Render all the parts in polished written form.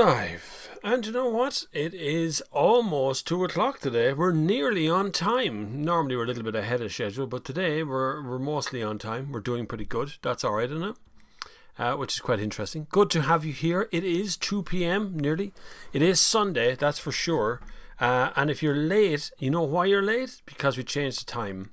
alive. And you know what? It is almost 2 o'clock today. We're nearly on time. Normally we're a little bit ahead of schedule, but today we're mostly on time. We're doing pretty good. That's alright, isn't it? Which is quite interesting. Good to have you here. It is 2 p.m. nearly. It is Sunday, that's for sure. And if you're late, you know why you're late? Because we changed the time.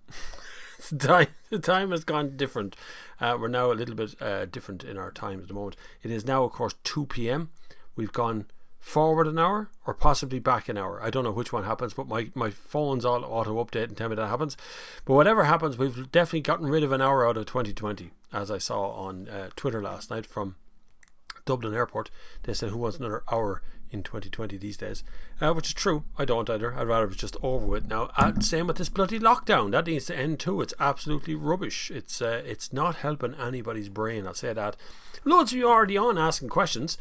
The time has gone different. We're now a little bit different in our time at the moment. It is now, of course, 2 p.m. We've gone forward an hour or possibly back an hour. I don't know which one happens, but my phone's all auto-update and tell me that happens. But whatever happens, we've definitely gotten rid of an hour out of 2020, as I saw on Twitter last night from Dublin Airport. They said, who wants another hour in 2020 these days? Which is true. I don't either. I'd rather it was just over with now. Same with this bloody lockdown. That needs to end too. It's absolutely rubbish. It's not helping anybody's brain, I'll say that. Loads of you already on asking questions.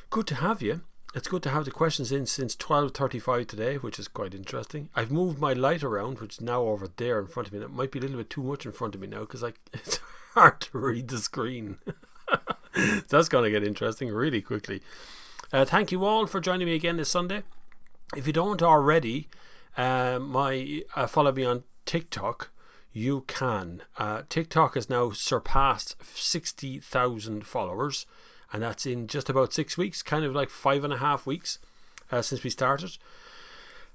Good to have you. It's good to have the questions in since 12:35 today, which is quite interesting. I've moved my light around, which is now over there in front of me. And it might be a little bit too much in front of me now because it's hard to read the screen. That's going to get interesting really quickly. Thank you all for joining me again this Sunday. If you don't already, follow me on TikTok. You can. TikTok has now surpassed 60,000 followers, and that's in just about 6 weeks, kind of like 5.5 weeks since we started.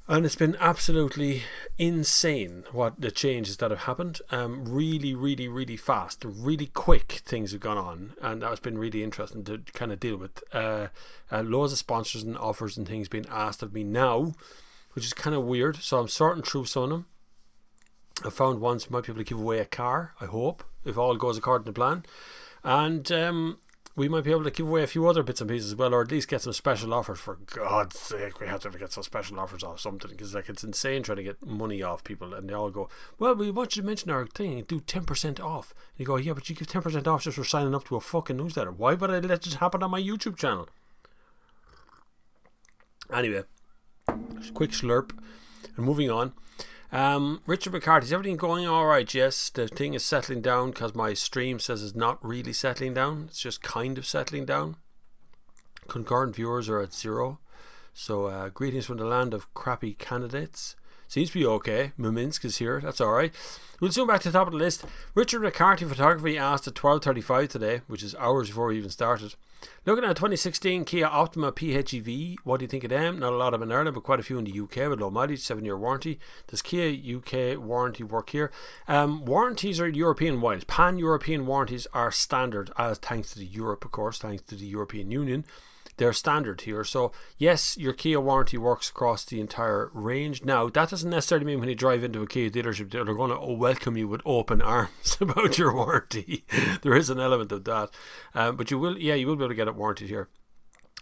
And it's been absolutely insane what the changes that have happened. Really fast, really quick things have gone on, and that's been really interesting to kind of deal with. Loads of sponsors and offers and things being asked of me now, which is kind of weird. So I'm sorting through some of them. I found ones might be able to give away a car, I hope, if all goes according to plan. And we might be able to give away a few other bits and pieces as well, or at least get some special offers. For God's sake, we have to get some special offers off something, because it's insane trying to get money off people, and they all go, well, we want you to mention our thing and do 10% off. And you go, yeah, but you give 10% off just for signing up to a fucking newsletter. Why would I let it happen on my YouTube channel? Anyway, quick slurp and moving on. Richard McCarthy, is everything going alright? Yes, the thing is settling down because my stream says it's not really settling down, it's just kind of settling down. Concurrent viewers are at 0. So greetings from the land of crappy candidates. Seems to be okay. Muminsk is here, that's alright. We'll zoom back to the top of the list. Richard McCarthy Photography asked at 12:35 today, which is hours before we even started. Looking at 2016 Kia Optima PHEV, what do you think of them? Not a lot of them in Ireland, but quite a few in the UK with low mileage, 7-year warranty. Does Kia UK warranty work here? Warranties are European wide. Pan-European warranties are standard, as thanks to the Europe, of course, thanks to the European Union. They're standard here. So yes, your Kia warranty works across the entire range. Now, that doesn't necessarily mean when you drive into a Kia dealership they're going to welcome you with open arms about your warranty. There is an element of that. But you will be able to get it warranted here.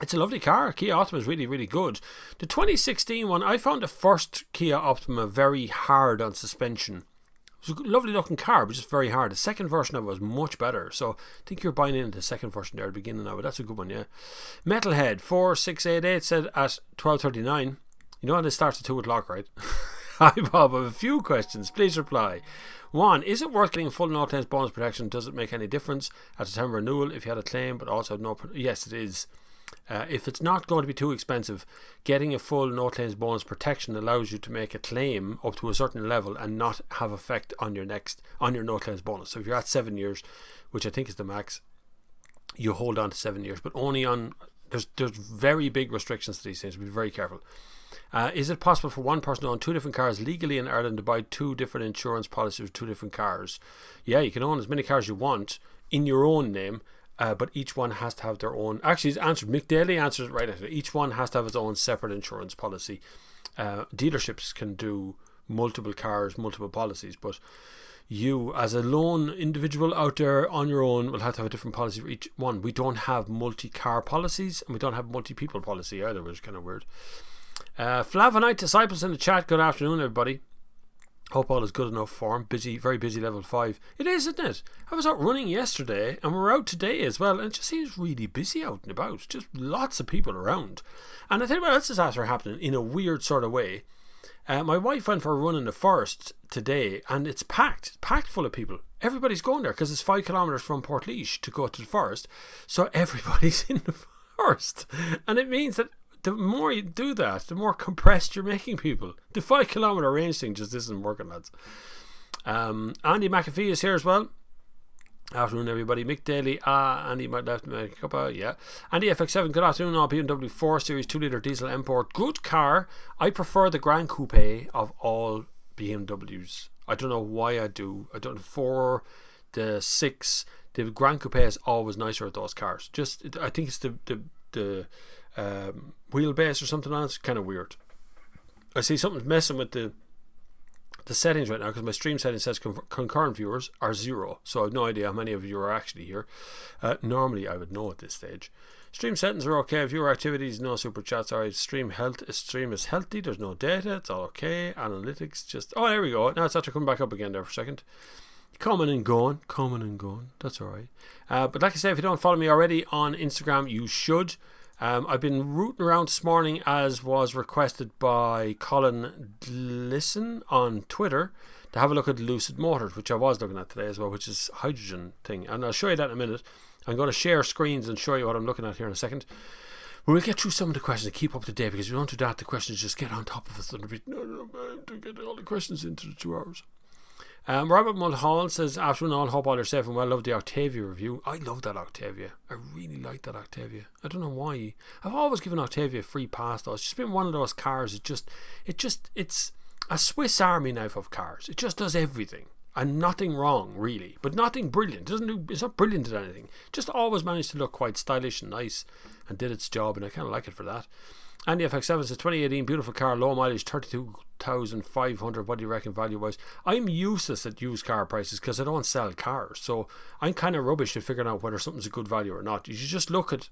It's a lovely car. Kia Optima is really, really good. The 2016 one, I found the first Kia Optima very hard on suspension. It was a lovely looking car, but just very hard. The second version of it was much better. So I think you're buying into the second version there at the beginning now, but that's a good one, yeah. Metalhead 4688 said at 12:39. You know, this starts at 2 o'clock, right? Hi Bob, I have a few questions. Please reply. 1. Is it worth getting full no claims bonus protection? Does it make any difference at the time of renewal if you had a claim but also had no... Yes, it is. If it's not going to be too expensive, getting a full no claims bonus protection allows you to make a claim up to a certain level and not have effect on your no claims bonus. So if you're at 7 years, which I think is the max, you hold on to 7 years, but only on... There's very big restrictions to these things. Be very careful. Is it possible for one person to own 2 different cars legally in Ireland to buy 2 different insurance policies with 2 different cars? Yeah, you can own as many cars as you want in your own name. But each one has to have their own... Actually, it's answered. Mick Daly answers it right after. Each one has to have its own separate insurance policy. Dealerships can do multiple cars, multiple policies, but you, as a lone individual out there on your own, will have to have a different policy for each one. We don't have multi-car policies, and we don't have multi-people policy either, which is kind of weird. Flavonite Disciples in the chat. Good afternoon, everybody. Hope all is good enough for him. Busy, very busy level 5. It is, isn't it? I was out running yesterday and we're out today as well, and it just seems really busy out and about. Just lots of people around. And I tell you what else is after happening in a weird sort of way. My wife went for a run in the forest today and it's packed full of people. Everybody's going there because it's 5 kilometres from Portlaoise to go to the forest. So everybody's in the worst. And it means that the more you do that, the more compressed you're making people. The 5 kilometer range thing just isn't working, lads. Andy McAfee is here as well. Afternoon, everybody. Mick Daly. Andy might left me a cup out. Yeah. Andy FX7. Good afternoon. All BMW 4 Series 2-litre diesel import. Good car. I prefer the Grand Coupe of all BMWs. I don't know why I do. I don't know. 4, the 6. The Grand Coupe is always nicer at those cars. Just, I think it's the wheelbase or something on it. It's kind of weird. I see something's messing with the settings right now, because my stream setting says concurrent viewers are 0, so I have no idea how many of you are actually here. Normally I would know at this stage. Stream settings are okay. Viewer activities, no super chats. Alright, stream is healthy. There's no data. It's all okay. Analytics, just, oh, there we go. Now it's after coming back up again there for a second. Coming and going. That's alright. But like I say, if you don't follow me already on Instagram, you should. I've been rooting around this morning, as was requested by Colin Listen on Twitter, to have a look at Lucid Motors, which I was looking at today as well, which is hydrogen thing, and I'll show you that in a minute. I'm going to share screens and show you what I'm looking at here in a second. We'll get through some of the questions and keep up to date, because if you don't do that, the questions just get on top of us. It'll be, no, to get all the questions into the 2 hours. Robert Mulhall says, afternoon all, hope all are safe and well. Love the Octavia review. I love that Octavia. I really like that Octavia. I don't know why. I've always given Octavia a free pass though. It's just been one of those cars. It's a Swiss Army knife of cars. It just does everything and nothing wrong really, but nothing brilliant. It's not brilliant at anything. Just always managed to look quite stylish and nice and did its job, and I kind of like it for that. Andy FX7 says 2018, beautiful car, low mileage, 32,500. What do you reckon value wise? I'm useless at used car prices because I don't sell cars, so I'm kind of rubbish at figuring out whether something's a good value or not. You should just look at,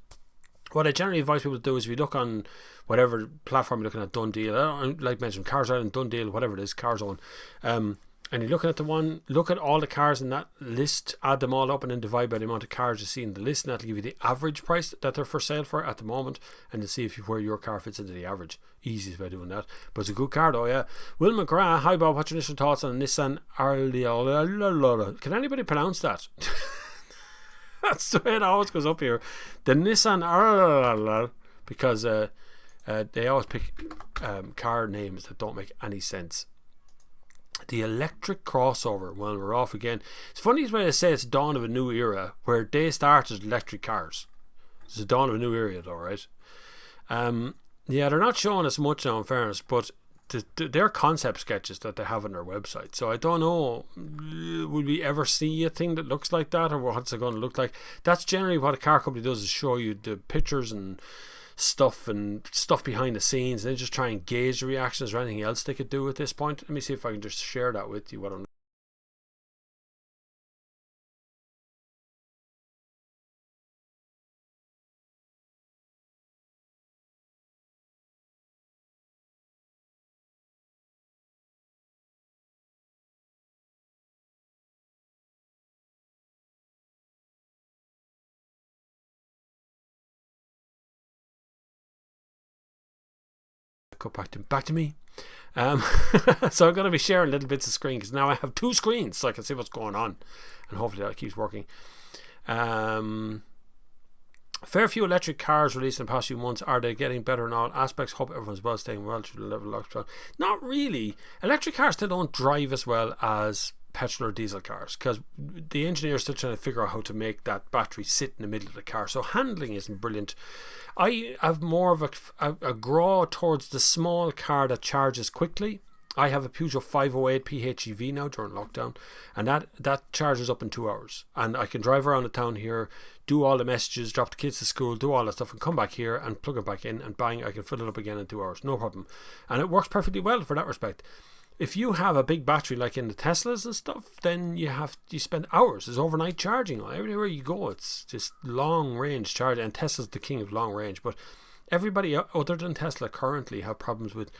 what I generally advise people to do is, if you look on whatever platform you're looking at, Done Deal, like I mentioned, Cars Island, Done Deal, whatever it is, CarsZone, and you're looking at the one, look at all the cars in that list, add them all up and then divide by the amount of cars you see in the list, and that'll give you the average price that they're for sale for at the moment, and you'll see where your car fits into the average. Easiest by doing that, but it's a good car though. Yeah. Will McGrath, hi Bob, what's your initial thoughts on Nissan Ariel? Can anybody pronounce that? That's the way it always goes up here. The Nissan Ariel, because they always pick car names that don't make any sense. The electric crossover. Well, we're off again. It's funny the way they say it's dawn of a new era, where they started electric cars. It's the dawn of a new era though, right? Yeah, they're not showing us much now in fairness, but their concept sketches that they have on their website. So I don't know, will we ever see a thing that looks like that, or what's it going to look like? That's generally what a car company does, is show you the pictures and stuff behind the scenes, and then just try and gauge the reactions or anything else they could do at this point. Let me see if I can just share that with you, what I'm go back to me. So I'm going to be sharing little bits of screen, because now I have 2 screens so I can see what's going on, and hopefully that keeps working. Fair few electric cars released in the past few months. Are they getting better in all aspects? Hope everyone's well, staying well through the level of lockdown. Not really. Electric cars still don't drive as well as petrol or diesel cars, because the engineers are still trying to figure out how to make that battery sit in the middle of the car, so handling isn't brilliant. I have more of a draw towards the small car that charges quickly. I have a Peugeot 508 PHEV now during lockdown, and that charges up in 2 hours, and I can drive around the town here, do all the messages, drop the kids to school, do all that stuff, and come back here and plug it back in, and bang, I can fill it up again in 2 hours, no problem. And it works perfectly well for that respect. If you have a big battery like in the Teslas and stuff, then you spend hours. There's overnight charging everywhere you go. It's just long range charging, and Tesla's the king of long range. But everybody other than Tesla currently have problems with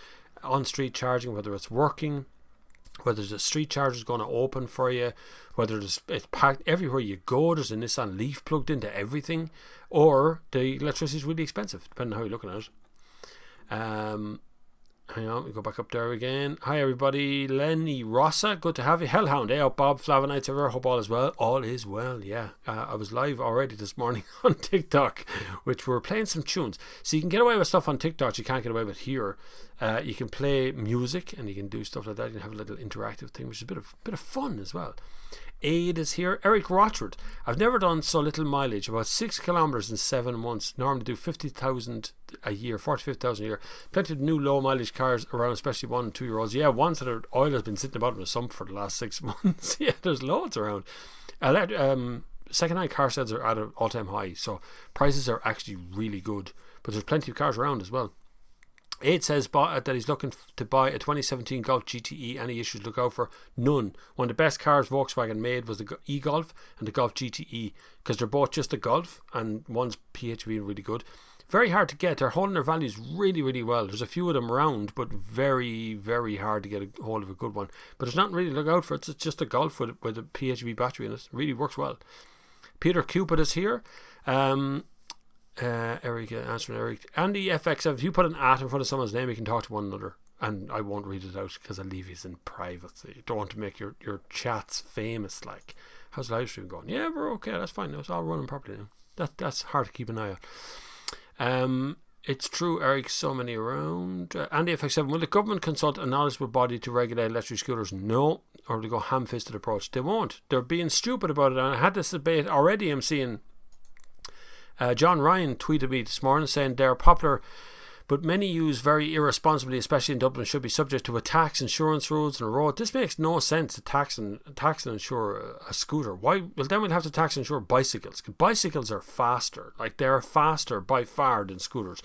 on-street charging, whether it's working, whether the street charger is going to open for you, whether it's packed everywhere you go. There's a Nissan Leaf plugged into everything, or the electricity is really expensive, depending on how you're looking at it. Hang on, we go back up there again. Hi everybody, Lenny Rossa, good to have you. Hellhound, Bob Flavinites over. Hope all is well. All is well, yeah. I was live already this morning on TikTok, which we're playing some tunes. So you can get away with stuff on TikTok you can't get away with here. You can play music and you can do stuff like that. You can have a little interactive thing, which is a bit of fun as well. Aid is here. Eric Rochford. I've never done so little mileage. About 6 kilometers in 7 months. Normally do 50,000 a year, 45,000 a year. Plenty of new low mileage cars around, especially 1 and 2 year olds. Yeah, ones that are oil has been sitting about in the sump for the last 6 months. Yeah, there's loads around. Second-hand car sales are at an all-time high, so prices are actually really good. But there's plenty of cars around as well. 8 says that he's looking to buy a 2017 Golf GTE. Any issues look out for? None. One of the best cars Volkswagen made was the e-Golf and the Golf GTE, because they're both just a Golf and one's PHEV and really good. Very hard to get. They're holding their values really, really well. There's a few of them around, but very, very hard to get a hold of a good one. But there's nothing really to look out for. It's just a Golf with a PHEV battery in it. It really works well. Peter Cupid is here. Eric answering Eric. Andy FX, if you put an at in front of someone's name, you can talk to one another, and I won't read it out because I leave you in private. So you don't want to make your chats famous. Like, how's the live stream going? Yeah, we're okay. That's fine. It's all running properly now. That's hard to keep an eye on. It's true, Eric. So many around. Andy FX7. Will the government consult a knowledgeable body to regulate electric scooters? No. Or will they go ham-fisted approach? They won't. They're being stupid about it. And I had this debate already. I'm seeing. John Ryan tweeted me this morning saying they're popular, but many used very irresponsibly, especially in Dublin, should be subject to a tax, insurance rules and a road. This makes no sense to tax and insure a scooter. Why? Well, then we'll have to tax and insure bicycles. Bicycles are faster. Like, they're faster by far than scooters.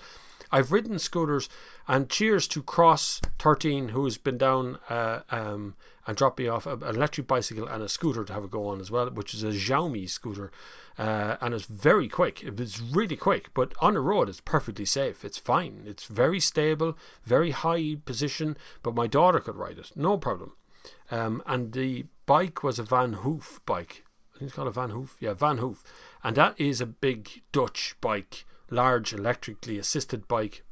I've ridden scooters, and cheers to Cross 13, who's been down and dropped me off an electric bicycle and a scooter to have a go on as well, which is a Xiaomi scooter, and it's very quick. It's really quick, but on the road it's perfectly safe. It's fine. It's very stable, very high position, but my daughter could ride it, no problem. And the bike was a Van Hoof bike. I think it's called a Van Hoof. Yeah, Van Hoof. And that is a big Dutch bike, large electrically assisted bike.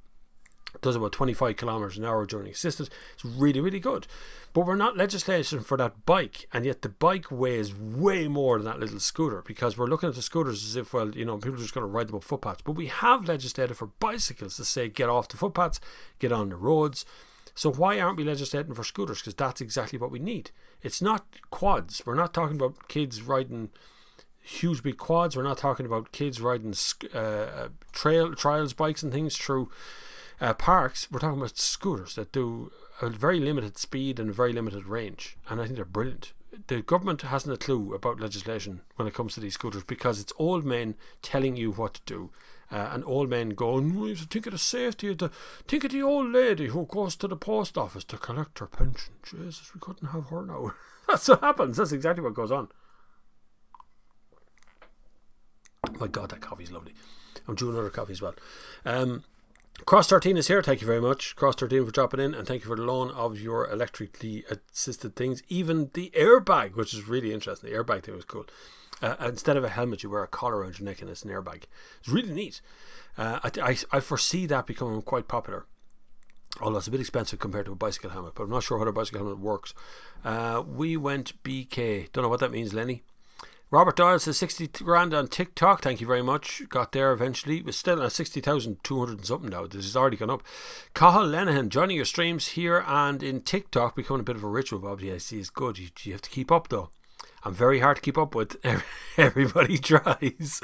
Does about 25 kilometers an hour during assisted. It's really, really good. But we're not legislating for that bike, and yet the bike weighs way more than that little scooter, because we're looking at the scooters as if, well, people are just going to ride them up footpaths. But we have legislated for bicycles to say get off the footpaths, get on the roads. So why aren't we legislating for scooters? Because that's exactly what we need. It's not quads. We're not talking about kids riding huge big quads. We're not talking about kids riding trials bikes and things through parks. We're talking about scooters that do a very limited speed and a very limited range, and I think they're brilliant. The government hasn't a clue about legislation when it comes to these scooters, because it's old men telling you what to do, and old men going, you have to think of the safety of think of the old lady who goes to the post office to collect her pension. Jesus, we couldn't have her now. That's what happens. That's exactly what goes on. My God, that coffee's lovely. I'm doing another coffee as well. Cross 13 is here. Thank you very much, Cross 13, for dropping in, and thank you for the loan of your electrically assisted things. Even the airbag, which is really interesting. The airbag thing was cool. Instead of a helmet, you wear a collar around your neck, and it's an airbag. It's really neat. I foresee that becoming quite popular. Although it's a bit expensive compared to a bicycle helmet, but I'm not sure how the bicycle helmet works. We went BK. Don't know what that means, Lenny. Robert Doyle says 60 grand on TikTok. Thank you very much. Got there eventually. We're still at 60,200 and something now. This has already gone up. Cathal Lenihan joining your streams here and in TikTok, becoming a bit of a ritual, Bob. Yeah, I see, it's good. You have to keep up though. I'm very hard to keep up with. Everybody tries.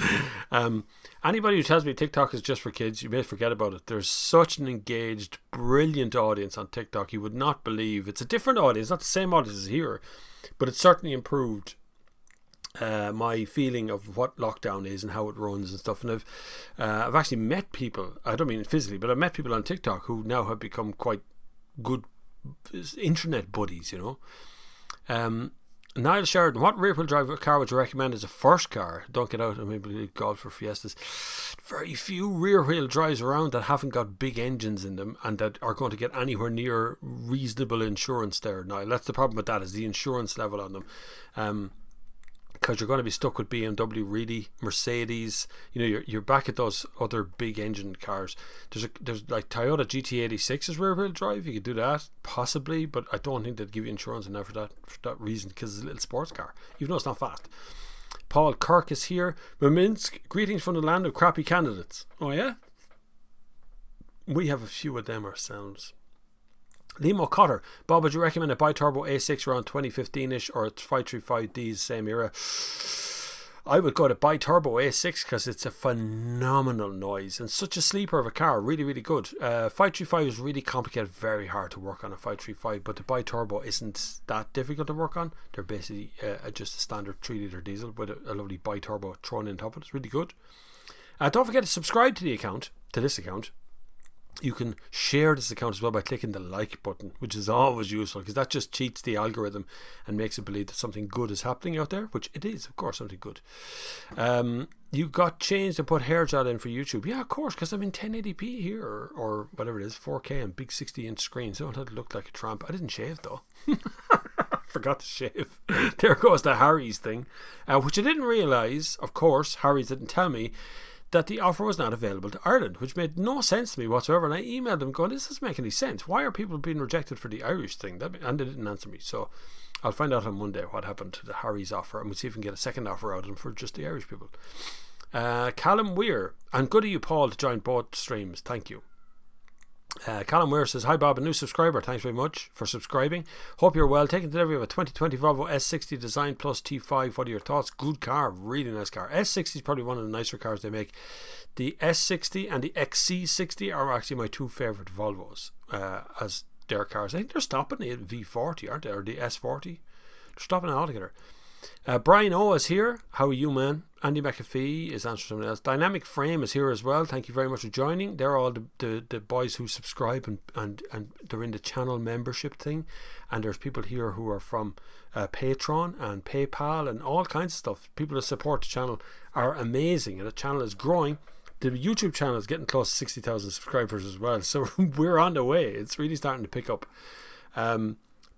Anybody who tells me TikTok is just for kids, you may forget about it. There's such an engaged, brilliant audience on TikTok. You would not believe. It's a different audience, not the same audience as here, but it's certainly improved my feeling of what lockdown is and how it runs and stuff. And I've actually met people, I don't mean physically, but I've met people on TikTok who now have become quite good internet buddies, Niall Sheridan, what rear wheel drive car would you recommend as a first car? Don't get out and maybe golf for Fiestas. Very few rear wheel drives around that haven't got big engines in them and that are going to get anywhere near reasonable insurance there. Now that's the problem with that, is the insurance level on them. because you're going to be stuck with BMW, really, Mercedes. You know, you're back at those other big engine cars. There's like Toyota GT86 is rear wheel drive. You could do that possibly, but I don't think they'd give you insurance on that for that reason, because it's a little sports car, even though it's not fast. Paul Kirk is here. Maminsk, greetings from the land of crappy candidates. Oh yeah, we have a few of them ourselves. Limo Cotter, Bob, would you recommend a bi-turbo A6 around 2015ish or a 535D's same era? I would go to bi-turbo A6 because it's a phenomenal noise and such a sleeper of a car. Really, really good. 535 is really complicated, very hard to work on a 535, but the bi-turbo isn't that difficult to work on. They're basically just a standard 3-litre diesel with a lovely bi-turbo thrown in top of it. It's really good. Don't forget to subscribe to this account. You can share this account as well by clicking the like button, which is always useful, because that just cheats the algorithm and makes it believe that something good is happening out there, which it is, of course, something good. You got changed and put hair gel in for YouTube. Yeah, of course, because I'm in 1080p here, or whatever it is, 4K and big 60-inch screens. I don't have to look like a tramp. I didn't shave though. Forgot to shave. There goes the Harry's thing, which I didn't realise. Of course, Harry's didn't tell me that the offer was not available to Ireland, which made no sense to me whatsoever. And I emailed them going, this doesn't make any sense. Why are people being rejected for the Irish thing? And they didn't answer me. So I'll find out on Monday what happened to the Harry's offer, and we'll see if we can get a second offer out of them for just the Irish people. Callum Weir, and good of you, Paul, to join both streams. Thank you. Callum Weir says, hi Bob, a new subscriber, thanks very much for subscribing. Hope you're well. Taking delivery of a 2020 Volvo S60 Design Plus T5. What are your thoughts? Good car, really nice car. S60 is probably one of the nicer cars they make. The S60 and the XC60 are actually my two favourite Volvos as their cars. I think they're stopping the V40, aren't they, or the S40? They're stopping it altogether. Brian O is here. How are you, man? Andy McAfee is answering someone else. Dynamic Frame is here as well. Thank you very much for joining. They're all the boys who subscribe and they're in the channel membership thing. And there's people here who are from Patreon and PayPal and all kinds of stuff. People who support the channel are amazing, and the channel is growing. The YouTube channel is getting close to 60,000 subscribers as well. So we're on the way. It's really starting to pick up.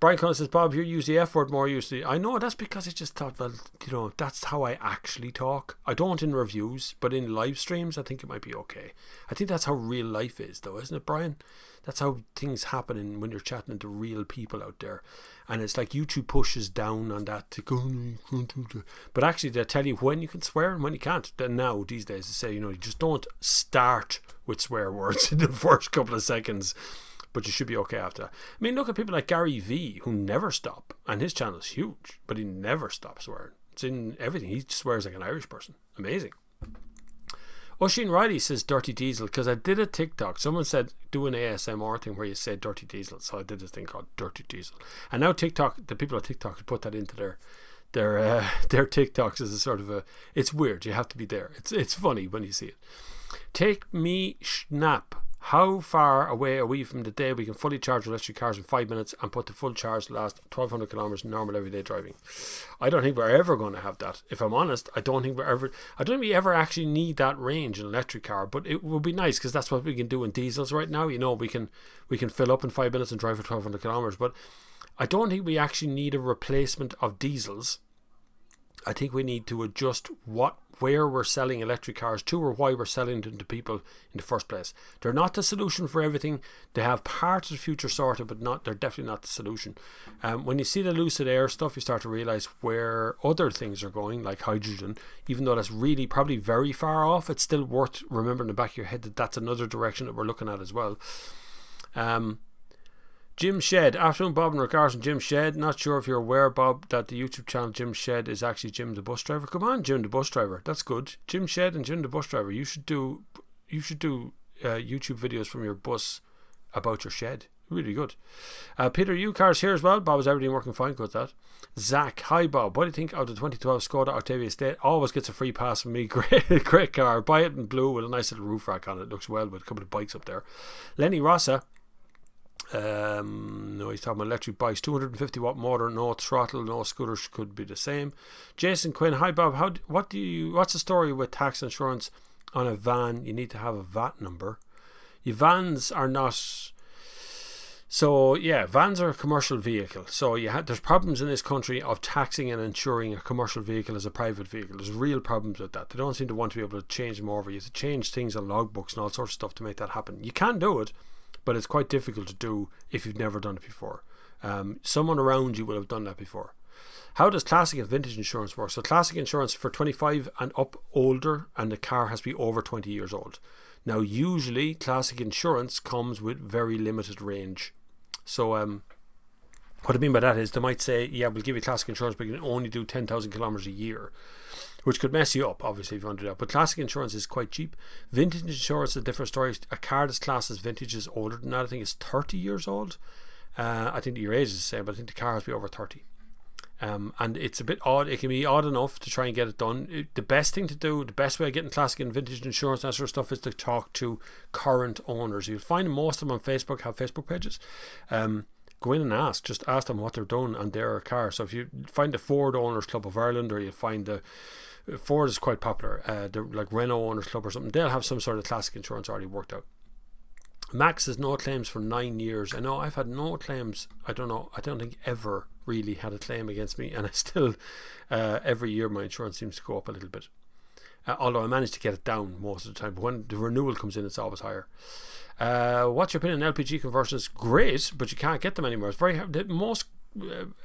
Brian Connell says, Bob, you use the F word more usually. I know, that's because I just thought, well, you know, that's how I actually talk. I don't in reviews, but in live streams, I think it might be okay. I think that's how real life is, though, isn't it, Brian? That's how things happen when you're chatting to real people out there. And it's like YouTube pushes down on that to go, but actually they tell you when you can swear and when you can't. Then now, these days, they say, you know, you just don't start with swear words in the first couple of seconds, but you should be okay after that. I mean, look at people like Gary V, who never stop, and his channel is huge, but he never stops swearing. It's in everything. He swears like an Irish person. Amazing. Oisin Riley says dirty diesel, because I did a TikTok. Someone said do an ASMR thing where you say dirty diesel, so I did this thing called dirty diesel. And now TikTok, the people at TikTok put that into their TikToks as a sort of a, it's weird. You have to be there. It's funny when you see it. Take me Schnapp. How far away are we from the day we can fully charge electric cars in 5 minutes and put the full charge to last 1,200 kilometers normal everyday driving? I don't think we're ever going to have that. If I'm honest, I don't think we ever actually need that range in an electric car, but it would be nice because that's what we can do in diesels right now. You know, we can fill up in 5 minutes and drive for 1,200 kilometers, but I don't think we actually need a replacement of diesels. I think we need to adjust where we're selling electric cars to, or why we're selling them to people in the first place. They're not the solution for everything. They have part of the future sorted, but they're definitely not the solution. When you see the lucid air stuff, you start to realize where other things are going, like hydrogen. Even though that's really probably very far off, it's still worth remembering in the back of your head that that's another direction that we're looking at as well. Jim Shed, afternoon Bob, in regards to Jim Shed, not sure if you're aware, Bob, that the YouTube channel Jim Shed is actually Jim the bus driver. Come on, Jim the bus driver, that's good. Jim Shed and Jim the bus driver, you should do YouTube videos from your bus about your shed. Really good. Peter Ucar's here as well. Bob, is everything working fine? Good that. Zach, hi Bob, what do you think of the 2012 Skoda Octavia Estate? Always gets a free pass from me. Great car. Buy it in blue with a nice little roof rack on it. Looks well with a couple of bikes up there. Lenny Rossa, no, he's talking about electric bikes. 250 watt motor, no throttle, no scooters could be the same. Jason Quinn, hi Bob, what's the story with tax insurance on a van? You need to have a VAT number. Your vans are not So yeah, vans are a commercial vehicle. So there's problems in this country of taxing and insuring a commercial vehicle as a private vehicle. There's real problems with that. They don't seem to want to be able to change them over. You have to change things on logbooks and all sorts of stuff to make that happen. You can do it, but it's quite difficult to do if you've never done it before. Someone around you will have done that before. How does classic and vintage insurance work? So classic insurance for 25 and up older, and the car has to be over 20 years old. Now usually classic insurance comes with very limited range. So what I mean by that is they might say, yeah, we'll give you classic insurance, but you can only do 10,000 kilometers a year, which could mess you up, obviously, if you want to do that. But classic insurance is quite cheap. Vintage insurance is a different story. A car that's classed as vintage is older than that. I think it's 30 years old. I think your age is the same, but I think the car has to be over 30. And it's a bit odd. It can be odd enough to try and get it done. The best thing to do, the best way of getting classic and vintage insurance and that sort of stuff, is to talk to current owners. You'll find most of them on Facebook have Facebook pages. Go in and just ask them what they're doing on their car. So if you find the Ford Owners Club of Ireland, or you find the Ford is quite popular, the like Renault Owners Club or something, they'll have some sort of classic insurance already worked out. Max has no claims for 9 years. I know I've had no claims. I don't think ever really had a claim against me, and I still every year my insurance seems to go up a little bit, although I manage to get it down most of the time. But when the renewal comes in, it's always higher. What's your opinion on LPG conversions? Great, but you can't get them anymore. It's very hard. Most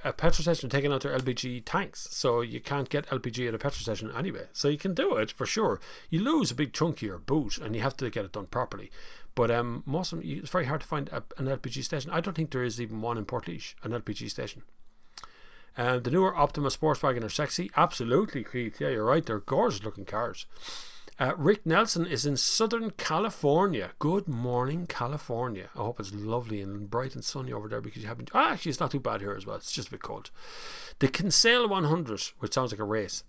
petrol stations are taking out their LPG tanks, so you can't get LPG at a petrol station anyway. So you can do it for sure. You lose a big chunk of your boot, and you have to get it done properly. But most of them, it's very hard to find an LPG station. I don't think there is even one in Portlaoise, an LPG station. The newer Optima Sportswagen are sexy. Absolutely, Keith. Yeah, you're right. They're gorgeous looking cars. Rick Nelson is in Southern California. Good morning, California. I hope it's lovely and bright and sunny over there, because you haven't. Actually, it's not too bad here as well. It's just a bit cold. The Kinsale 100, which sounds like a race.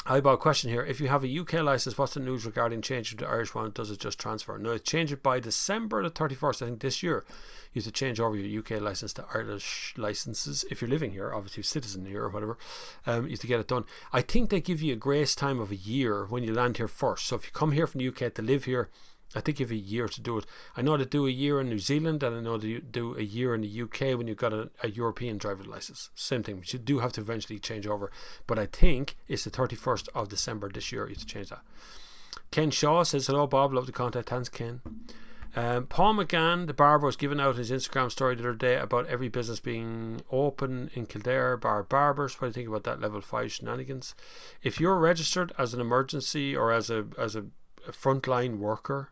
Eyeball question here. If you have a UK license, what's the news regarding changing to the Irish one? Does it just transfer? No, change it by December the 31st. I think this year you have to change over your UK license to Irish licenses. If you're living here, obviously citizen here or whatever, you have to get it done. I think they give you a grace time of a year when you land here first. So if you come here from the UK to live here, I think you have a year to do it. I know they do a year in New Zealand, and I know they do a year in the UK when you've got a European driver's license. Same thing, but you do have to eventually change over. But I think it's the 31st of December this year you have to change that. Ken Shaw says, hello Bob, love the content. Thanks Ken. Paul McGann, the barber, was giving out his Instagram story the other day about every business being open in Kildare, bar barbers. What do you think about that level 5 shenanigans? If you're registered as an emergency or as a frontline worker,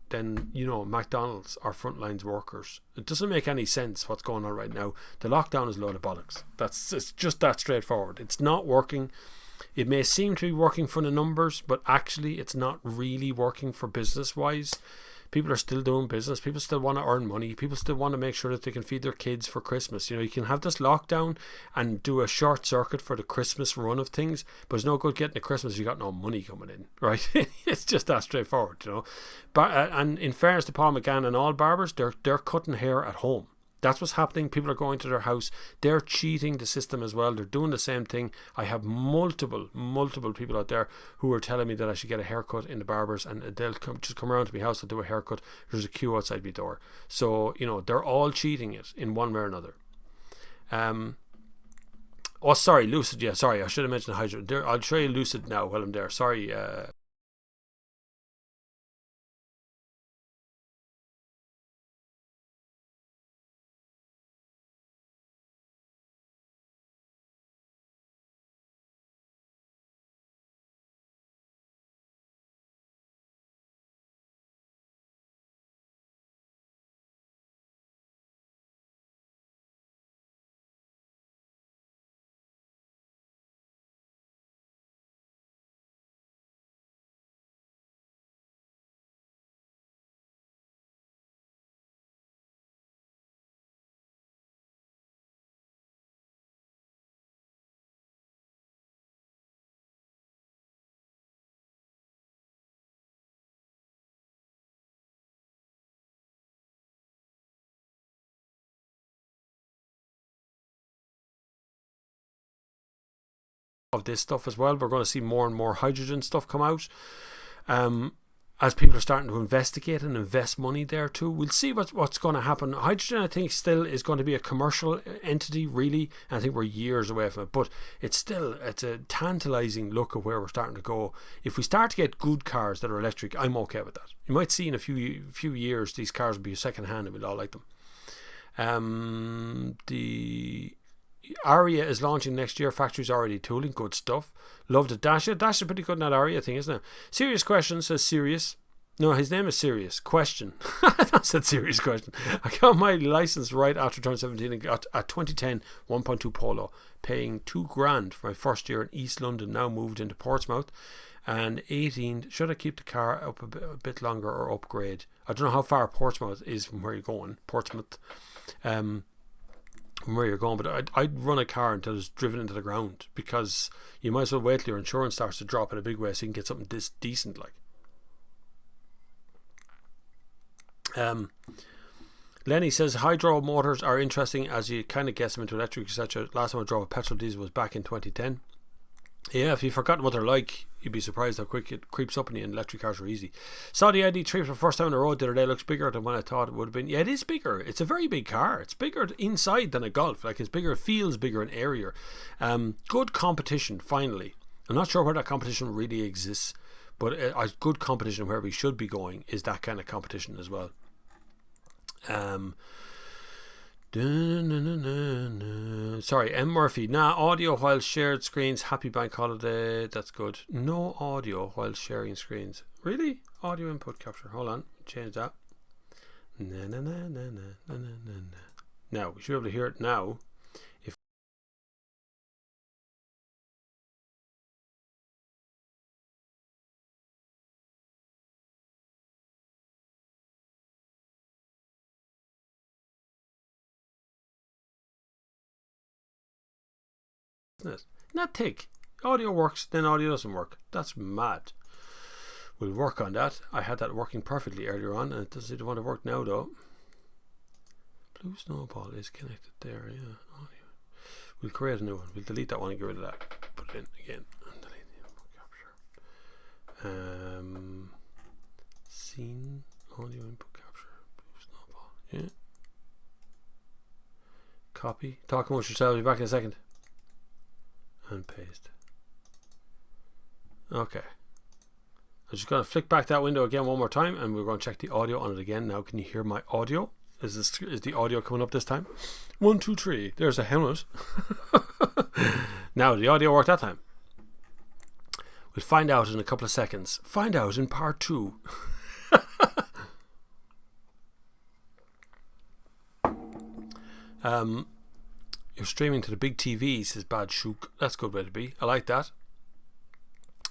then you know McDonald's are frontlines workers. It doesn't make any sense what's going on right now. The lockdown is a load of bollocks. It's just that straightforward. It's not working. It may seem to be working for the numbers, but actually it's not really working for business wise. People are still doing business. People still want to earn money. People still want to make sure that they can feed their kids for Christmas. You know, you can have this lockdown and do a short circuit for the Christmas run of things, but it's no good getting to Christmas if you got no money coming in, right? It's just that straightforward, you know. But and in fairness to Paul McGann and all barbers, they're cutting hair at home. That's what's happening. People are going to their house. They're cheating the system as well. They're doing the same thing. I have multiple people out there who are telling me that I should get a haircut in the barbers, and they'll just come around to my house and do a haircut. There's a queue outside my door. So, you know, they're all cheating it in one way or another. Oh, sorry, Lucid. Yeah, sorry. I should have mentioned Hydro. I'll show you Lucid now while I'm there. Sorry. Of this stuff as well. We're going to see more and more hydrogen stuff come out. as people are starting to investigate and invest money there too. We'll see what's going to happen. Hydrogen, I think, still is going to be a commercial entity, really. And I think we're years away from it. But it's a tantalizing look at where we're starting to go. If we start to get good cars that are electric, I'm okay with that. You might see in a few years these cars will be second hand and we'll all like them. The Aria is launching next year. Factory's already tooling. Good stuff. Love the Dacia. Dacia pretty good in that Aria thing, isn't it? Serious question says Serious. No, his name is Serious. Question. I said serious question. I got my license right after turn 17 and got a 2010 1.2 Polo, paying $2,000 for my first year in East London. Now moved into Portsmouth, and 18. Should I keep the car up a bit longer or upgrade? I don't know how far Portsmouth is from where you're going. Portsmouth. From where you're going, but I'd run a car until it's driven into the ground, because you might as well wait till your insurance starts to drop in a big way so you can get something this decent like. Lenny says hydro motors are interesting as you kind of guess them into electric, etc. Last time I drove a petrol diesel was back in 2010. Yeah, if you've forgotten what they're like, you'd be surprised how quick it creeps up on you, and electric cars are easy. Saw the ID3 for the first time on the road the other day. Looks bigger than when I thought it would have been. Yeah, it is bigger. It's a very big car. It's bigger inside than a Golf. Like, it's bigger, feels bigger and airier. Good competition, finally. I'm not sure where that competition really exists, but a good competition where we should be going is that kind of competition as well. Sorry, M. Murphy. Nah, audio while shared screens. Happy bank holiday. That's good. No audio while sharing screens. Really? Audio input capture. Hold on. Change that. Now, we should be able to hear it now. Not thick. Audio works, then audio doesn't work. That's mad. We'll work on that. I had that working perfectly earlier on, and it doesn't seem to want to work now though. Blue Snowball is connected there, yeah. Audio. We'll create a new one. We'll delete that one and get rid of that. Put it in again. And delete the input capture. Scene audio input capture. Blue Snowball. Yeah. Copy. Talk amongst yourselves. Be back in a second. And paste. Okay. I'm just going to flick back that window again one more time, and we're going to check the audio on it again. Now, can you hear my audio? Is the audio coming up this time? 1, 2, 3. There's a helmet. Now, the audio worked that time. We'll find out in a couple of seconds. Find out in part 2. You're streaming to the big TV, says Bad Shook. That's a good way to be. I like that.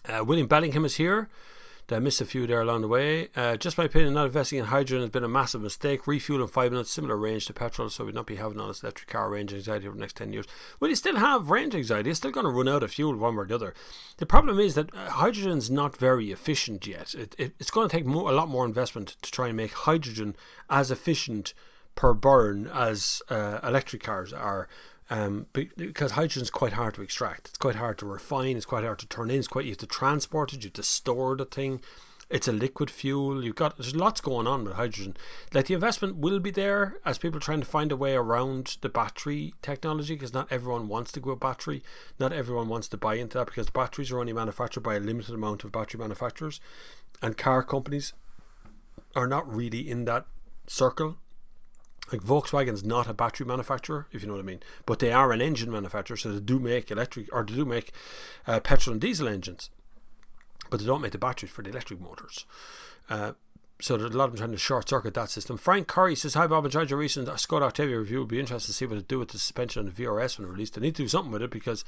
William Bellingham is here. I missed a few there along the way. Just my opinion, not investing in hydrogen has been a massive mistake. Refuel in 5 minutes, similar range to petrol, so we'd not be having all this electric car range anxiety over the next 10 years. Well, you still have range anxiety. It's still going to run out of fuel one way or the other. The problem is that hydrogen's not very efficient yet. It's going to take a lot more investment to try and make hydrogen as efficient per burn as electric cars are. Because hydrogen is quite hard to extract. It's quite hard to refine. It's quite hard to turn in. You have to transport it. You have to store the thing. It's a liquid fuel. There's lots going on with hydrogen. Like, the investment will be there as people are trying to find a way around the battery technology, because not everyone wants to go with battery. Not everyone wants to buy into that, because batteries are only manufactured by a limited amount of battery manufacturers, and car companies are not really in that circle. Like, Volkswagen's not a battery manufacturer, if you know what I mean, but they are an engine manufacturer, so they do make electric, or they do make petrol and diesel engines, but they don't make the batteries for the electric motors. So there's a lot of them trying to short circuit that system. Frank Curry says, hi Bob, enjoyed your recent Skoda Octavia review. Would be interested to see what to do with the suspension on the VRS when released. They need to do something with it, because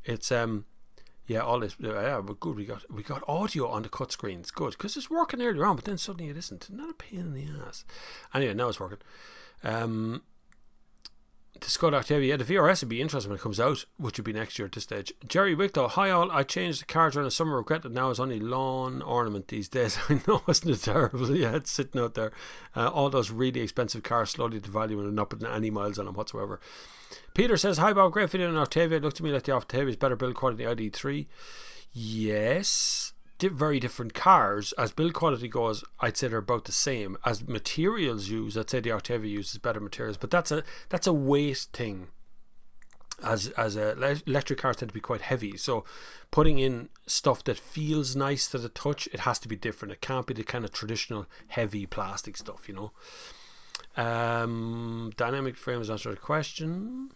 it's all this, but good. We got audio on the cut screens. Good, because it's working earlier on, but then suddenly it isn't. Not a pain in the ass. Anyway, now it's working. The Skoda Octavia, the VRS would be interesting when it comes out, which would be next year at this stage. Jerry Wicklow, hi all, I changed the car during the summer, regret that now it's only lawn ornament these days. I know, isn't it terrible? Yeah, it's sitting out there. All those really expensive cars slowly devalue and are not putting any miles on them whatsoever. Peter says, hi Bob, great video on Octavia. It looked to me like the Octavia is better build quality than the ID3. Yes, very different cars. As build quality goes, I'd say they're about the same. As materials used, I'd say the Octavia uses better materials, but that's a weight thing. As electric cars tend to be quite heavy, so putting in stuff that feels nice to the touch, it has to be different. It can't be the kind of traditional heavy plastic stuff, you know. Dynamic frame is answer the question.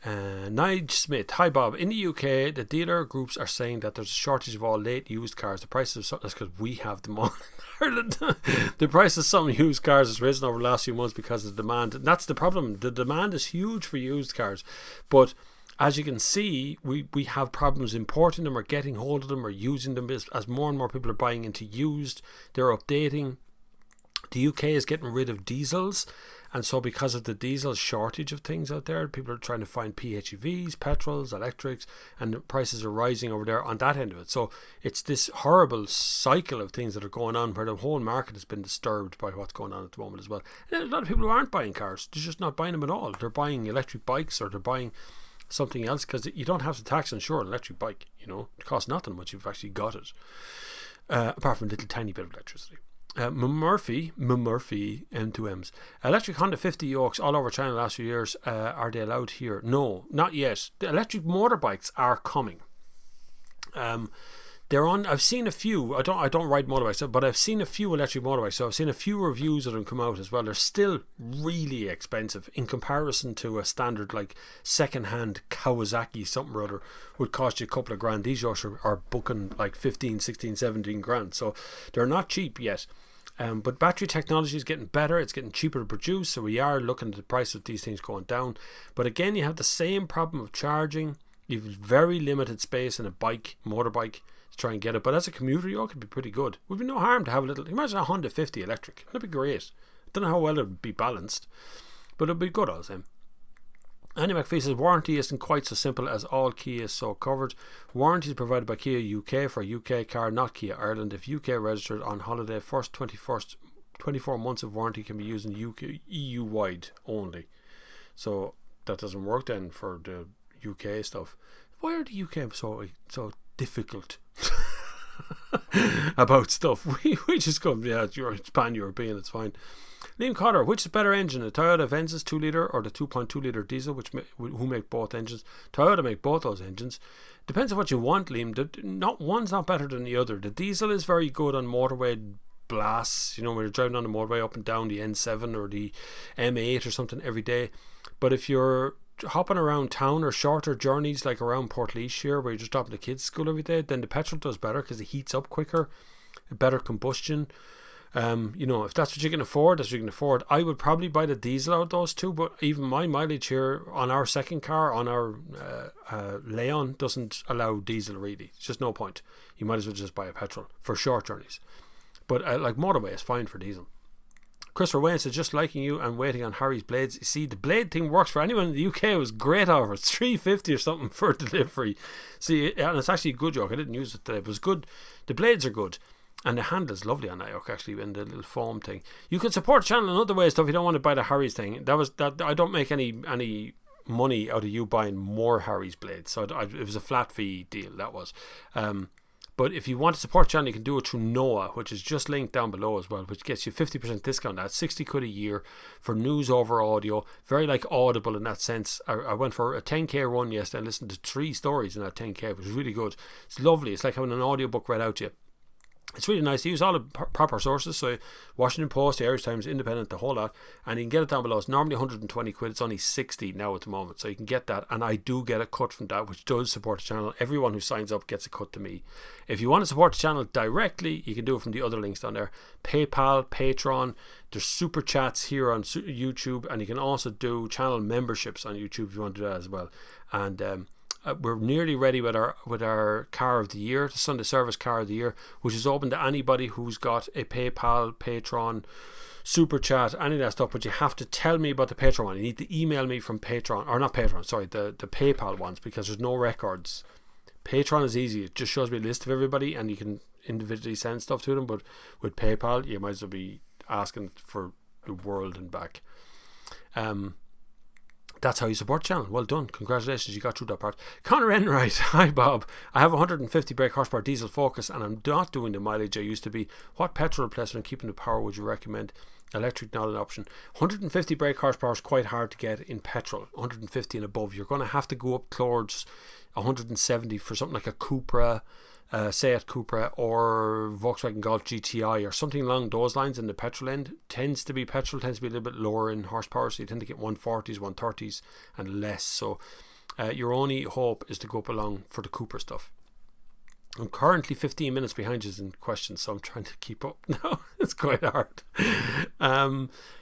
Nige Smith, hi Bob. In the UK, the dealer groups are saying that there's a shortage of all late used cars. The price of that's because we have them all in Ireland. The price of some used cars has risen over the last few months because of the demand. And that's the problem. The demand is huge for used cars, but as you can see, we have problems importing them or getting hold of them or using them as more and more people are buying into used. They're updating. The UK is getting rid of diesels, and so because of the diesel shortage of things out there, people are trying to find PHEVs, petrols, electrics, and the prices are rising over there on that end of it. So it's this horrible cycle of things that are going on where the whole market has been disturbed by what's going on at the moment as well. And a lot of people who aren't buying cars, they're just not buying them at all. They're buying electric bikes or they're buying something else because you don't have to tax and insure an electric bike. You know, it costs nothing once you've actually got it, apart from a little tiny bit of electricity. Murphy, M2Ms. Electric Honda 50 yokes all over China the last few years. Are they allowed here? No, not yet. The electric motorbikes are coming. They're on. I've seen a few. I don't ride motorbikes, but I've seen a few electric motorbikes. So I've seen a few reviews of them come out as well. They're still really expensive in comparison to a standard like second-hand Kawasaki something or other would cost you a couple of grand. These yokes are booking like 15, 16, 17 grand. So they're not cheap yet. But battery technology is getting better. It's getting cheaper to produce. So we are looking at the price of these things going down. But again, you have the same problem of charging. You have very limited space in a motorbike. To try and get it, but as a commuter yoke, it'd be pretty good. Would be no harm to have a little. Imagine a Honda 50 electric. That'd be great. Don't know how well it would be balanced, but it'd be good all the same. Annie McPhee says warranty isn't quite so simple as all Kia is so covered. Warranty is provided by Kia UK for a UK car, not Kia Ireland. If UK registered on holiday, first 24 months of warranty can be used in UK EU wide only. So that doesn't work then for the UK stuff. Why are the UK so difficult about stuff? We just go, yeah, you're pan-European, it's fine. Liam Cotter, which is better engine, the Toyota Avensis 2 litre or the 2.2 litre diesel, who make both engines? Toyota make both those engines. Depends on what you want, Liam. One's not better than the other. The diesel is very good on motorway blasts, you know, when you're driving on the motorway up and down the N7 or the M8 or something every day. But if you're hopping around town or shorter journeys like around Portlaoise here where you're just dropping the kids to school every day, then the petrol does better because it heats up quicker, better combustion. You know, if that's what you can afford, that's what you can afford. I would probably buy the diesel out of those two, but even my mileage here on our second car, on our Leon, doesn't allow diesel really. It's just no point. You might as well just buy a petrol for short journeys. But like motorway is fine for diesel. Christopher Wayne says, just liking you and waiting on Harry's blades. You see, the blade thing works for anyone in the UK. It was great offer. It's $3.50 or something for delivery. See, and it's actually a good joke. I didn't use it today. It was good. The blades are good. And the handle is lovely on that yoke, actually, and the little foam thing. You can support the channel in other ways, though, if you don't want to buy the Harry's thing. That I don't make any money out of you buying more Harry's blades. So it was a flat fee deal, that was. But if you want to support the channel, you can do it through Noah, which is just linked down below as well, which gets you 50% discount. That's 60 quid a year for news over audio. Very like Audible in that sense. I went for a 10k run yesterday and listened to 3 stories in that 10k, which was really good. It's lovely. It's like having an audiobook read out to you. It's really nice to use all the proper sources, so Washington Post, the Irish Times, Independent, the whole lot, and you can get it down below. It's normally 120 quid, it's only 60 now at the moment, so you can get that, and I do get a cut from that, which does support the channel. Everyone who signs up gets a cut to me. If you want to support the channel directly, you can do it from the other links down there. PayPal, Patreon, there's super chats here on YouTube, and you can also do channel memberships on YouTube if you want to do that as well. And we're nearly ready with our car of the year, the Sunday Service car of the year, which is open to anybody who's got a PayPal, Patreon, Super Chat, any of that stuff. But you have to tell me about the Patreon one. You need to email me from Patreon, or not Patreon, sorry, the PayPal ones, because there's no records. Patreon is easy. It just shows me a list of everybody and you can individually send stuff to them. But with PayPal, you might as well be asking for the world and back. That's how you support the channel. Well done. Congratulations, you got through that part. Connor Enright. Hi, Bob. I have a 150 brake horsepower diesel Focus and I'm not doing the mileage I used to be. What petrol replacement keeping the power would you recommend? Electric, not an option. 150 brake horsepower is quite hard to get in petrol. 150 and above. You're going to have to go up towards 170 for something like a Cupra, Seat Cupra or Volkswagen Golf GTI or something along those lines. In the petrol end tends to be a little bit lower in horsepower, so you tend to get 140s, 130s and less. So your only hope is to go up along for the Cupra stuff. I'm currently 15 minutes behind you in questions, so I'm trying to keep up now. It's quite hard.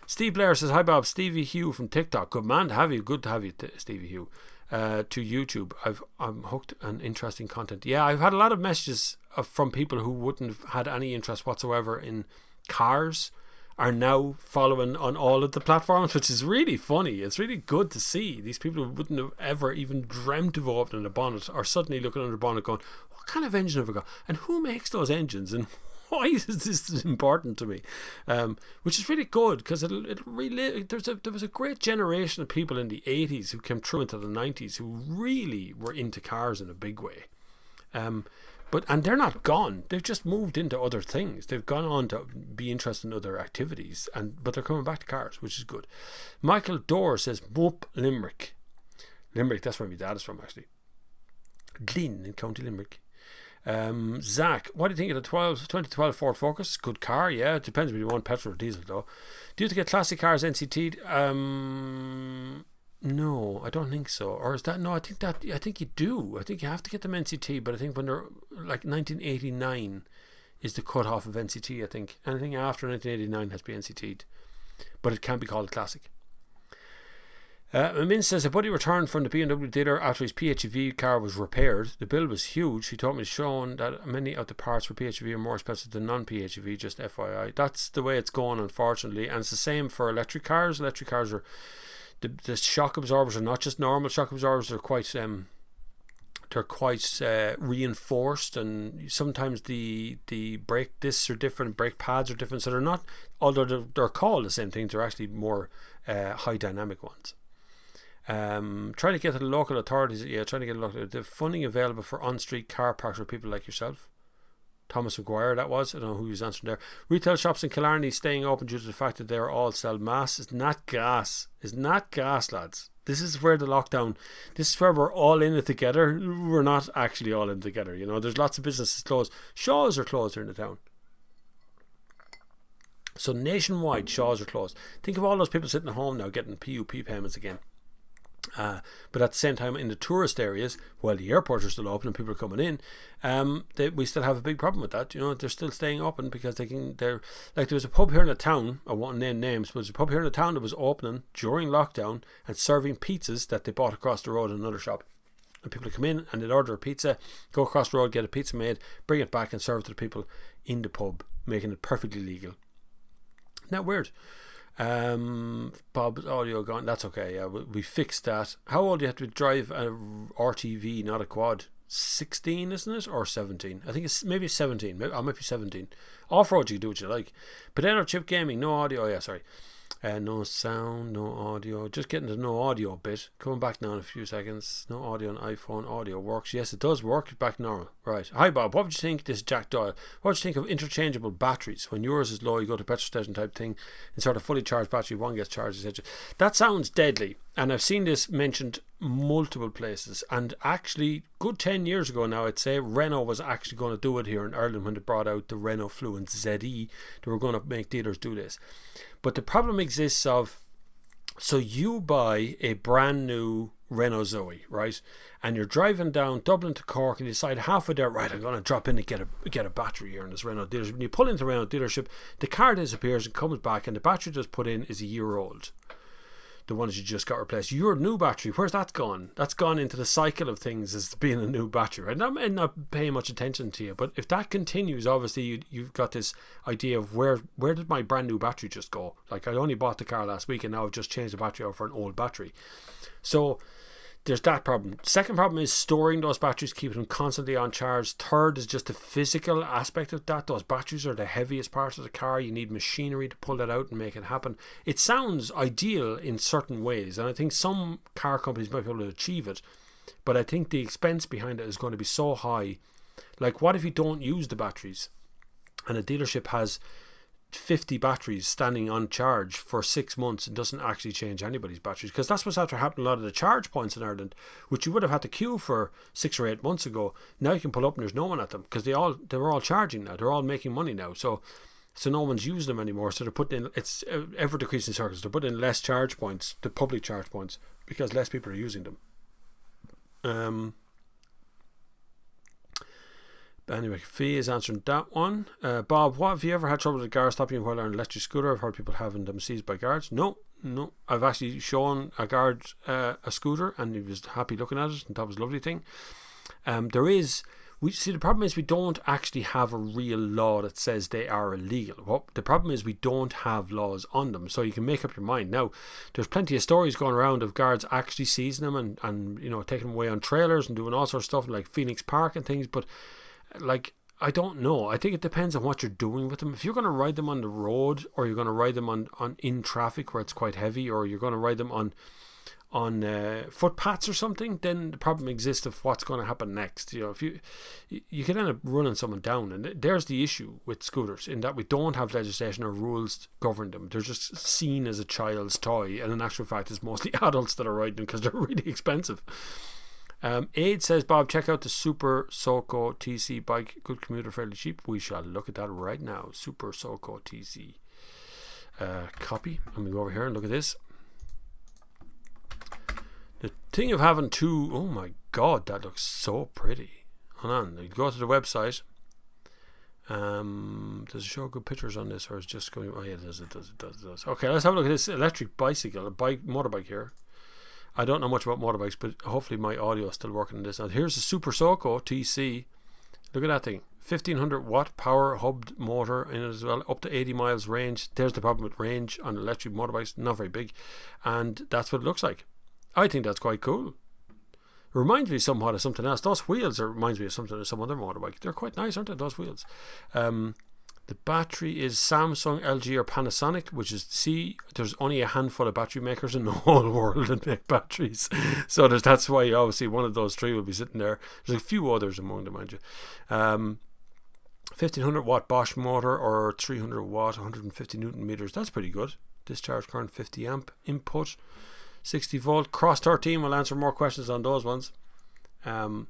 Steve Blair says, hi Bob, Stevie Hugh from TikTok. Good man to have you. Good to have you, Stevie Hugh. To YouTube, I'm hooked on interesting content. Yeah, I've had a lot of messages from people who wouldn't have had any interest whatsoever in cars are now following on all of the platforms, which is really funny. It's really good to see these people who wouldn't have ever even dreamt of opening a bonnet are suddenly looking under the bonnet going, what kind of engine have we got and who makes those engines and why is this important to me? Which is really good, because there was a great generation of people in the 80s who came through into the 90s who really were into cars in a big way. And they're not gone. They've just moved into other things. They've gone on to be interested in other activities, but they're coming back to cars, which is good. Michael Dorr says, Moop Limerick. Limerick, that's where my dad is from, actually. Glyn in County Limerick. Zach, what do you think of the 2012 Ford Focus? Good car, yeah. It depends if you want petrol or diesel, though. Do you have to get classic cars NCT'd? No, I don't think so. Or is that? No, I think you do. I think you have to get them NCT, but I think when they're like 1989 is the cut-off of NCT, I think. Anything after 1989 has to be NCT'd, but it can't be called a classic. Amin says, a buddy returned from the BMW dealer after his PHEV car was repaired. The bill was huge. He told me shown that many of the parts for PHEV are more expensive than non-PHEV, just FYI. That's the way it's going, unfortunately, and it's the same for electric cars. Electric cars are, the shock absorbers are not just normal shock absorbers, they're quite reinforced, and sometimes the brake discs are different, brake pads are different, so they're not, although they're called the same thing, they're actually more high dynamic ones. Trying to get to the local authorities. Yeah, trying to get the funding available for on-street car parks for people like yourself. Thomas McGuire, that was. I don't know who was answering there. Retail shops in Killarney staying open due to the fact that they are all sell mass. It's not gas. It's not gas, lads. This is where the lockdown. This is where we're all in it together. We're not actually all in it together. You know, there's lots of businesses closed. Shaw's are closed here in the town. So nationwide, Shaw's are closed. Think of all those people sitting at home now getting PUP payments again. But at the same time, in the tourist areas, while the airports are still open and people are coming in, we still have a big problem with that. You know, they're still staying open because they're like, there was a pub here in the town, I won't name names, but there's a pub here in the town that was opening during lockdown and serving pizzas that they bought across the road in another shop. And people would come in and they'd order a pizza, go across the road, get a pizza made, bring it back and serve it to the people in the pub, making it perfectly legal. Isn't that weird? Bob's audio gone. That's okay. Yeah, we fixed that. How old do you have to drive a RTV, not a quad? 16, isn't it, or 17? I think it's maybe 17. I might be 17. Off-road, you can do what you like. Potato chip gaming, no audio. Yeah, sorry. No sound, no audio. Just getting the no audio bit. Coming back now in a few seconds. No audio on iPhone. Audio works. Yes, it does work. Back normal. Right. Hi, Bob. What would you think? This is Jack Doyle. What would you think of interchangeable batteries? When yours is low, you go to petrol station type thing. And sort of fully charged battery, one gets charged, etc. That sounds deadly. And I've seen this mentioned multiple places. And actually, good 10 years ago now, I'd say, Renault was actually going to do it here in Ireland when they brought out the Renault Fluence ZE. They were going to make dealers do this. But the problem exists of, so you buy a brand new Renault Zoe, right? And you're driving down Dublin to Cork and you decide halfway there, right, I'm going to drop in and get a battery here in this Renault dealership. When you pull into the Renault dealership, the car disappears and comes back and the battery just put in is a year old. The ones you just got replaced. Your new battery, where's that gone? That's gone into the cycle of things as being a new battery, right? Now, I'm not paying much attention to you, but if that continues, obviously you've got this idea of where did my brand new battery just go? Like, I only bought the car last week and now I've just changed the battery out for an old battery. So there's that problem. Second problem is storing those batteries, keeping them constantly on charge. Third is just the physical aspect of that. Those batteries are the heaviest part of the car. You need machinery to pull that out and make it happen. It sounds ideal in certain ways, and I think some car companies might be able to achieve it, but I think the expense behind it is going to be so high. Like, what if you don't use the batteries and a dealership has 50 batteries standing on charge for 6 months and doesn't actually change anybody's batteries? Because that's what's after happening a lot of the charge points in Ireland, which you would have had to queue for 6 or 8 months ago. Now you can pull up and there's no one at them because they were all charging now. They're all making money now. So no one's using them anymore. So they're putting in, it's ever decreasing circles. They're putting in less charge points, the public charge points, because less people are using them. Anyway, Fee is answering that one. Bob, what have you ever had trouble with a guard stopping you while on an electric scooter? I've heard people having them seized by guards. No. I've actually shown a guard a scooter and he was happy looking at it, and that was a lovely thing. The problem is we don't actually have a real law that says they are illegal. Well, the problem is we don't have laws on them, so you can make up your mind. Now, there's plenty of stories going around of guards actually seizing them and taking them away on trailers and doing all sorts of stuff like Phoenix Park and things, but like, I don't know. I think it depends on what you're doing with them. If you're going to ride them on the road, or you're going to ride them on in traffic where it's quite heavy, or you're going to ride them on footpaths or something, then the problem exists of what's going to happen next. If you can end up running someone down, and there's the issue with scooters, in that we don't have legislation or rules to govern them. They're just seen as a child's toy, and in actual fact it's mostly adults that are riding them because they're really expensive. Aid says, Bob, check out the Super Soco TC bike. Good commuter, fairly cheap. We shall look at that right now. Super Soco TC. Copy. Let me go over here and look at this. The thing of having two, oh my god, that looks so pretty. Hold on, you go to the website. Does it show good pictures on this, or is it just going? Oh yeah, it does. Okay, let's have a look at this electric bicycle, motorbike here. I don't know much about motorbikes, but hopefully my audio is still working on this. Now here's the Super Soco TC. Look at that thing. 1500 watt power hubbed motor in it as well, up to 80 miles range. There's the problem with range on electric motorbikes, not very big, and that's what it looks like. I think that's quite cool. It reminds me somewhat of something else. Those wheels reminds me of something of some other motorbike. They're quite nice, aren't they, those wheels? The battery is Samsung, LG or Panasonic, which is, there's only a handful of battery makers in the whole world that make batteries. So that's why obviously one of those three will be sitting there. There's a few others among them, mind you. 1500 watt Bosch motor, or 300 watt, 150 newton meters. That's pretty good. Discharge current 50 amp. Input 60 volt. Cross 13. We'll answer more questions on those ones. Go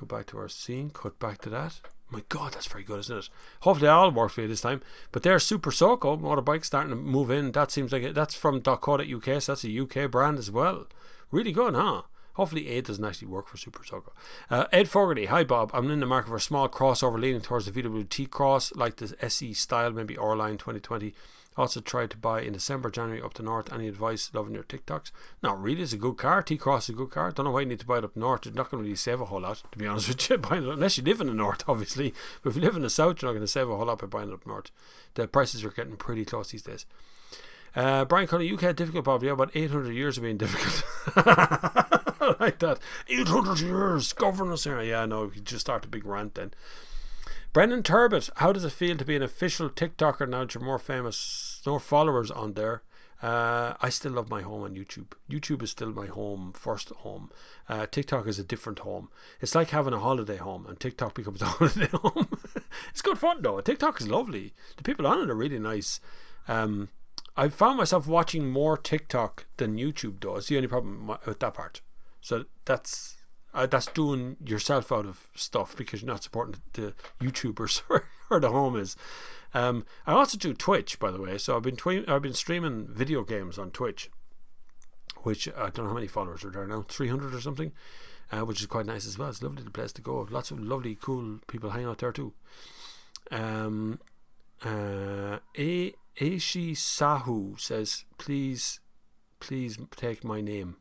back to our scene. Cut back to that. My god, that's very good, isn't it? Hopefully it all works for you this time. But there's Super Soco motorbike starting to move in. That seems like that's from .co.uk, so that's a UK brand as well. Really good, huh? Hopefully Aid doesn't actually work for Super Soco. Ed Fogarty, hi Bob, I'm in the market for a small crossover leaning towards the VW T-Cross, like the SE style, maybe Orline 2020. Also tried to buy in December, January up to north. Any advice? Loving your TikToks. Not really. It's a good car. T-Cross is a good car. Don't know why you need to buy it up north. It's not going to really save a whole lot, to be honest with you. Unless you live in the north, obviously. But if you live in the south, you're not going to save a whole lot by buying it up north. The prices are getting pretty close these days. Brian Connolly, UK difficult, Bob. Yeah, about 800 years of being difficult. I like that. 800 years. Governance here. Yeah, no, you just start a big rant then. Brendan Turbot, how does it feel to be an official TikToker now that you're more famous, more followers on there? I still love my home on YouTube. YouTube is still my home, first home. TikTok is a different home. It's like having a holiday home, and TikTok becomes a holiday home. It's good fun though. TikTok is lovely. The people on it are really nice. I found myself watching more TikTok than YouTube does. The only problem with that part. So that's doing yourself out of stuff because you're not supporting the YouTubers or the home is. I also do Twitch, by the way. So I've been streaming video games on Twitch, which I don't know how many followers are there now, 300 or something, which is quite nice as well. It's a lovely place to go. Lots of lovely, cool people hang out there too. Aishi Sahu says, please take my name.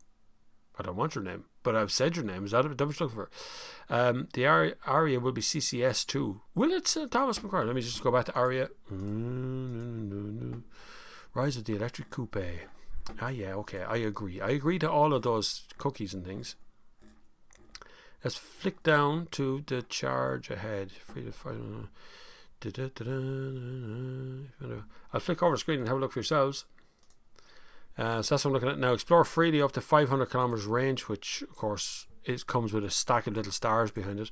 I don't want your name, but I've said your name. Is that what you're looking for? The Aria will be CCS too. Will it, Thomas McCarthy? Let me just go back to Aria. Rise of the Electric Coupe. Yeah, okay, I agree to all of those cookies and things. Let's flick down to the charge ahead. I'll flick over the screen and have a look for yourselves. So that's what I'm looking at now. Explore freely up to 500 kilometers range, which of course comes with a stack of little stars behind it.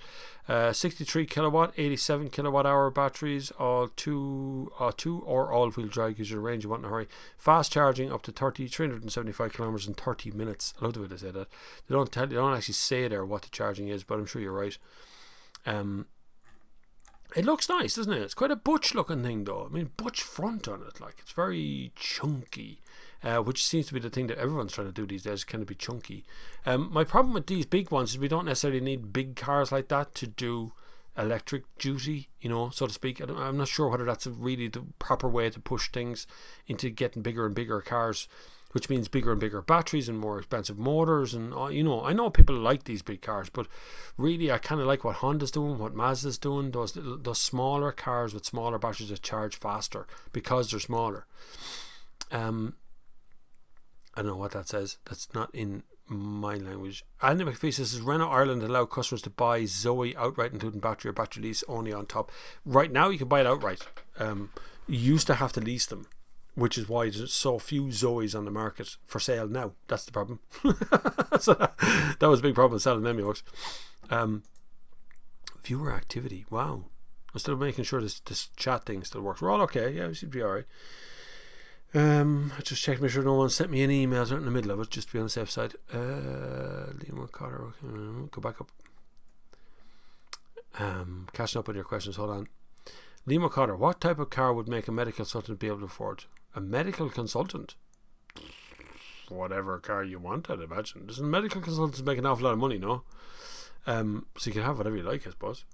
63 kilowatt, 87 kilowatt hour batteries, all two or all-wheel drive, gives you the range you want in a hurry. Fast charging up to 375 kilometers in 30 minutes. I love the way they say that. They don't actually say there what the charging is, but I'm sure you're right. It looks nice, doesn't it? It's quite a butch looking thing though. I mean, butch front on it, like it's very chunky. Which seems to be the thing that everyone's trying to do these days, kind of be chunky. My problem with these big ones is we don't necessarily need big cars like that to do electric duty, so to speak. I'm not sure whether that's really the proper way to push things into getting bigger and bigger cars, which means bigger and bigger batteries and more expensive motors. And, I know people like these big cars, but really I kind of like what Honda's doing, what Mazda's doing, those smaller cars with smaller batteries that charge faster because they're smaller. I don't know what that says. That's not in my language. Andy McPhee says, Renault Ireland allow customers to buy Zoe outright, including battery or battery lease only on top. Right now you can buy it outright. You used to have to lease them, which is why there's so few Zoes on the market for sale now. That's the problem. So that was a big problem selling them, yokes. Viewer activity. Wow. I'm still making sure this chat thing still works. We're all okay. Yeah, we seem to be alright. I just checked to make sure no one sent me any emails right in the middle of it, just to be on the safe side. Liam O'Connor, go back up. Catching up on your questions, hold on. Liam O'Connor, what type of car would make a medical consultant be able to afford? A medical consultant? Whatever car you want, I'd imagine. Doesn't medical consultants make an awful lot of money, no? So you can have whatever you like, I suppose.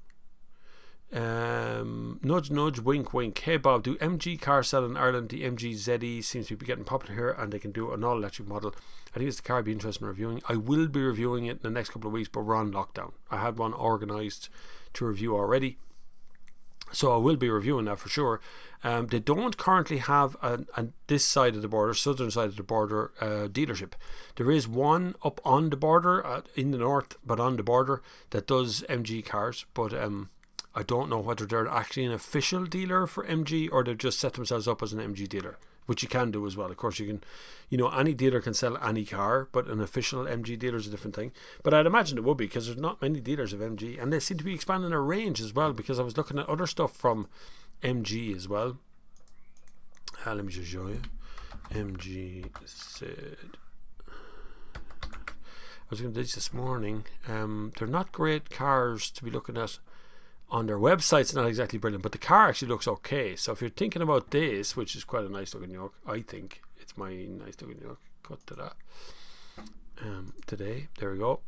Nudge nudge, wink wink. Hey Bob, do MG cars sell in Ireland? The MG ZE seems to be getting popular here, and they can do an all electric model. I think it's the car I'd be interested in reviewing. I will be reviewing it in the next couple of weeks, but we're on lockdown. I had one organised to review already, so I will be reviewing that for sure. They don't currently have this side of the border, southern side of the border, dealership. There is one up on the border in the north, but on the border, that does MG cars, but I don't know whether they're actually an official dealer for MG or they've just set themselves up as an MG dealer, which you can do as well. Of course, you can, any dealer can sell any car, but an official MG dealer is a different thing. But I'd imagine it would be, because there's not many dealers of MG, and they seem to be expanding their range as well, because I was looking at other stuff from MG as well. Let me just show you. MG said, I was going to do this morning. They're not great cars to be looking at on their website. It's not exactly brilliant, but the car actually looks okay. So if you're thinking about this, which is quite a nice looking yoke, I think it's my nice looking yoke. Cut to that. Today, there we go.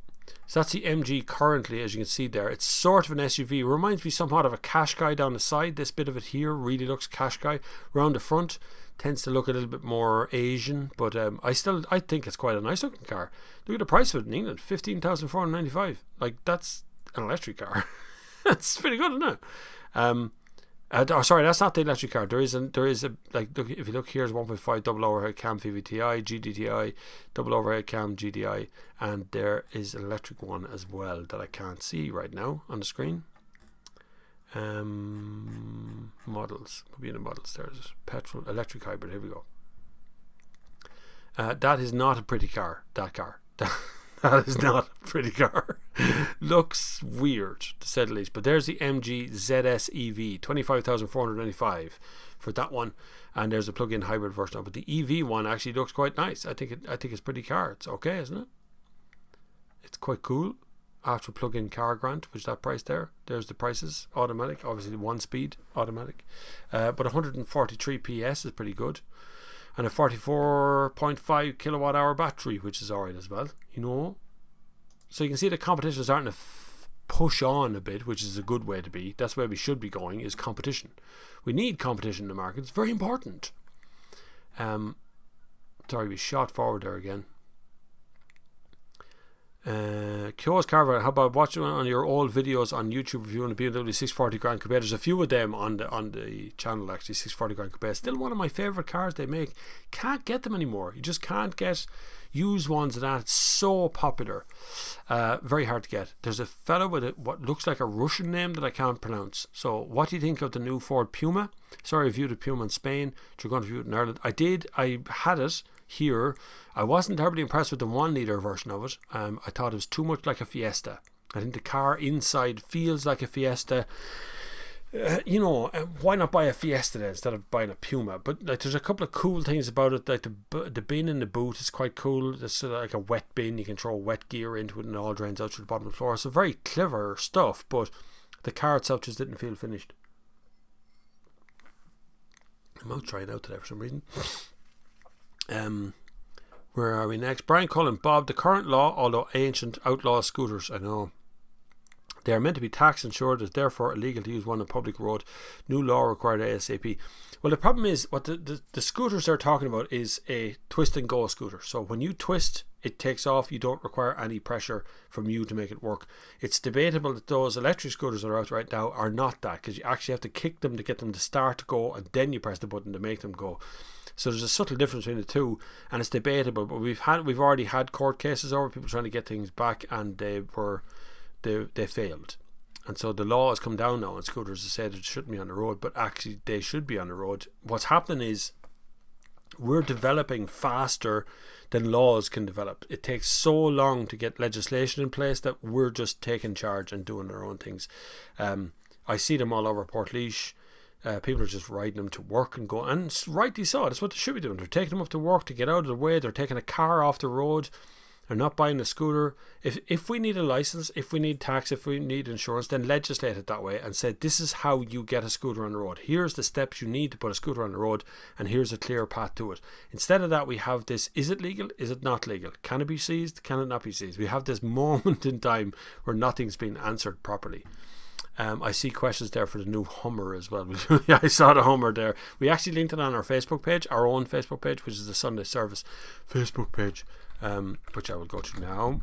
So that's the MG currently, as you can see there. It's sort of an SUV. Reminds me somewhat of a Qashqai down the side. This bit of it here really looks Qashqai. Around the front tends to look a little bit more Asian, but I think it's quite a nice looking car. Look at the price of it in England, 15,495. Like, that's an electric car. That's pretty good, isn't it? Sorry, that's not the electric car. There is a like, look, if you look here, it's 1.5 double overhead cam VVTi, GDTi, double overhead cam GDI, and there is an electric one as well that I can't see right now on the screen. Models, will be in the models. There's petrol, electric, hybrid. Here we go. That is not a pretty car. That car. That is not a pretty car. Looks weird, to say the least. But there's the MG ZS EV, 25,495 for that one. And there's a plug-in hybrid version of it. The EV one actually looks quite nice. I think it's a pretty car. It's okay, isn't it? It's quite cool. After plug-in car grant, which is that price there. There's the prices. Automatic, obviously 1-speed automatic. But 143 PS is pretty good. And a 44.5 kilowatt hour battery, which is alright as well, So you can see the competition is starting to push on a bit, which is a good way to be. That's where we should be going, is competition. We need competition in the market. It's very important. Sorry, we shot forward there again. Kyo's Carver, how about watching on your old videos on YouTube reviewing the BMW 640 Grand Coupe? There's a few of them on the channel actually. 640 Grand Coupe, still one of my favourite cars they make. Can't get them anymore. You just can't get used ones and that. It's so popular. Very hard to get. There's a fellow with what looks like a Russian name that I can't pronounce. So what do you think of the new Ford Puma? Sorry, I reviewed a Puma in Spain. You're going to review it in Ireland. I had it here. I wasn't terribly impressed with the 1 litre version of it. I thought it was too much like a Fiesta. I think the car inside feels like a Fiesta. Why not buy a Fiesta then instead of buying a Puma? But like, there's a couple of cool things about it. Like the bin in the boot is quite cool. It's sort of like a wet bin. You can throw wet gear into it and it all drains out through the bottom of the floor. So very clever stuff, but the car itself just didn't feel finished. I'm out trying out today for some reason. Where are we next? Brian Cullen, Bob, the current law, although ancient, outlaws scooters. I know. They are meant to be tax insured, is therefore illegal to use one on public road. New law required ASAP. Well, the problem is, what the scooters they're talking about is a twist and go scooter. So when you twist, it takes off. You don't require any pressure from you to make it work. It's debatable that those electric scooters that are out right now are not that, because you actually have to kick them to get them to start to go, and then you press the button to make them go. So there's a subtle difference between the two, and it's debatable. But we've already had court cases over people trying to get things back, and they failed. And so the law has come down now, and scooters have said it shouldn't be on the road, but actually they should be on the road. What's happening is we're developing faster than laws can develop. It takes so long to get legislation in place that we're just taking charge and doing our own things. I see them all over Portlaoise. People are just riding them to work and going, and rightly so. That's what they should be doing. They're taking them up to work to get out of the way. They're taking a car off the road. They're not buying a scooter. If we need a license, if we need tax, if we need insurance, then legislate it that way and say this is how you get a scooter on the road. Here's the steps you need to put a scooter on the road, and here's a clear path to it. Instead of that, we have this: is it legal? Is it not legal? Can it be seized? Can it not be seized? We have this moment in time where nothing's been answered properly. I see questions there for the new Hummer as well. Yeah, I saw the Hummer there. We actually linked it on our Facebook page, our own Facebook page, which is the Sunday Service Facebook page, which I will go to now.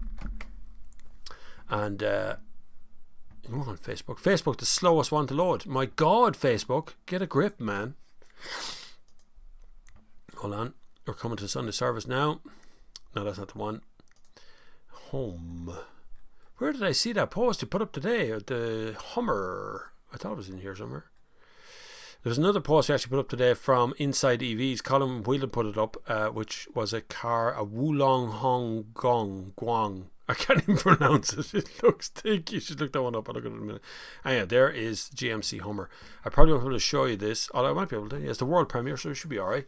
And come on, Facebook, the slowest one to load. My God, Facebook, get a grip, man. Hold on, we're coming to the Sunday Service now. No, that's not the one. Home. Where did I see that post you put up today? The Hummer. I thought it was in here somewhere. There was another post we actually put up today from Inside EVs. Colin Whelan put it up, which was a car, a Wulong Hong Gong Guang. I can't even pronounce it. It looks thick. You should look that one up. I'll look at it in a minute. And yeah, there is GMC Hummer. I probably won't be able to show you this. Although I might be able to. Yeah, it's the world premiere, so it should be alright.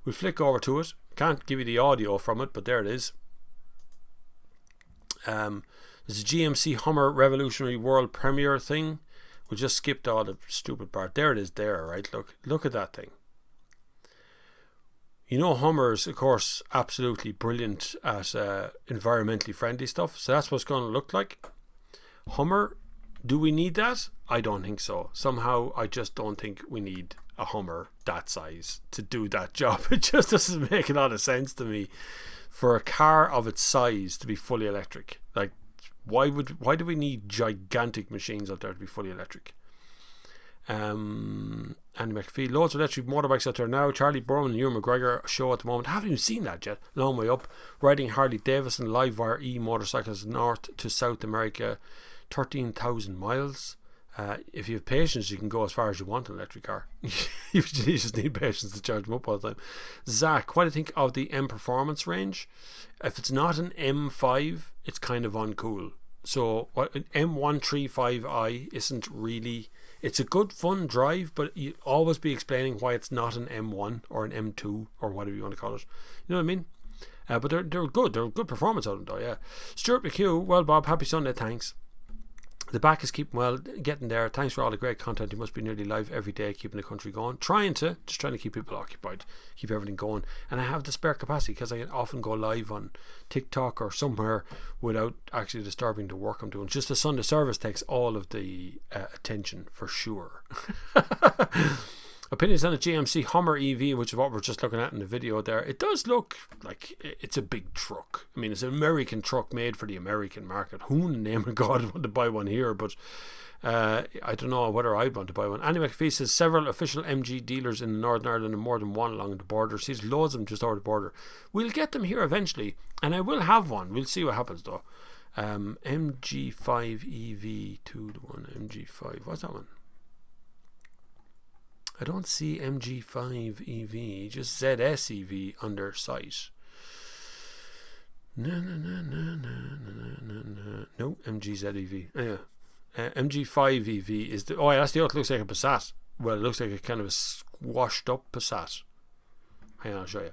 We'll flick over to it. Can't give you the audio from it, but there it is. There's a GMC Hummer Revolutionary World Premiere thing. We just skipped all the stupid part. There it is there, right? Look at that thing. You know, Hummer's, of course, absolutely brilliant at environmentally friendly stuff. So that's what it's going to look like. Hummer, do we need that? I don't think so. Somehow, I just don't think we need a Hummer that size to do that job. It just doesn't make a lot of sense to me for a car of its size to be fully electric. Like, why do we need gigantic machines out there to be fully electric? Andy McPhee, loads of electric motorbikes out there now. Charlie Borman and Ewan McGregor show at the moment. I haven't even seen that yet. Long way up. Riding Harley Davidson live wire motorcycles north to South America, 13,000 miles. If you have patience, you can go as far as you want in an electric car. You just need patience to charge them up all the time. Zach, what do you think of the M Performance range? If it's not an M5, it's kind of uncool. So what an M135i isn't really. It's a good fun drive, but you always be explaining why it's not an M1 or an M2 or whatever you want to call it. You know what I mean? But they're good. They're good performance out of them though. Yeah. Stuart McHugh, well Bob, happy Sunday, thanks. The back is keeping well, getting there. Thanks for all the great content. You must be nearly live every day, keeping the country going. Trying to keep people occupied, keep everything going. And I have the spare capacity because I can often go live on TikTok or somewhere without actually disturbing the work I'm doing. Just the Sunday service takes all of the attention for sure. Opinions on the GMC Hummer EV, which is what we're just looking at in the video there. It does look like it's a big truck. I mean, it's an American truck made for the American market. Who in the name of God would want to buy one here? But I don't know whether I'd want to buy one. Andy McPhee says several official MG dealers in Northern Ireland and more than one along the border. Sees loads of them just over the border. We'll get them here eventually, and I will have one. We'll see what happens though. Mg5 Ev 2-1 Mg5. What's that one? I don't see Mg5 Ev, just ZS Ev under site. No, MGZ Ev. Anyway, Mg5 Ev is the. Oh, yeah, that's the other. It looks like a Passat. Well, it looks like a kind of a washed up Passat. Hang on, I'll show you.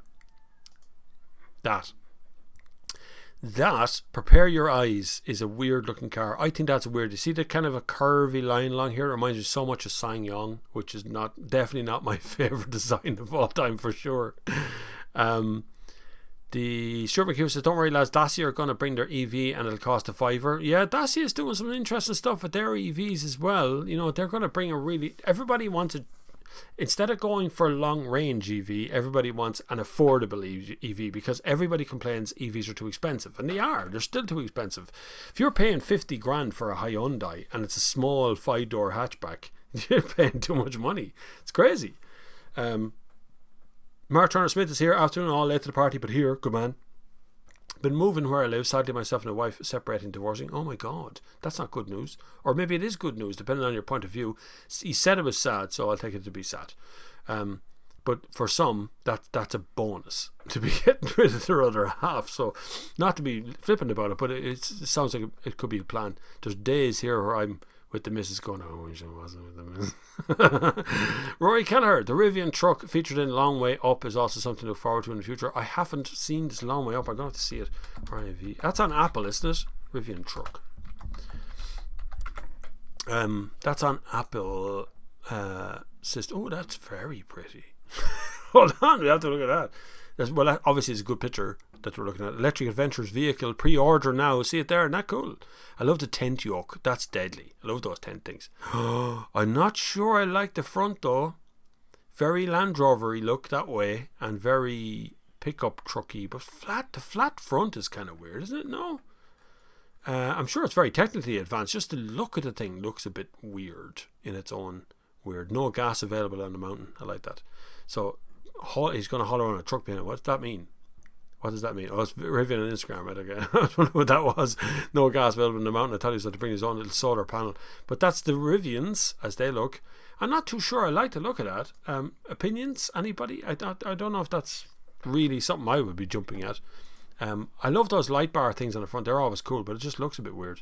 That, prepare your eyes, is a weird looking car. I think that's weird. You see the kind of a curvy line along here? It reminds me so much of SsangYong, which is definitely not my favourite design of all time for sure. The Stuart McHugh says, don't worry lads, Dacia are going to bring their EV and it'll cost a fiver. Yeah, Dacia is doing some interesting stuff with their EVs as well. You know, they're going to bring everybody wants a, instead of going for a long range EV, everybody wants an affordable EV because everybody complains EVs are too expensive, and they're still too expensive. If you're paying 50 grand for a Hyundai and it's a small 5-door hatchback, you're paying too much money. It's crazy. Mark Turner Smith is here. Afternoon all, late to the party, but here, good man. Been moving where I live. Sadly, myself and a wife separating, divorcing. Oh my God, that's not good news. Or maybe it is good news, depending on your point of view. He said it was sad, so I'll take it to be sad. But for some, that's a bonus to be getting rid of their other half. So, not to be flippant about it, but it sounds like it could be a plan. There's days here where I'm with the missus going, oh, I wish I wasn't with the missus. Rory Kelleher, the Rivian truck featured in Long Way Up is also something to look forward to in the future. I haven't seen this Long Way Up. I'm going to have to see it. RIV. That's on Apple, isn't it? Rivian truck. That's on Apple system. Oh, that's very pretty. Hold on, we have to look at that. Well, that obviously is a good picture that we're looking at. Electric Adventures vehicle, pre-order now. See it there? Isn't that cool? I love the tent yoke. That's deadly. I love those tent things. I'm not sure I like the front though. Very Land Rover-y look that way, and very pickup trucky, but the flat front is kind of weird, isn't it? No. I'm sure it's very technically advanced. Just the look of the thing looks a bit weird in its own weird. No gas available on the mountain. I like that. So he's going to holler on a truck behind it. What does that mean? What does that mean? Oh, it's Rivian on Instagram, right? Okay. I don't know what that was. No gas available in the mountain. I tell you, so to bring his own little solar panel. But that's the Rivians as they look. I'm not too sure I like the look of that. Opinions? Anybody? I don't know if that's really something I would be jumping at. I love those light bar things on the front. They're always cool, but it just looks a bit weird.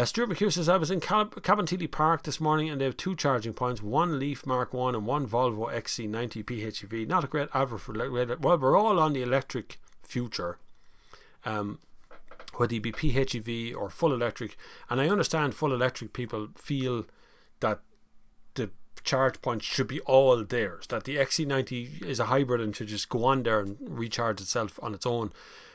Stuart McHugh says, I was in Cabinteely Park this morning and they have 2 charging points, one Leaf Mark 1 and one Volvo XC90 PHEV. Not a great advert for well, we're all on the electric future, whether it be PHEV or full electric, and I understand full electric people feel that the charge points should be all theirs, that the XC90 is a hybrid and should just go on there and recharge itself on its own.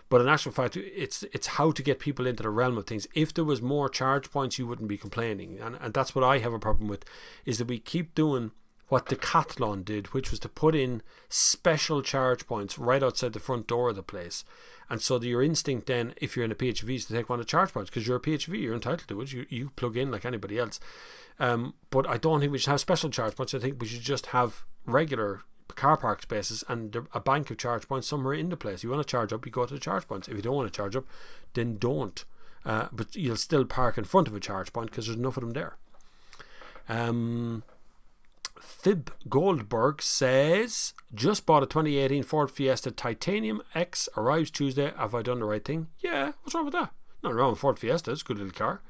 But in actual fact, it's how to get people into the realm of things. If there was more charge points, you wouldn't be complaining. And that's what I have a problem with, is that we keep doing what Decathlon did, which was to put in special charge points right outside the front door of the place. And so your instinct then, if you're in a PHEV, is to take one of the charge points, because you're a PHEV, you're entitled to it. You plug in like anybody else. But I don't think we should have special charge points. I think we should just have regular car park spaces and a bank of charge points somewhere in the place. You want to charge up, you go to the charge points. If you don't want to charge up, then don't. But you'll still park in front of a charge point because there's enough of them there. Fib Goldberg says, just bought a 2018 Ford Fiesta Titanium X, arrives Tuesday. Have I done the right thing? Yeah, what's wrong with that? Nothing wrong with Ford Fiesta. It's a good little car.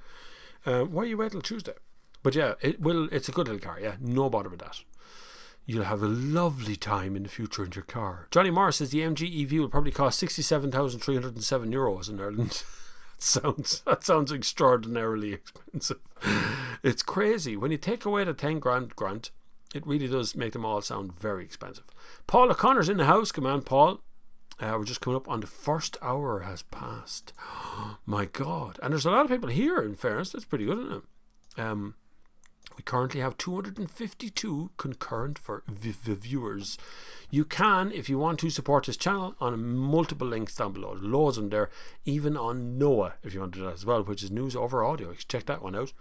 Why are you waiting till Tuesday? But yeah, it's a good little car. Yeah, no bother with that. You'll have a lovely time in the future in your car. Johnny Morris says the MG EV will probably cost €67,307 in Ireland. That sounds extraordinarily expensive. It's crazy. When you take away the 10 grand grant, it really does make them all sound very expensive. Paul O'Connor's in the house. Come on, Paul. We're just coming up on the first hour has passed. My God. And there's a lot of people here, in fairness. That's pretty good, isn't it? We currently have 252 concurrent viewers. You can, if you want to, support this channel on multiple links down below. Loads of them there, even on Noah, if you want to do that as well, which is news over audio. You can check that one out.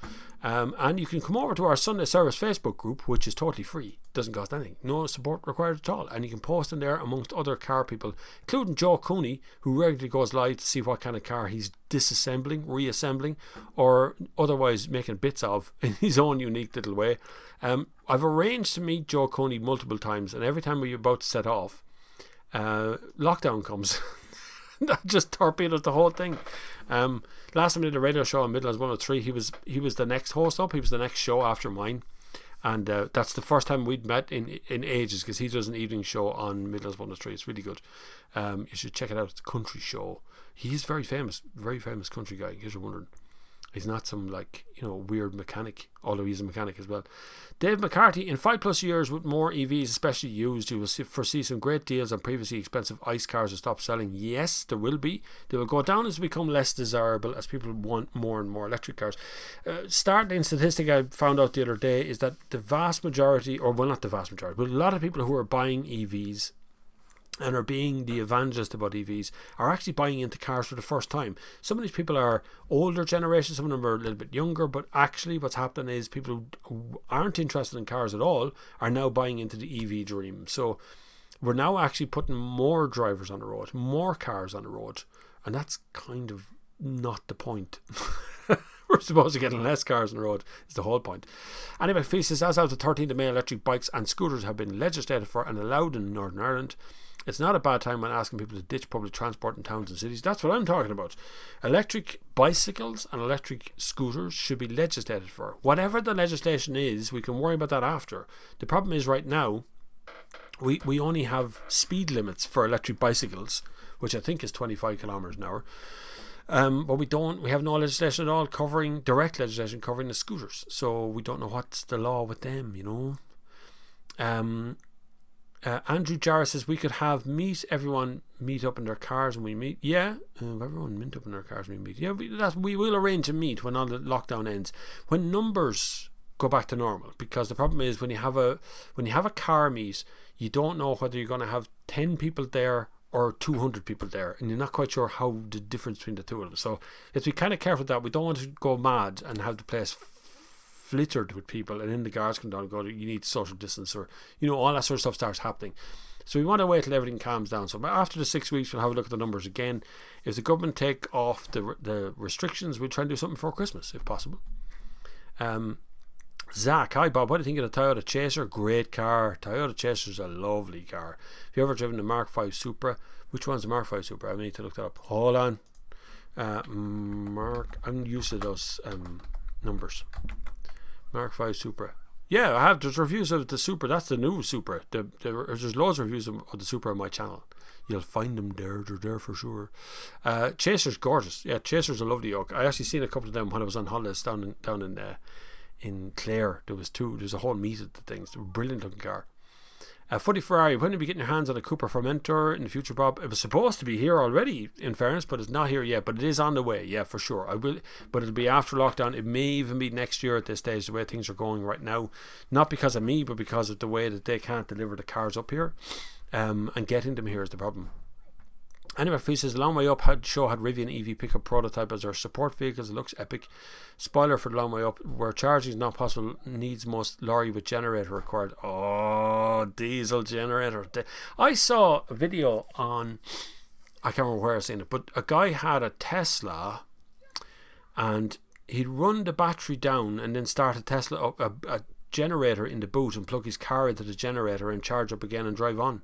And you can come over to our Sunday Service Facebook group, which is totally free. Doesn't cost anything. No support required at all. And you can post in there amongst other car people, including Joe Cooney, who regularly goes live to see what kind of car he's disassembling, reassembling, or otherwise making bits of in his own unique little way. I've arranged to meet Joe Cooney multiple times, and every time we're about to set off, lockdown comes. That just torpedoes the whole thing. Last time I did a radio show on Midlands 103, he was the next host up. He was the next show after mine, and that's the first time we'd met in ages, because he does an evening show on Midlands 103. It's really good. You should check it out. It's a country show. He's very famous country guy, in case you're wondering. He's not some weird mechanic, although he's a mechanic as well. Dave McCarthy, in 5+ years with more EVs especially used, you will foresee some great deals on previously expensive ICE cars to stop selling. Yes, there will be. They will go down as they become less desirable, as people want more and more electric cars. Startling statistic I found out the other day is that the vast majority, or well, not the vast majority, but a lot of people who are buying EVs and are being the evangelist about EVs are actually buying into cars for the first time. Some of these people are older generation, some of them are a little bit younger, but actually what's happening is people who aren't interested in cars at all are now buying into the EV dream. So we're now actually putting more drivers on the road, more cars on the road, and that's kind of not the point. We're supposed to get less cars on the road, is the whole point. Anyway, Feces, as of the 13th of May, electric bikes and scooters have been legislated for and allowed in Northern Ireland. It's not a bad time when asking people to ditch public transport in towns and cities. That's what I'm talking about. Electric bicycles and electric scooters should be legislated for. Whatever the legislation is, we can worry about that after. The problem is right now, we only have speed limits for electric bicycles, which I think is 25 kilometers an hour. But we have no legislation at all direct legislation covering the scooters. So we don't know what's the law with them, Andrew Jarrett says we could have everyone meet up in their cars when we meet. Yeah, everyone meet up in their cars when we meet. Yeah, we will arrange a meet when all the lockdown ends, when numbers go back to normal. Because the problem is when you have a car meet, you don't know whether you're going to have 10 people there or 200 people there, and you're not quite sure how the difference between the two of them. So you have to be kind of careful with that. We don't want to go mad and have the place flittered with people, and then the guards come down and go, you need social distance, or all that sort of stuff starts happening. So we want to wait till everything calms down. So after the 6 weeks, we'll have a look at the numbers again. If the government take off the restrictions, we'll try and do something for Christmas if possible. Zach, hi Bob, what do you think of the Toyota Chaser? Great car. Toyota Chaser is a lovely car. Have you ever driven the Mark 5 Supra? Which one's the Mark 5 Supra? I need to look that up. Hold on. I'm used to those numbers. Mark 5 Supra. Yeah, I have. There's reviews of the Supra. That's the new Supra. There's loads of reviews of the Supra on my channel. You'll find them there. They're there for sure. Chaser's gorgeous. Yeah, Chaser's a lovely yoke. I actually seen a couple of them when I was on holidays down in Clare. There was a whole meet of the things. They were a brilliant looking car. Footy Ferrari, when will you be getting your hands on a Cooper Fermentor in the future, Bob? It was supposed to be here already, in fairness, but it's not here yet. But it is on the way, yeah, for sure. I will, but it'll be after lockdown. It may even be next year at this stage, the way things are going right now. Not because of me, but because of the way that they can't deliver the cars up here. And getting them here is the problem. Anyway, he says, Long Way Up had Rivian EV pickup prototype as our support vehicles. It looks epic. Spoiler for the Long Way Up, where charging is not possible, needs most lorry with generator required. Oh, diesel generator. I saw a video on, I can't remember where I seen it, but a guy had a Tesla and he'd run the battery down and then start a Tesla up, a generator in the boot, and plug his car into the generator and charge up again and drive on.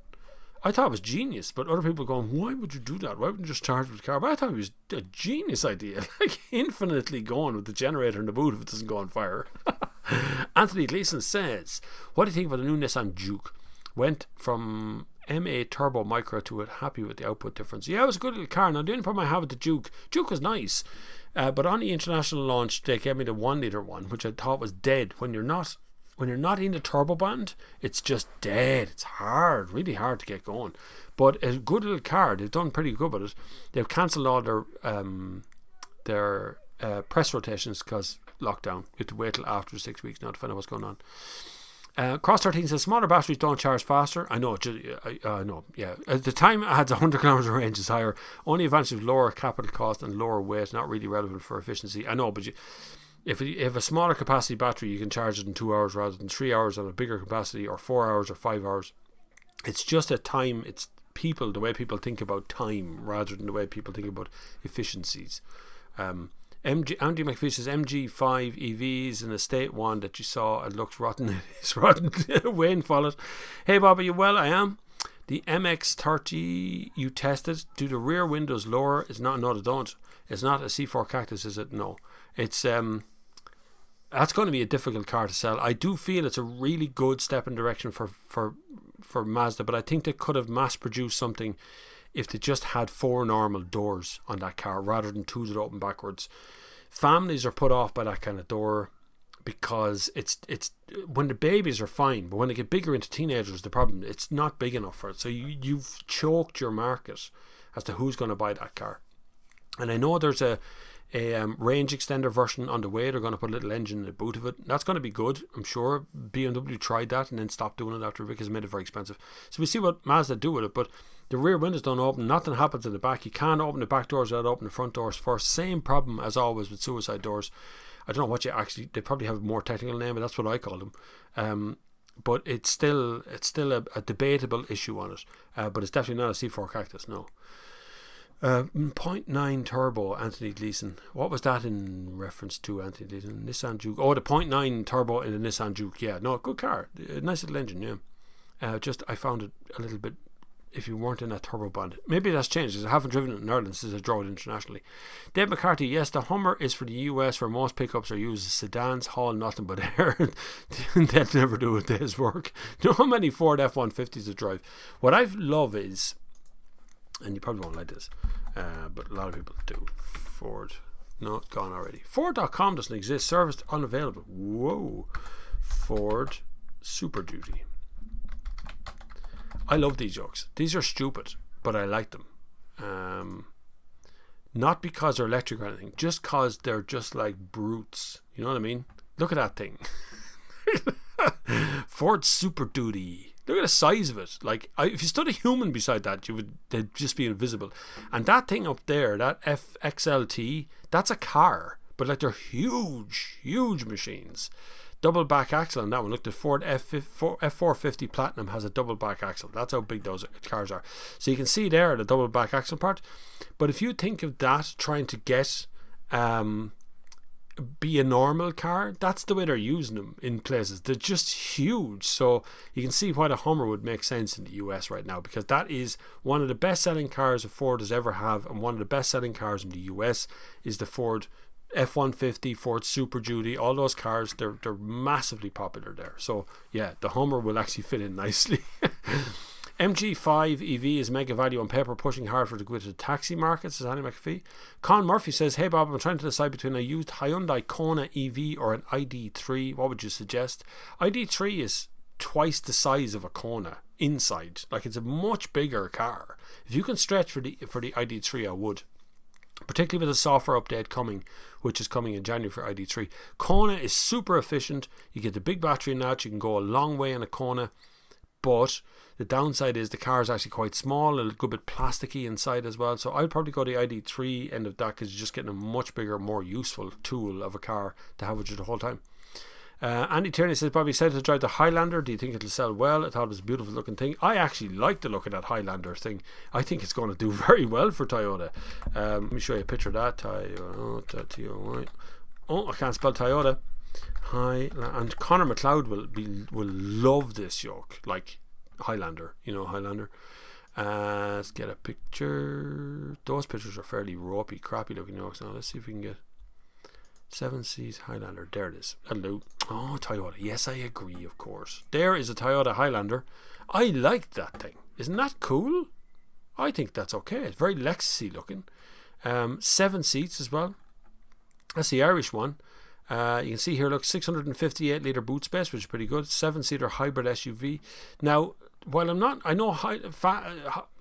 I thought it was genius, but other people going, why would you do that? Why wouldn't you just charge with the car? But I thought it was a genius idea, like infinitely going with the generator in the boot if it doesn't go on fire. Anthony Gleason says, what do you think about the new Nissan Juke? Went from M8 Turbo Micro to it, happy with the output difference. Yeah, it was a good little car. Now the only problem I have with the Juke was nice, but on the international launch they gave me the 1 litre one, which I thought was dead. When you're not in the turbo band, it's just dead. It's hard, really hard to get going. But a good little car. They've done pretty good with it. They've cancelled all their press rotations because lockdown. You have to wait till after 6 weeks now to find out what's going on. Cross 13 says smaller batteries don't charge faster. I know, yeah. At the time it had 100 kilometers range is higher. Only advantage of lower capital cost and lower weight, not really relevant for efficiency. I know, but if a smaller capacity battery, you can charge it in 2 hours rather than 3 hours on a bigger capacity, or 4 hours or 5 hours. It's just a time. It's the way people think about time rather than the way people think about efficiencies. Andy McPhee says Mg5 EVs in a state one that you saw. It looks rotten. It's rotten. Wayne followed. Hey Bob, are you well? I am. The MX30 you tested, do the rear windows lower? It's not. No, they don't. It's not a C4 Cactus, is it? No. It's that's going to be a difficult car to sell. I do feel it's a really good step in direction for Mazda, but I think they could have mass produced something if they just had 4 normal doors on that car rather than 2 that open backwards. Families are put off by that kind of door because it's when the babies are fine, but when they get bigger into teenagers, the problem, it's not big enough for it. So you've choked your market as to who's going to buy that car. And I know there's a range extender version on the way. They're going to put a little engine in the boot of it. That's going to be good, I'm sure. BMW tried that and then stopped doing it after it because it made it very expensive. So we see what Mazda do with it, but the rear windows don't open. Nothing happens in the back. You can't open the back doors without opening the front doors first. Same problem as always with suicide doors. I don't know what they probably have a more technical name, but that's what I call them. But it's still a debatable issue on it. But it's definitely not a C4 Cactus, no. 0.9 turbo, Anthony Gleason. What was that in reference to, Anthony Gleason? Nissan Juke. Oh, the 0.9 turbo in the Nissan Juke. Yeah, no, good car. Nice little engine, yeah. I found it a little bit, if you weren't in a turbo band. Maybe that's changed because I haven't driven it in Ireland since I drove it internationally. Dave McCarthy, yes, the Hummer is for the US where most pickups are used as sedans, haul nothing but air. They'll never do a day's work. Do you know how many Ford F-150s I drive? What I love is, and you probably won't like this, but a lot of people do. Ford. No, it's gone already. Ford.com doesn't exist. Service unavailable. Whoa. Ford Super Duty. I love these jokes. These are stupid, but I like them. Not because they're electric or anything, just because they're just like brutes. You know what I mean? Look at that thing. Ford Super Duty. Look at the size of it. Like, if you stood a human beside that, they'd just be invisible. And that thing up there, that FXLT, that's a car, but like they're huge, huge machines. Double back axle on that one. Look, the Ford F450 Platinum has a double back axle. That's how big those cars are. So you can see there the double back axle part. But if you think of that trying to get be a normal car, that's the way they're using them in places. They're just huge. So you can see why the Hummer would make sense in the US right now, because that is one of the best selling cars a Ford has ever have, and one of the best selling cars in the US is the Ford F-150, Ford Super Duty. All those cars, they're massively popular there. So yeah, the Hummer will actually fit in nicely. Mg5 Ev is mega value on paper, pushing hard for the go to the taxi market, says Andy McPhee. Con Murphy says, hey Bob, I'm trying to decide between a used Hyundai Kona EV or an ID3. What would you suggest? ID3 is twice the size of a Kona inside. Like, it's a much bigger car. If you can stretch for the ID3, I would. Particularly with the software update coming, which is coming in January for ID3. Kona is super efficient. You get the big battery in that. You can go a long way in a Kona. But the downside is the car is actually quite small, a good bit plasticky inside as well. So I'd probably go the ID3 end of that, because you're just getting a much bigger, more useful tool of a car to have with you the whole time. Andy Tierney says, Bobby, excited to drive the Highlander. Do you think it'll sell well? I thought it was a beautiful looking thing. I actually like the look of that Highlander thing. I think it's going to do very well for Toyota. Let me show you a picture of that. Toyota. Oh, I can't spell Toyota. And Connor McLeod will love this yoke, like Highlander, Highlander. Let's get a picture. Those pictures are fairly ropey, crappy looking yokes. Now let's see if we can get 7 Series Highlander. There it is. Hello. Oh, Toyota. Yes, I agree, of course. There is a Toyota Highlander. I like that thing. Isn't that cool? I think that's okay. It's very Lexusy looking. 7 seats as well. That's the Irish one. You can see here, look, 658 litre boot space, which is pretty good. 7-seater hybrid SUV. Now, while I'm not, I know a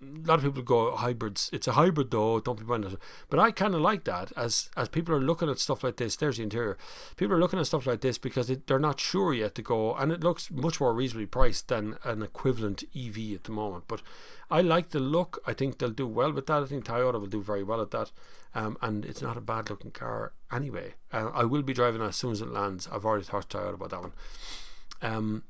lot of people go hybrids. It's a hybrid though, don't be buying it. But I kind of like that as people are looking at stuff like this. There's the interior. People are looking at stuff like this because they're not sure yet to go, and it looks much more reasonably priced than an equivalent EV at the moment. But I like the look. I think they'll do well with that. I think Toyota will do very well at that. And it's not a bad looking car anyway. I will be driving it as soon as it lands. I've already talked to Toyota about that one.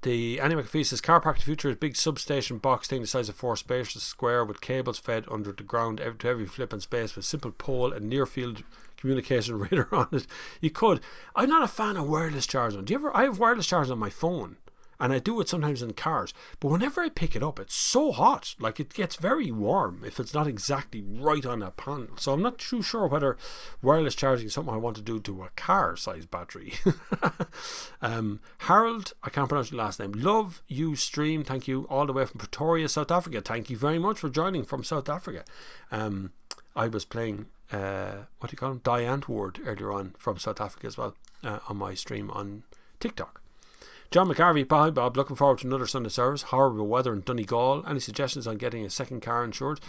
The Annie McAfee says car park of the future is a big substation box thing the size of 4 spacious square with cables fed under the ground to every flipping space with simple pole and near field communication radar on it. You could. I'm not a fan of wireless charging. I have wireless charging on my phone, and I do it sometimes in cars, but whenever I pick it up it's so hot, like it gets very warm if it's not exactly right on a panel. So I'm not too sure whether wireless charging is something I want to do to a car size battery. Harold, I can't pronounce your last name, love you stream, thank you, all the way from Pretoria, South Africa. Thank you very much for joining from South Africa. I was playing what do you call him, Diane Ward earlier on from South Africa as well, on my stream on TikTok. John McCarvey, bye Bob, looking forward to another Sunday service. Horrible weather in Donegal. Any suggestions on getting a second car insured?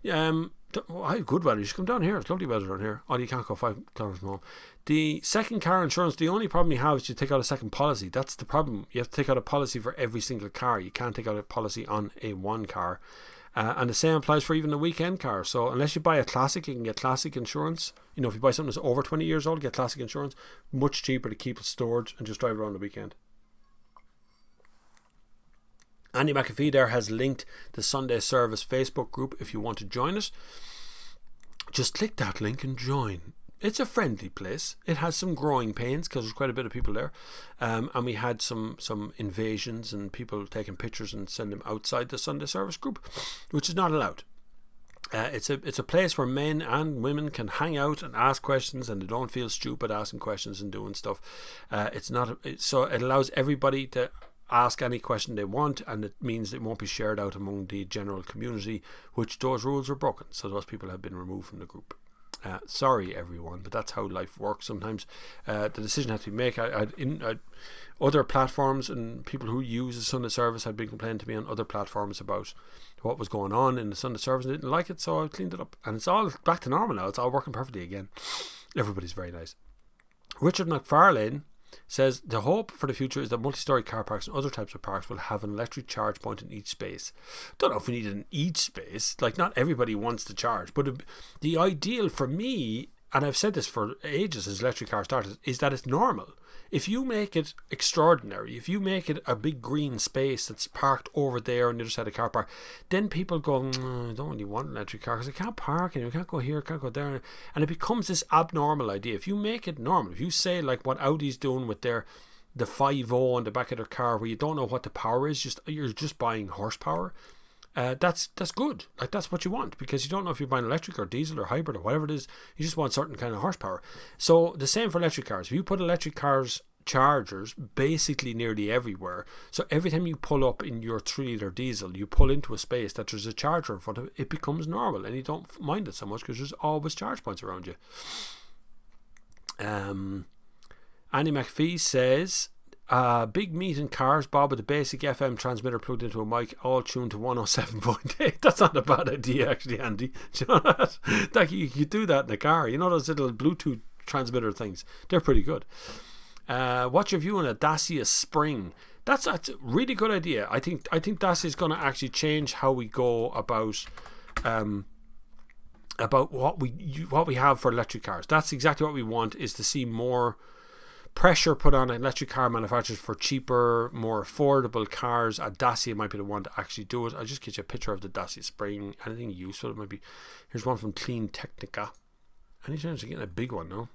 I have good weather. You should come down here. It's lovely weather down here. Oh, you can't go 5 kilometers from home. The second car insurance, the only problem you have is you take out a second policy. That's the problem. You have to take out a policy for every single car. You can't take out a policy on a one car. And the same applies for even a weekend car. So unless you buy a classic, you can get classic insurance. You know, if you buy something that's over 20 years old, get classic insurance. Much cheaper to keep it stored and just drive around the weekend. Andy McAfee there has linked the Sunday Service Facebook group if you want to join it. Just click that link and join. It's a friendly place. It has some growing pains because there's quite a bit of people there, and we had some invasions and people taking pictures and send them outside the Sunday Service group, which is not allowed. It's a place where men and women can hang out and ask questions, and they don't feel stupid asking questions and doing stuff. So it allows everybody to ask any question they want, and it means it won't be shared out among the general community, which those rules are broken, so those people have been removed from the group. Sorry everyone, but that's how life works sometimes. The decision had to be made. Other platforms and people who use the Sunday Service had been complaining to me on other platforms about what was going on in the Sunday Service, and I didn't like it, so I cleaned it up, and it's all back to normal now. It's all working perfectly again. Everybody's very nice. Richard McFarlane says the hope for the future is that multi-storey car parks and other types of parks will have an electric charge point in each space. Don't know if we need it in each space. Like, not everybody wants to charge, but the ideal for me, and I've said this for ages as electric cars started, is that it's normal. If you make it extraordinary, if you make it a big green space that's parked over there on the other side of the car park, then people go, I don't really want an electric car because I can't park and I can't go here, can't go there, and it becomes this abnormal idea. If you make it normal, if you say like what Audi's doing with the 5.0 on the back of their car, where you don't know what the power is, you're just buying horsepower. That's good. Like, that's what you want, because you don't know if you're buying electric or diesel or hybrid or whatever it is. You just want certain kind of horsepower. So the same for electric cars. If you put electric cars chargers basically nearly everywhere, so every time you pull up in your 3-litre diesel, you pull into a space that there's a charger in front of it, it becomes normal and you don't mind it so much because there's always charge points around you. Annie McPhee says, big meat in cars, Bob, with a basic FM transmitter plugged into a mic, all tuned to 107.8. That's not a bad idea, actually, Andy. Do you know that? Like, you could do that in a car. You know those little Bluetooth transmitter things? They're pretty good. What's your view on a Dacia Spring? That's a really good idea. I think Dacia is going to actually change how we go about what we have for electric cars. That's exactly what we want, is to see more pressure put on electric car manufacturers for cheaper, more affordable cars. Dacia might be the one to actually do it. I'll just get you a picture of the Dacia Spring. Anything useful? It might be. Here's one from Clean Technica. Any chance of getting a big one? No.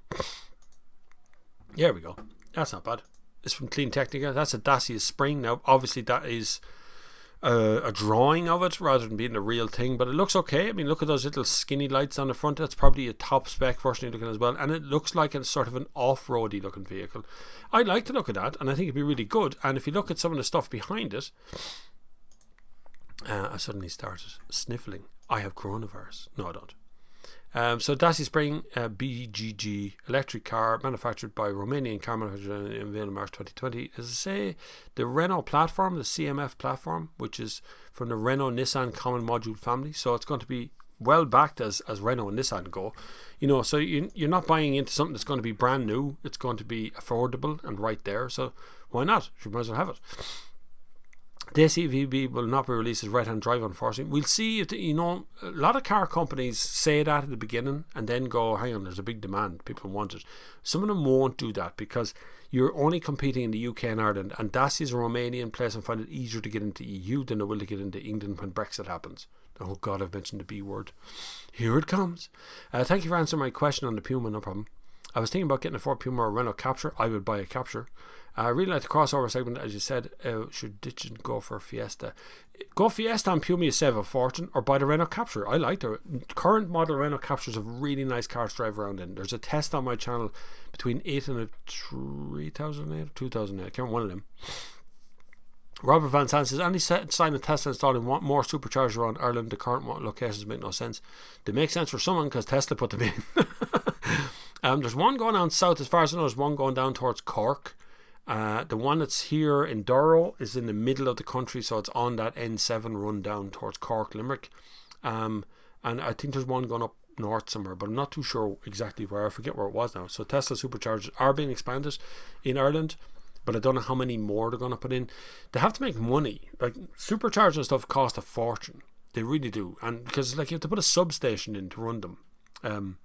There we go. That's not bad. It's from Clean Technica. That's a Dacia Spring. Now, obviously, that is a drawing of it rather than being a real thing, but it looks okay. I mean, look at those little skinny lights on the front. That's probably a top spec version you're looking at as well, and it looks like it's sort of an off-roady looking vehicle. I like to look at that, and I think it'd be really good. And if you look at some of the stuff behind it, I suddenly started sniffling. I have coronavirus. No, I don't. So Dacia Spring BGG electric car manufactured by Romanian car manufacturer in March 2020. As I say, the Renault platform, the CMF platform, which is from the Renault Nissan common module family. So it's going to be well backed as Renault and Nissan go. You know, so you're not buying into something that's going to be brand new. It's going to be affordable and right there. So why not? You might as well have it. The SEVB will not be released as right-hand drive, unfortunately. We'll see if, a lot of car companies say that at the beginning and then go, hang on, there's a big demand, people want it. Some of them won't do that because you're only competing in the UK and Ireland, and Dacia is a Romanian place and find it easier to get into EU than it will to get into England when Brexit happens. Oh God, I've mentioned the B word. Here it comes. Thank you for answering my question on the Puma, no problem. I was thinking about getting a Ford Puma or a Renault Capture. I would buy a Capture. I really like the crossover segment, as you said. Should ditch and go for a Fiesta. Go Fiesta and Puma, you save a fortune, or buy the Renault Capture. I like the current model Renault Captures have really nice cars to drive around in. There's a test on my channel between 8 and a 3008, 2008. I can't remember one of them. Robert Van Sant says, Andy sign a Tesla installing more superchargers around Ireland. The current locations make no sense. They make sense for someone because Tesla put them in. There's one going on south, as far as I know. There's one going down towards Cork. The one that's here in Durrow is in the middle of the country, so it's on that N7 run down towards Cork, Limerick. And I think there's one going up north somewhere, but I'm not too sure exactly where. I forget where it was now. So Tesla superchargers are being expanded in Ireland, but I don't know how many more they're going to put in. They have to make money. Like, supercharging stuff cost a fortune. They really do. And because, like, you have to put a substation in to run them.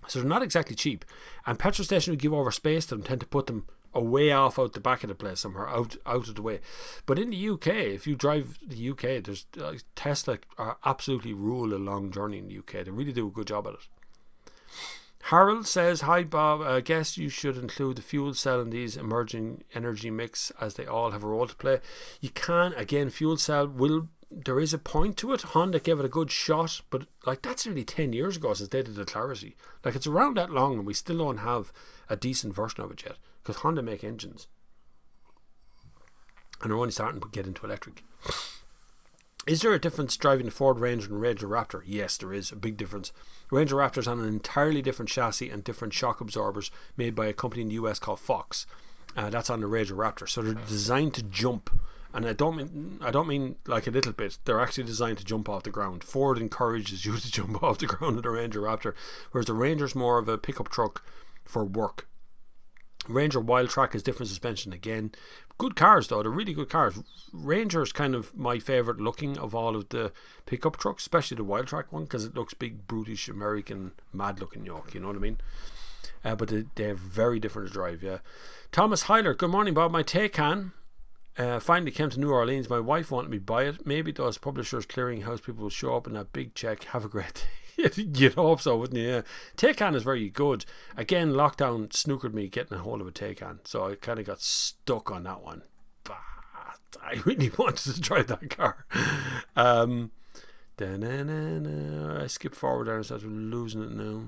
So they're not exactly cheap. And petrol stations who give over space to them tend to put them away off out the back of the place somewhere, out of the way. But in the UK, if you drive the UK, there's Tesla are absolutely rule a long journey in the UK. They really do a good job at it. Harold says, hi Bob, I guess you should include the fuel cell in these emerging energy mix as they all have a role to play. You can, again, fuel cell there is a point to it. Honda gave it a good shot, but like, that's nearly 10 years ago since they did the Clarity. Like, it's around that long and we still don't have a decent version of it yet, because Honda make engines and they're only starting to get into electric. Is there a difference driving the Ford Ranger and Ranger Raptor? Yes, there is a big difference. Ranger Raptor is on an entirely different chassis and different shock absorbers made by a company in the US called Fox. That's on the Ranger Raptor, so they're designed to jump. And I don't mean like a little bit. They're actually designed to jump off the ground. Ford encourages you to jump off the ground in the Ranger Raptor, whereas the Ranger's more of a pickup truck for work. Ranger Wildtrak is different suspension again. Good cars though, they're really good cars. Ranger is kind of my favourite looking of all of the pickup trucks, especially the Wildtrak one, because it looks big, brutish, American, mad looking yoke, you know what I mean? But they're very different to drive, yeah. Thomas Heiler, good morning Bob. My Taycan finally came to New Orleans. My wife wanted me to buy it. Maybe those publishers clearinghouse people will show up in that big check. Have a great day. You'd hope so, wouldn't you? Yeah. Taycan is very good. Again, lockdown snookered me getting a hold of a Taycan, so I kind of got stuck on that one. But I really wanted to try that car. I skipped forward there and started losing it now.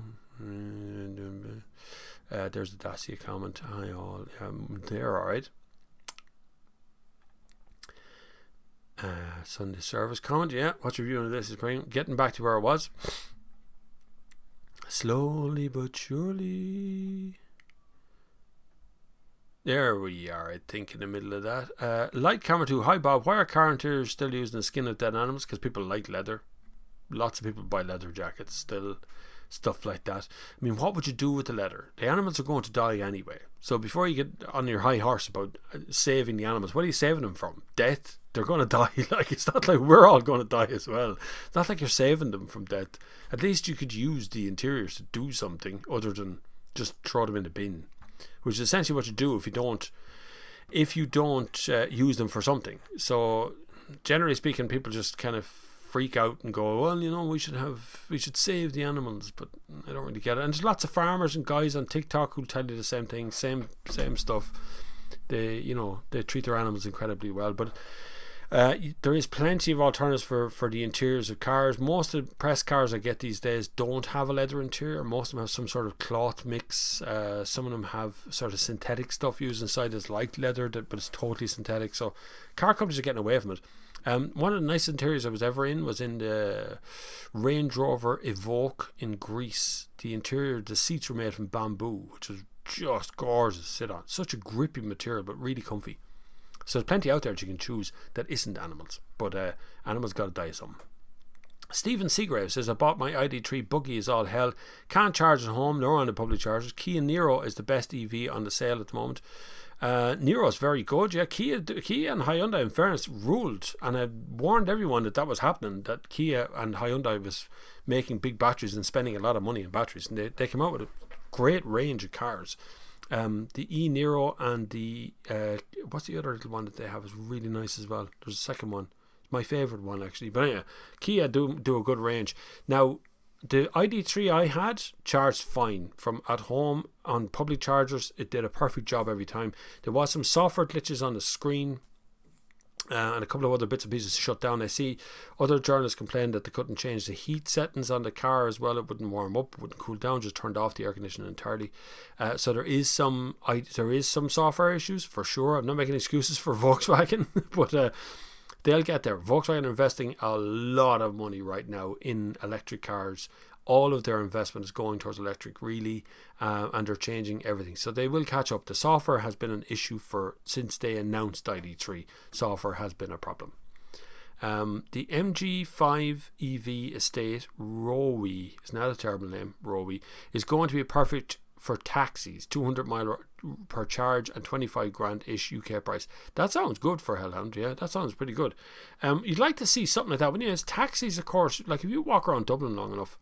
There's the Dacia comment. Hi all. They're alright. Sunday service comment. Yeah, what's your view on this? Is getting back to where I was. Slowly but surely. There we are, I think, in the middle of that. Light Camera 2. Hi Bob, why are car interiors still using the skin of dead animals? Because people like leather. Lots of people buy leather jackets still. Stuff like that. I mean, what would you do with the leather? The animals are going to die anyway. So before you get on your high horse about saving the animals, what are you saving them from? Death? They're going to die. Like, it's not like we're all going to die as well. It's not like you're saving them from death. At least you could use the interiors to do something other than just throw them in the bin, which is essentially what you do if you don't use them for something. So generally speaking, people just kind of freak out and go, well, you know, we should save the animals, but I don't really get it. And there's lots of farmers and guys on TikTok who tell you the same thing, same stuff. They treat their animals incredibly well, but there is plenty of alternatives for the interiors of cars. Most of the press cars I get these days don't have a leather interior. Most of them have some sort of cloth mix. Some of them have sort of synthetic stuff used inside that's like leather, but it's totally synthetic. So car companies are getting away from it. One of the nice interiors I was ever in was in the Range Rover Evoque in Greece. The seats were made from bamboo, which was just gorgeous to sit on. Such a grippy material, but really comfy. So there's plenty out there that you can choose that isn't animals, but animals got to die of something. Stephen Seagrave says, I bought my ID3 buggy is all hell. Can't charge at home nor on the public chargers. Kia Niro is the best EV on the sale at the moment. Niro is very good. Yeah, Kia and Hyundai, in fairness, ruled, and I warned everyone that was happening, that Kia and Hyundai was making big batteries and spending a lot of money on batteries, and they came out with a great range of cars. The e-Niro and the what's the other little one that they have is really nice as well. There's a second one, my favourite one actually, but anyway, Kia do a good range. Now the ID3 I had charged fine from at home on public chargers. It did a perfect job every time. There was some software glitches on the screen, and a couple of other bits and pieces shut down. I see other journalists complained that they couldn't change the heat settings on the car as well. It wouldn't warm up, wouldn't cool down, just turned off the air conditioning entirely. So there is some software issues for sure. I'm not making excuses for Volkswagen, but they'll get there. Volkswagen are investing a lot of money right now in electric cars. All of their investment is going towards electric, really, and they're changing everything. So they will catch up. The software has been an issue since they announced ID3. Software has been a problem. The Mg5 Ev estate, Rowe, is not a terrible name, Rowe, is going to be perfect for taxis, 200 mile per charge and 25 grand-ish UK price. That sounds good for Hellhound, yeah, that sounds pretty good. You'd like to see something like that. When you have taxis, of course, like if you walk around Dublin long enough,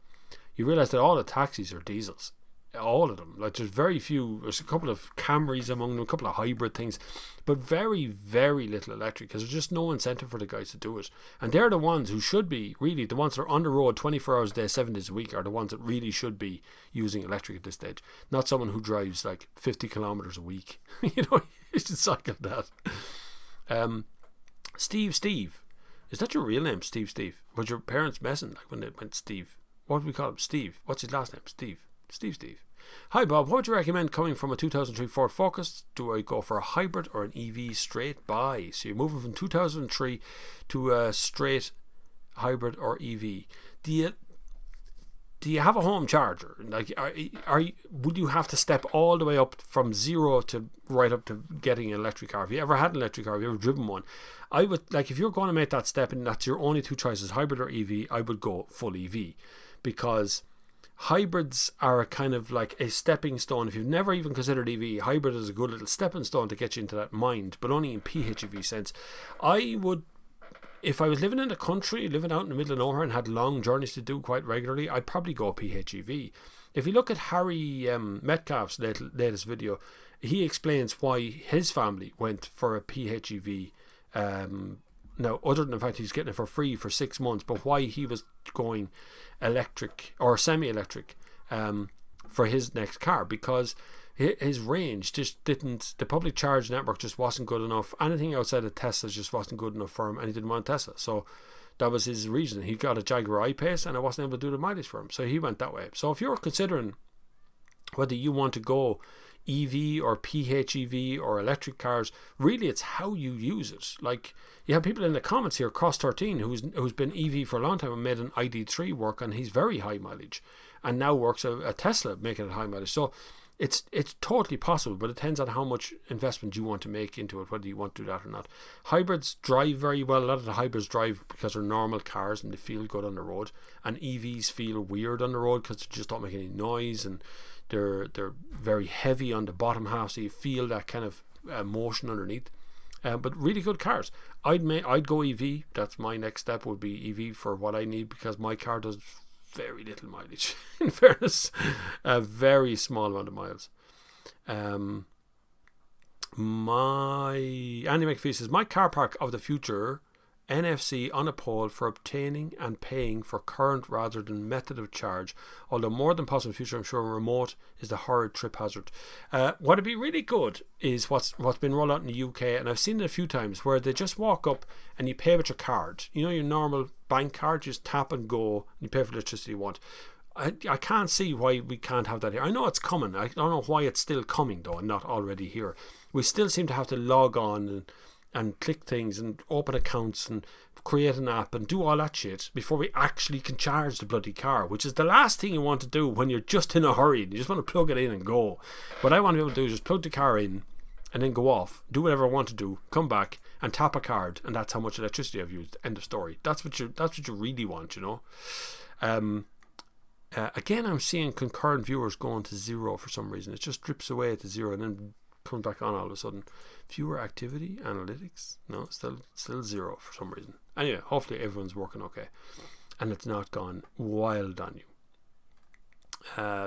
you realise that all the taxis are diesels. All of them. Like there's very few, there's a couple of Camrys among them, a couple of hybrid things, but very, very little electric, because there's just no incentive for the guys to do it. And they're the ones who should be, really, the ones that are on the road 24 hours a day, 7 days a week, are the ones that really should be using electric at this stage. Not someone who drives like 50 kilometres a week. You know, you should cycle that. Steve. Is that your real name, Steve? Was your parents messing like when they went Steve? What do we call him? Steve. What's his last name? Steve. Hi Bob, what would you recommend coming from a 2003 Ford Focus? Do I go for a hybrid or an EV straight buy? So you're moving from 2003 to a straight hybrid or EV. Do you have a home charger? Like, would you have to step all the way up from zero to right up to getting an electric car? Have you ever had an electric car? Have you ever driven one? I would, like, if you're going to make that step and that's your only two choices, hybrid or EV, I would go full EV, because hybrids are a kind of like a stepping stone. If you've never even considered EV, hybrid is a good little stepping stone to get you into that mind, but only in PHEV sense. I would, if I was living in the country, living out in the middle of nowhere and had long journeys to do quite regularly, I'd probably go PHEV. If you look at Harry Metcalf's latest video, he explains why his family went for a PHEV. Now, other than the fact he's getting it for free for 6 months, but why he was going electric or semi-electric for his next car, because his range just didn't, the public charge network just wasn't good enough. Anything outside of Tesla just wasn't good enough for him, and he didn't want Tesla. So that was his reason. He got a Jaguar I-Pace and I wasn't able to do the mileage for him, so he went that way. So if you're considering whether you want to go EV or PHEV or electric cars, really it's how you use it. Like, you have people in the comments here, Cross13, who's been EV for a long time and made an ID3 work, and he's very high mileage, and now works a Tesla making it high mileage. So it's totally possible, but it depends on how much investment you want to make into it, whether you want to do that or not. Hybrids drive very well. A lot of the hybrids drive because they're normal cars and they feel good on the road, and EVs feel weird on the road because they just don't make any noise, and they're very heavy on the bottom half, so you feel that kind of motion underneath. But really good cars. I'd go EV. That's my next step, would be EV for what I need, because my car does very little mileage. In fairness, a very small amount of miles. Andy McPhee says, my car park of the future, NFC on a pole for obtaining and paying for current rather than method of charge. Although more than possible future, I'm sure remote is the horrid trip hazard. What'd be really good is what's been rolled out in the UK, and I've seen it a few times, where they just walk up and you pay with your card. You know, your normal bank card, just tap and go, and you pay for the electricity you want. I can't see why we can't have that here. I know it's coming. I don't know why it's still coming though and not already here. We still seem to have to log on and click things and open accounts and create an app and do all that shit before we actually can charge the bloody car, which is the last thing you want to do when you're just in a hurry and you just want to plug it in and go. What I want to be able to do is just plug the car in and then go off, do whatever I want to do, come back and tap a card, and that's how much electricity I've used. End of story. That's what you really want, you know. Again, I'm seeing concurrent viewers going to 0 for some reason. It just drips away to 0 and then comes back on all of a sudden. Viewer activity, analytics, no, still 0 for some reason. Anyway, hopefully everyone's working okay and it's not gone wild on you.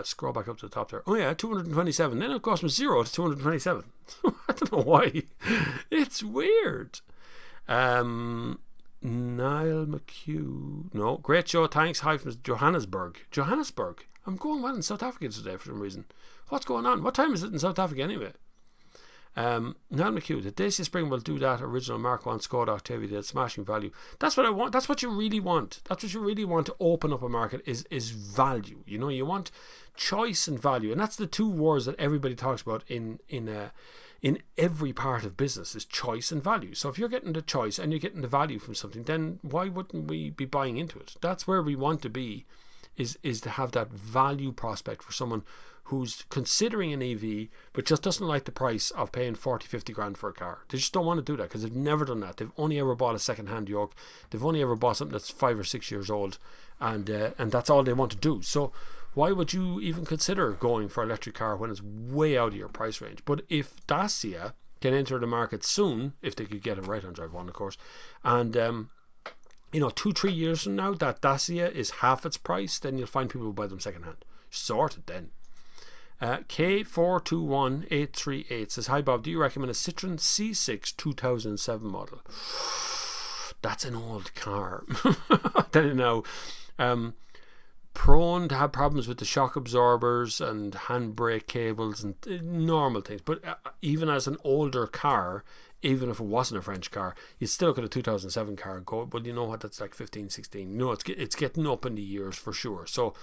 Scroll back up to the top there. Oh yeah, 227. Then it goes from 0 to 227. I don't know why. It's weird. Niall McHugh. No, great show. Thanks. Hi from Johannesburg. Johannesburg. I'm going well in South Africa today for some reason. What's going on? What time is it in South Africa anyway? Niall McHugh. The Dacia Spring will do that original Mark 1 Skoda Octavia did, smashing value. That's what I want. That's what you really want. That's what you really want to open up a market is value. You know, you want choice and value, and that's the two words that everybody talks about in every part of business is choice and value. So if you're getting the choice and you're getting the value from something, then why wouldn't we be buying into it? That's where we want to be, is to have that value prospect for someone who's considering an EV but just doesn't like the price of paying 40-50 grand for a car. They just don't want to do that because they've never done that. They've only ever bought a second-hand yoke. They've only ever bought something that's 5 or 6 years old, and that's all they want to do. So why would you even consider going for an electric car when it's way out of your price range? But if Dacia can enter the market soon, if they could get a right-hand drive one, of course, and 2-3 years from now that Dacia is half its price, then you'll find people who buy them second-hand. Sorted then. K421838 says, hi Bob, do you recommend a Citroen C6 2007 model? That's an old car. I tell you now, prone to have problems with the shock absorbers and handbrake cables and normal things, but even as an older car, even if it wasn't a French car, you'd still look at a 2007 car and go, well, you know what, that's like 15, 16. No, it's getting up in the years for sure. So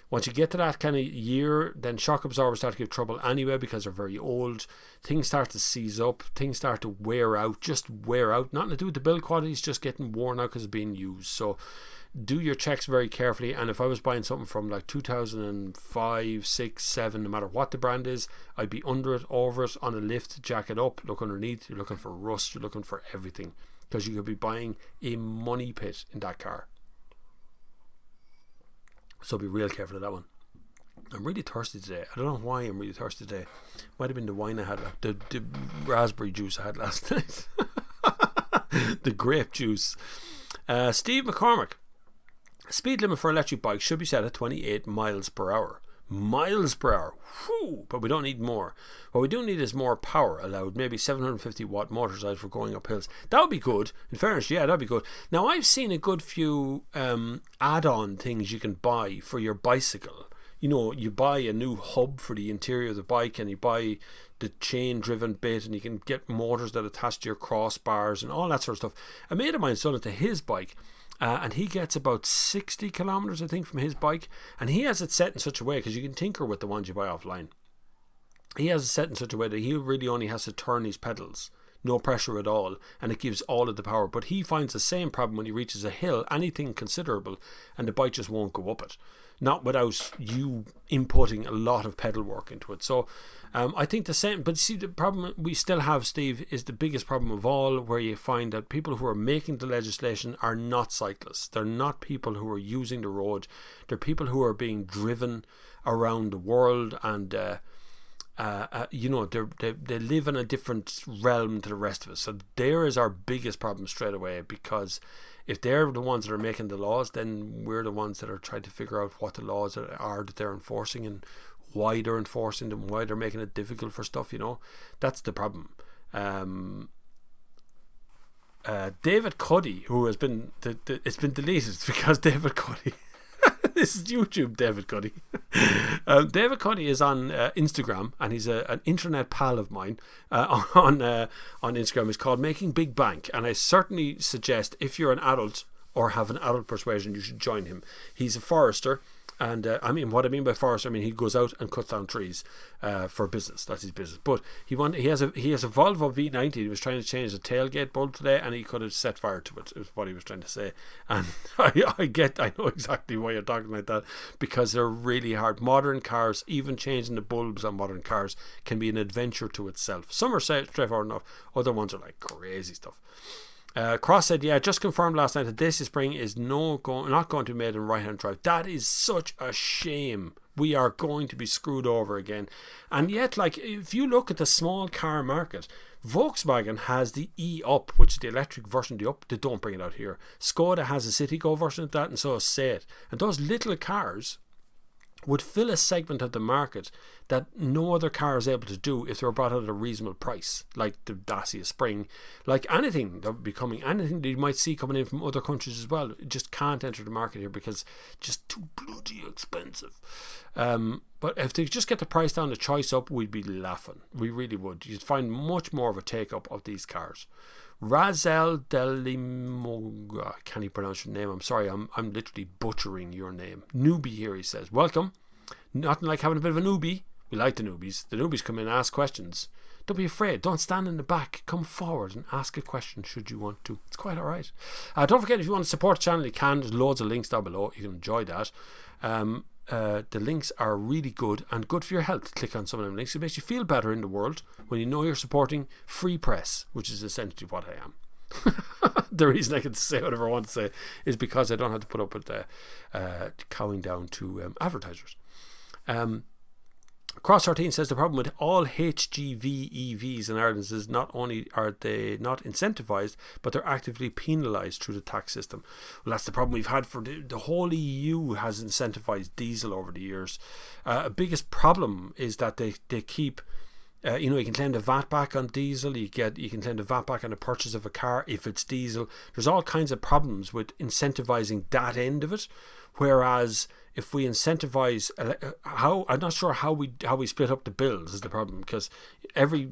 once you get to that kind of year, then shock absorbers start to give trouble anyway because they're very old. Things start to seize up. Things start to wear out. Nothing to do with the build quality. It's just getting worn out because it's being used. So do your checks very carefully. And if I was buying something from like 2005, 6, 7, no matter what the brand is, I'd be under it, over it, on a lift, jack it up, look underneath. You're looking for rust. You're looking for everything because you could be buying a money pit in that car. So be real careful of that one. I'm really thirsty today. I don't know why I'm really thirsty today. Might have been the wine I had, the raspberry juice I had last night. The grape juice. Steve McCormick. Speed limit for electric bikes should be set at 28 miles per hour. Miles per hour. Whew, but we don't need more. What we do need is more power allowed. Maybe 750 watt motor size for going up hills. That would be good. In fairness, yeah, that would be good. Now, I've seen a good few add-on things you can buy for your bicycle. You know, you buy a new hub for the interior of the bike and you buy the chain-driven bit and you can get motors that attach to your crossbars and all that sort of stuff. A mate of mine's done it to his bike. And he gets about 60 kilometers, I think, from his bike. And he has it set in such a way, because you can tinker with the ones you buy offline. He has it set in such a way that he really only has to turn his pedals. No pressure at all. And it gives all of the power. But he finds the same problem when he reaches a hill, anything considerable, and the bike just won't go up it. Not without you inputting a lot of pedal work into it. So I think the same, but see, the problem we still have, Steve, is the biggest problem of all, where you find that people who are making the legislation are not cyclists. They're not people who are using the road. They're people who are being driven around the world, and they live in a different realm to the rest of us. So there is our biggest problem straight away, because if they're the ones that are making the laws, then we're the ones that are trying to figure out what the laws are that they're enforcing and why they're enforcing them, why they're making it difficult for stuff, you know. That's the problem. David Cuddy, who has been it's been deleted because David Cuddy this is YouTube David Cuddy. David Cuddy is on Instagram, and he's an internet pal of mine on Instagram. It's called Making Big Bank, and I certainly suggest, if you're an adult or have an adult persuasion, you should join him. He's a forester. And I mean, what I mean by forest, I mean he goes out and cuts down trees for business. That's his business. But he has a Volvo V90. He was trying to change the tailgate bulb today, and he could have set fire to it. Is what he was trying to say. And I know exactly why you're talking like that, because they're really hard. Modern cars, even changing the bulbs on modern cars, can be an adventure to itself. Some are straightforward enough. Other ones are like crazy stuff. Cross said, yeah, just confirmed last night that this spring is not going to be made in right-hand drive. That is such a shame. We are going to be screwed over again. And yet, like, if you look at the small car market, Volkswagen has the E-Up, which is the electric version of the Up. They don't bring it out here. Skoda has a Citigo version of that, and so does Seat. And those little cars would fill a segment of the market that no other car is able to do if they were brought out at a reasonable price, like the Dacia Spring, like anything that would be coming, anything that you might see coming in from other countries as well. It just can't enter the market here because it's just too bloody expensive. But if they just get the price down, the choice up, we'd be laughing. We really would. You'd find much more of a take up of these cars. Razel Delimoga, I can't even pronounce your name. I'm sorry, I'm literally butchering your name. Newbie here, he says. Welcome. Nothing like having a bit of a newbie. We like the newbies. The newbies come in and ask questions. Don't be afraid. Don't stand in the back. Come forward and ask a question should you want to. It's quite alright. Don't forget, if you want to support the channel, you can. There's loads of links down below. You can enjoy that. The links are really good and good for your health. Click on some of them links. It makes you feel better in the world when you know you're supporting free press, which is essentially what I am. The reason I can say whatever I want to say is because I don't have to put up with cowing down to advertisers. Cross 13 says the problem with all HGV EVs in Ireland is not only are they not incentivized, but they're actively penalized through the tax system. Well, that's the problem we've had for the whole EU has incentivized diesel over the years. Biggest problem is that they keep you can claim the VAT back on diesel. You can claim the VAT back on the purchase of a car if it's diesel. There's all kinds of problems with incentivizing that end of it. Whereas if we incentivize I'm not sure how we split up the bills is the problem, because every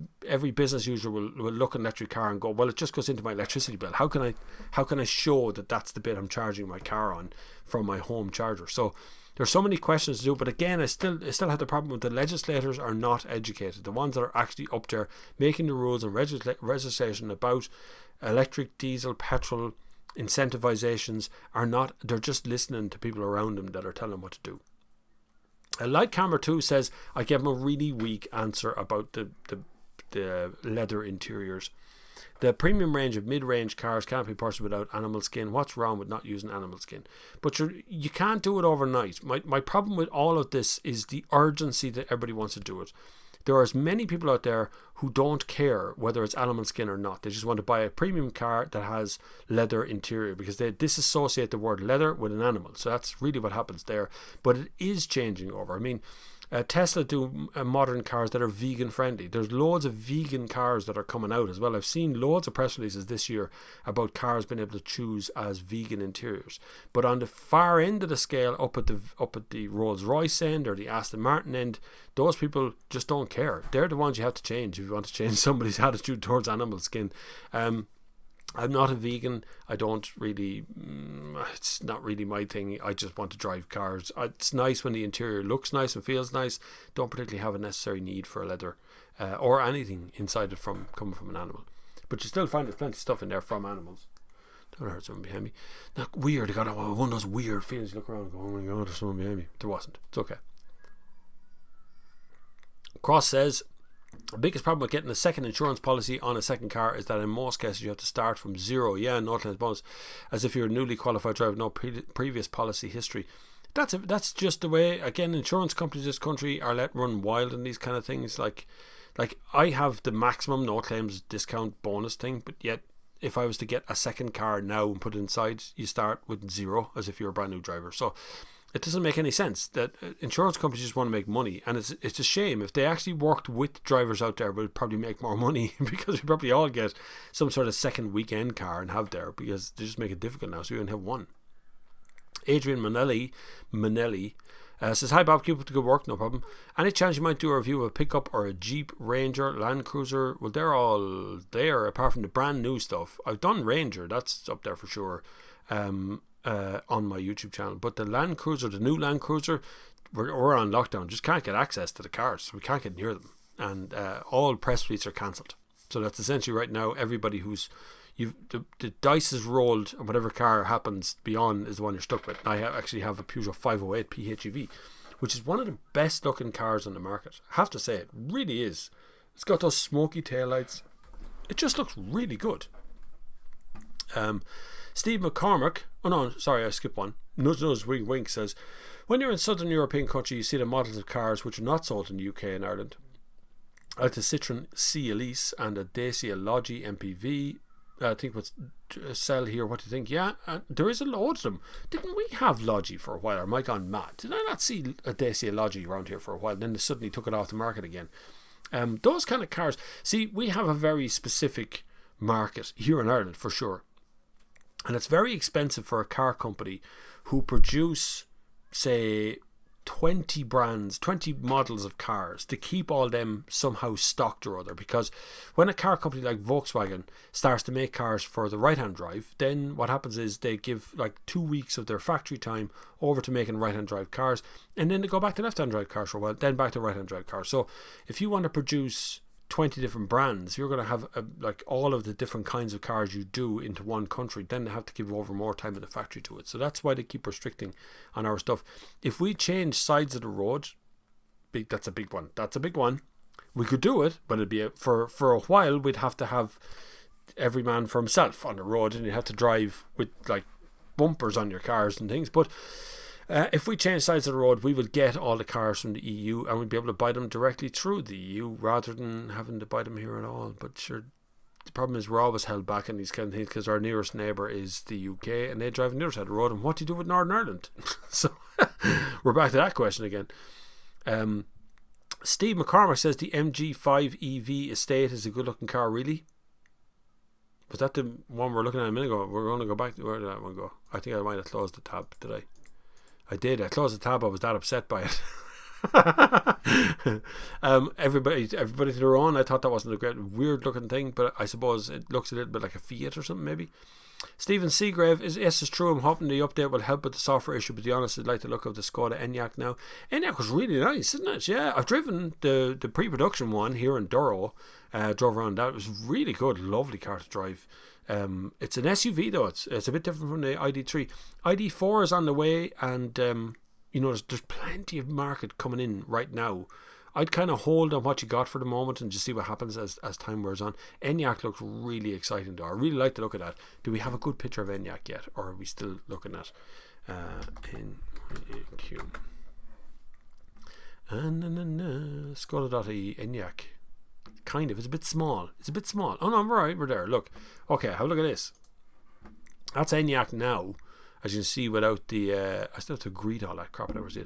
business user will look at an electric car and go, well, it just goes into my electricity bill. How can I show that that's the bit I'm charging my car on from my home charger? So there's so many questions to do, but again, I still have the problem with the legislators are not educated. The ones that are actually up there making the rules and legislation about electric, diesel, petrol incentivizations are not. They're just listening to people around them that are telling them what to do. Light Camera 2 says, I gave him a really weak answer about the leather interiors. The premium range of mid-range cars can't be purchased without animal skin. What's wrong with not using animal skin? But you can't do it overnight. My problem with all of this is the urgency that everybody wants to do it. There are as many people out there who don't care whether it's animal skin or not. They just want to buy a premium car that has leather interior because they disassociate the word leather with an animal. So that's really what happens there. But it is changing over. I mean, Tesla do modern cars that are vegan friendly. There's loads of vegan cars that are coming out as well. I've seen loads of press releases this year about cars being able to choose as vegan interiors. But on the far end of the scale, up at the Rolls Royce end or the Aston Martin end, those people just don't care. They're the ones you have to change if you want to change somebody's attitude towards animal skin. I'm not a vegan. I don't really, it's not really my thing. I just want to drive cars. It's nice when the interior looks nice and feels nice. Don't particularly have a necessary need for leather or anything inside it coming from an animal. But you still find there's plenty of stuff in there from animals. Don't hurt someone behind me. Not weird. I got one of those weird feelings. You look around and go, oh my God, there's someone behind me. There wasn't. It's okay. Cross says, the biggest problem with getting a second insurance policy on a second car is that in most cases you have to start from zero. Yeah, no claims bonus, as if you're a newly qualified driver with no previous policy history. That's just the way. Again, insurance companies in this country are let run wild in these kind of things. Like I have the maximum no claims discount bonus thing, but yet if I was to get a second car now and put it inside, you start with zero as if you're a brand new driver. So it doesn't make any sense. That insurance companies just want to make money, and it's a shame. If they actually worked with drivers out there, we'd probably make more money because we probably all get some sort of second weekend car and have there, because they just make it difficult now, so we only have one. Adrian Manelli says, hi Bob, keep up the good work, no problem. Any chance you might do a review of a pickup or a Jeep, Ranger, Land Cruiser? Well, they're all there apart from the brand new stuff. I've done Ranger, that's up there for sure. on my YouTube channel. But the Land Cruiser, the new Land Cruiser, we're on lockdown. Just can't get access to the cars. We can't get near them, and all press releases are cancelled. So that's essentially right now everybody who's the dice is rolled, and whatever car happens beyond is the one you're stuck with. I actually have a Peugeot 508 PHEV, which is one of the best looking cars on the market. I have to say, it really is. It's got those smoky taillights. It just looks really good. Steve McCormick, oh no, sorry, I skipped one. Nudge Wink Wink says, when you're in southern European country, you see the models of cars which are not sold in the UK and Ireland. Like the Citroen C Elise and a Dacia Logi MPV. I think what's sell here. What do you think? Yeah, there is a load of them. Didn't we have Logi for a while? Or am I gone mad? Did I not see a Dacia Logi around here for a while? Then they suddenly took it off the market again. Those kind of cars. See, we have a very specific market here in Ireland for sure. And it's very expensive for a car company who produce, say, 20 brands, 20 models of cars to keep all them somehow stocked or other. Because when a car company like Volkswagen starts to make cars for the right-hand drive, then what happens is they give like 2 weeks of their factory time over to making right-hand drive cars, and then they go back to left-hand drive cars for a while, then back to right-hand drive cars. So if you want to produce 20 different brands, you're going to have like all of the different kinds of cars you do into one country, then they have to give over more time in the factory to it. So that's why they keep restricting on our stuff. If we change sides of the road, that's a big one. We could do it, but it'd be for a while we'd have to have every man for himself on the road, and you have to drive with like bumpers on your cars and things. But if we change sides of the road, we will get all the cars from the EU, and we'll be able to buy them directly through the EU rather than having to buy them here at all. But sure, the problem is we're always held back in these kind of things because our nearest neighbour is the UK, and they drive on the other side of the road. And what do you do with Northern Ireland? So we're back to that question again. Steve McCormick says the Mg5 Ev Estate is a good looking car. Really? Was that the one we were looking at a minute ago? We're going to go back to where did that one go? I think I might have closed the tab. Did I? I did. I closed the tab. I was that upset by it. Everybody to their own. I thought that wasn't a great, weird looking thing, but I suppose it looks a little bit like a Fiat or something, maybe. Stephen Seagrave yes, it's true. I'm hoping the update will help with the software issue, but to be honest, I'd like the look of the Skoda Enyaq now. Enyaq was really nice, isn't it? Yeah, I've driven the pre-production one here in Durrow. Drove around that. It was really good, lovely car to drive. It's an SUV though. It's a bit different from the ID3. ID4 is on the way, and there's plenty of market coming in right now. I'd kind of hold on what you got for the moment and just see what happens as time wears on. Enyaq looks really exciting though. I really like to look at that. Do we have a good picture of Enyaq yet, or are we still looking at NQ? Skoda.ie Enyaq. Kind of. It's a bit small. Oh no, I'm right. We're there. Look. Okay, have a look at this. That's Enyaq now. As you can see, without the I still have to greet all that crap. As you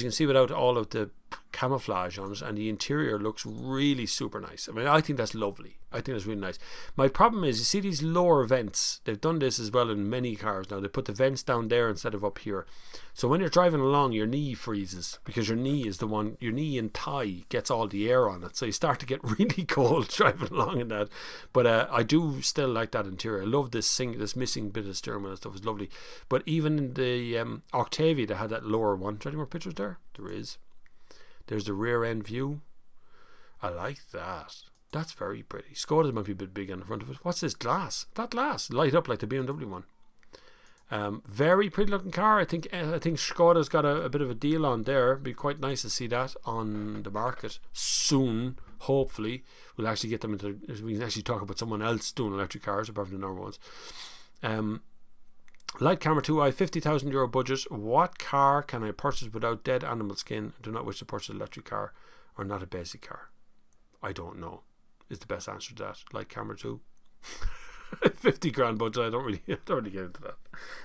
can see, without all of the camouflage on it, and the interior looks really super nice. I mean, I think that's lovely. I think that's really nice. My problem is, you see these lower vents. They've done this as well in many cars now. They put the vents down there instead of up here. So when you're driving along, your knee freezes because your knee and thigh gets all the air on it. So you start to get really cold driving along in that. But I do still like that interior. I love this missing bit of steering wheel and stuff. It's lovely. But even in the Octavia, they had that lower one. Is there any more pictures there? There is. There's the rear end view. I like that. That's very pretty. Skoda might be a bit big on the front of it. What's this glass? That glass light up like the BMW one. Very pretty looking car. I think Skoda's got a bit of a deal on there. It'd be quite nice to see that on the market soon. Hopefully, we'll actually get them into. We can actually talk about someone else doing electric cars apart from the normal ones. Light camera 2i, €50,000 budget. What car can I purchase without dead animal skin? I do not wish to purchase an electric car or not a basic car. I don't know is the best answer to that. Light camera 2. 50 grand budget. I don't really get into that.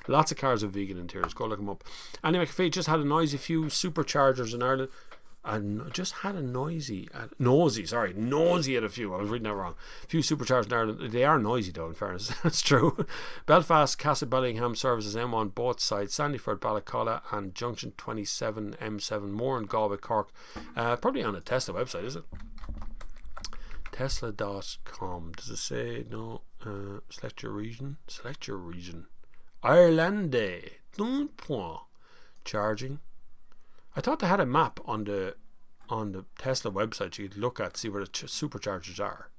Lots of cars with vegan interiors. Go look them up. Anyway, McAfee just had a noisy few superchargers in Ireland. And just had a nosy at a few. I was reading that wrong. A few superchargers in Ireland. They are noisy though, in fairness. That's true. Belfast, Castlebellingham services M1 both sides. Sandyford, Ballacalla, and Junction 27 M7. More in Galway, Cork. Probably on the Tesla website, is it? Tesla.com. Does it say no? Select your region. Irlande. Charging. I thought they had a map on the Tesla website you could look at, see where the superchargers are.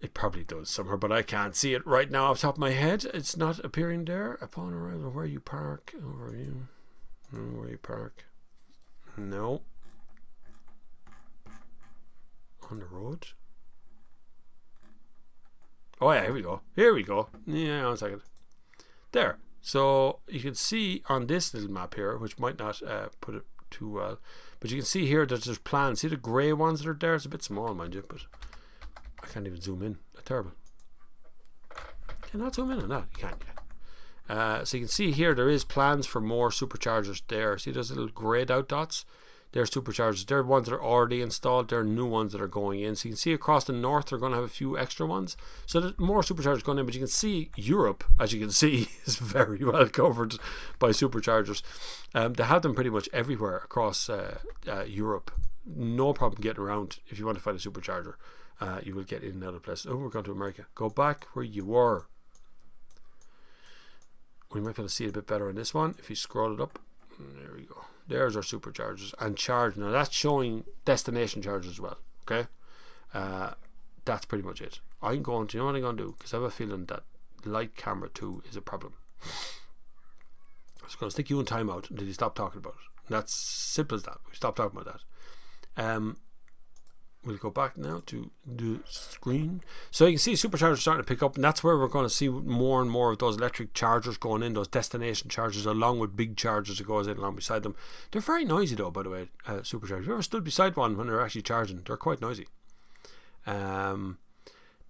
It probably does somewhere, but I can't see it right now off the top of my head. It's not appearing there. Upon arrival, where you park. Overview. Where you park. No. On the road. Oh yeah, here we go. Here we go. Yeah, 1 second. There. So you can see on this little map here, which might not put it too well, but you can see here that there's plans. See the grey ones that are there? It's a bit small, mind you, but I can't even zoom in. That's terrible. Can I not zoom in on that? You can't. Yeah. So you can see here there is plans for more superchargers there. See those little greyed out dots? They're superchargers. They're ones that are already installed. They're new ones that are going in. So you can see across the north they're going to have a few extra ones. So there's more superchargers going in. But you can see Europe, as you can see, is very well covered by superchargers. They have them pretty much everywhere across Europe. No problem getting around. If you want to find a supercharger, you will get in and out of places. Oh, we're going to America. Go back where you were. We might be able to see it a bit better on this one. If you scroll it up. There we go. There's our superchargers and charge. Now that's showing destination charges as well. Okay, that's pretty much it. I'm going to, you know what I'm going to do, because I have a feeling that light camera 2 is a problem. I'm just going to stick you in timeout until you stop talking about it. And that's simple as that. We stop talking about that. We'll go back now to the screen. So you can see superchargers starting to pick up, and that's where we're going to see more and more of those electric chargers going in, those destination chargers, along with big chargers that goes in along beside them. They're very noisy though, by the way, superchargers. Have you ever stood beside one when they're actually charging? They're quite noisy. The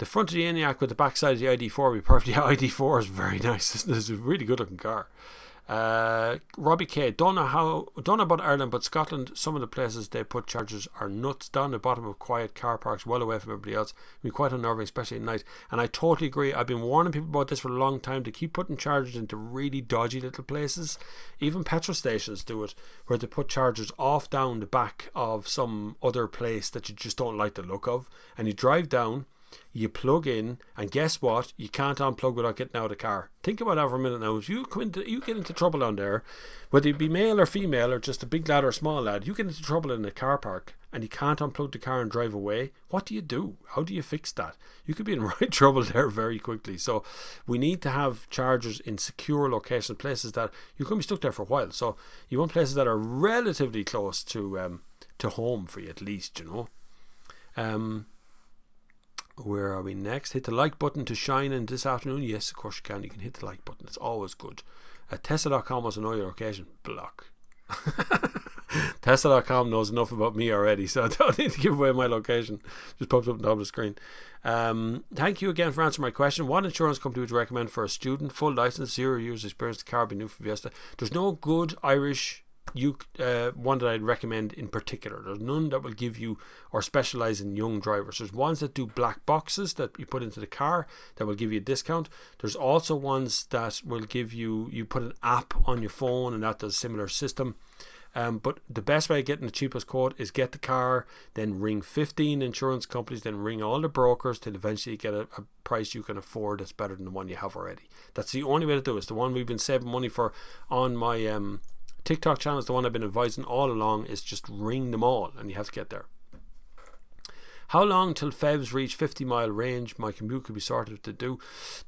front of the ENIAC with the back side of the ID4 we perfect. The ID4 is very nice. This is a really good looking car. Robbie K, don't know about Ireland, but Scotland, some of the places they put chargers are nuts. Down the bottom of quiet car parks, well away from everybody else. It can be quite unnerving, especially at night. And I totally agree. I've been warning people about this for a long time, to keep putting chargers into really dodgy little places. Even petrol stations do it, where they put chargers off down the back of some other place that you just don't like the look of, and you drive down, you plug in, and guess what? You can't unplug without getting out of the car. Think about that for a minute now. If you get into trouble down there, whether you be male or female, or just a big lad or a small lad, you get into trouble in a car park and you can't unplug the car and drive away. What do you do? How do you fix that? You could be in right trouble there very quickly. So we need to have chargers in secure locations, places that you're going to be stuck there for a while. So you want places that are relatively close to home for you, at least, you know. Where are we next? Hit the like button to shine in this afternoon. Yes, of course you can. You can hit the like button. It's always good. Tesla.com wants to know your location. Block. Tesla.com knows enough about me already, so I don't need to give away my location. Just pops up on top of the screen. Thank you again for answering my question. What insurance company would you recommend for a student? Full license, 0 years experience, the car be new for Fiesta. There's no good Irish one that I'd recommend in particular. There's none that will give you or specialize in young drivers. There's ones that do black boxes that you put into the car that will give you a discount. There's also ones that will give you put an app on your phone, and that does a similar system. But the best way of getting the cheapest quote is get the car, then ring 15 insurance companies, then ring all the brokers till eventually get a price you can afford that's better than the one you have already. That's the only way to do it. It's the one we've been saving money for on my TikTok channel. Is the one I've been advising all along, is just ring them all, and you have to get there. How long till FEVs reach 50-mile range? My commute could be sorted to do.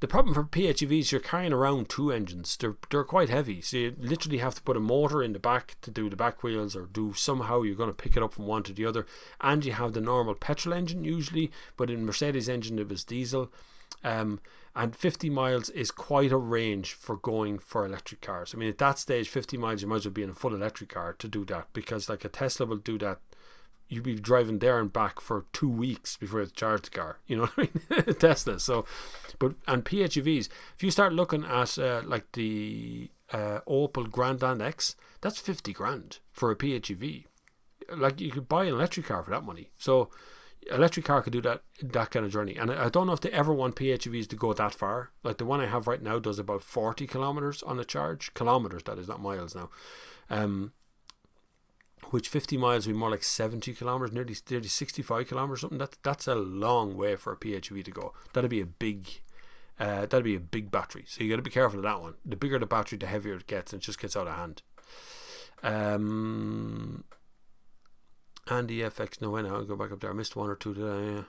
The problem for PHEVs, you're carrying around 2 engines. They're quite heavy, so you literally have to put a motor in the back to do the back wheels, or do somehow you're going to pick it up from one to the other. And you have the normal petrol engine usually, but in Mercedes engine it was diesel. And 50 miles is quite a range for going for electric cars. I mean, at that stage, 50 miles, you might as well be in a full electric car to do that, because like a Tesla will do that. You'd be driving there and back for 2 weeks before you charge the car. You know what I mean? Tesla. So, and PHEVs, if you start looking at like the Opel Grandland X, that's 50 grand for a PHEV. Like, you could buy an electric car for that money. So electric car could do that kind of journey. And I don't know if they ever want PHEVs to go that far. Like the one I have right now does about 40 kilometers on a charge. Kilometers, that is, not miles now. Which 50 miles would be more like 70 kilometers, nearly 65 kilometers, something. That's a long way for a PHEV to go. That'd be a big that'd be a big battery. So you got to be careful of that one. The bigger the battery, the heavier it gets, and it just gets out of hand. Andy FX, no, I'll go back up there. I missed one or two today.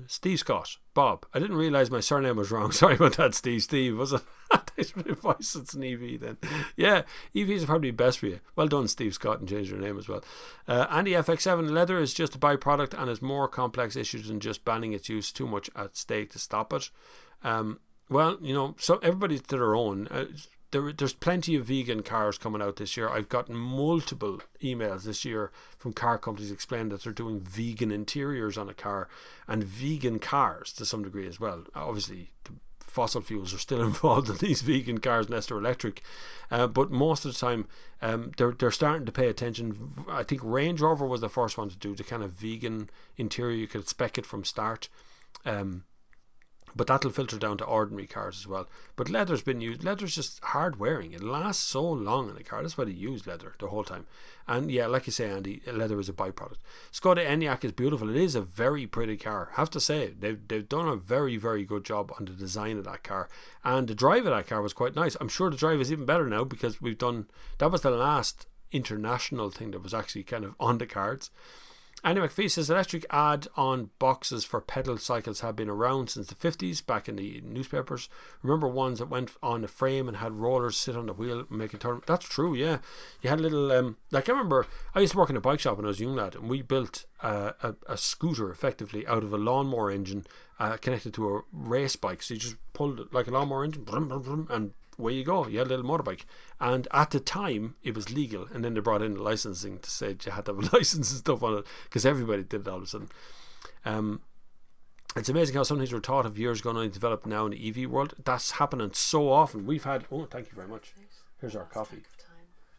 Steve Scott, Bob. I didn't realise my surname was wrong. Sorry about that, Steve. Steve, was it? Thanks for the advice. It's an EV then. Yeah, EVs are probably best for you. Well done, Steve Scott, and change your name as well. Andy FX7, leather is just a byproduct and has more complex issues than just banning its use. Too much at stake to stop it. Well, you know, so everybody's to their own. There's plenty of vegan cars coming out this year. I've gotten multiple emails this year from car companies explaining that they're doing vegan interiors on a car and vegan cars to some degree as well. Obviously, the fossil fuels are still involved in these vegan cars unless they're electric. But most of the time, they're starting to pay attention. I think Range Rover was the first one to do the kind of vegan interior. You could spec it from start. But that'll filter down to ordinary cars as well. But leather's been used. Leather's just hard wearing. It lasts so long in a car. That's why they use leather the whole time. And yeah, like you say, Andy, leather is a byproduct. Skoda Enyaq is beautiful. It is a very pretty car. I have to say, they've done a very, very good job on the design of that car. And the drive of that car was quite nice. I'm sure the drive is even better now because that was the last international thing that was actually kind of on the cards. Andy McPhee says electric add-on boxes for pedal cycles have been around since the 50s, back in the newspapers. Remember ones that went on the frame and had rollers sit on the wheel and make a turn? That's true, yeah. You had a little, like I remember, I used to work in a bike shop when I was a young lad, and we built a scooter effectively out of a lawnmower engine connected to a race bike. So you just pulled it like a lawnmower engine, brum, brum, brum, and away you go. You had a little motorbike, and at the time it was legal, and then they brought in the licensing to say you had to have a license and stuff on it because everybody did it all of a sudden. It's amazing how some things were thought of years ago and only developed now in the EV world. That's happening so often. We've had, oh, thank you very much, here's our coffee.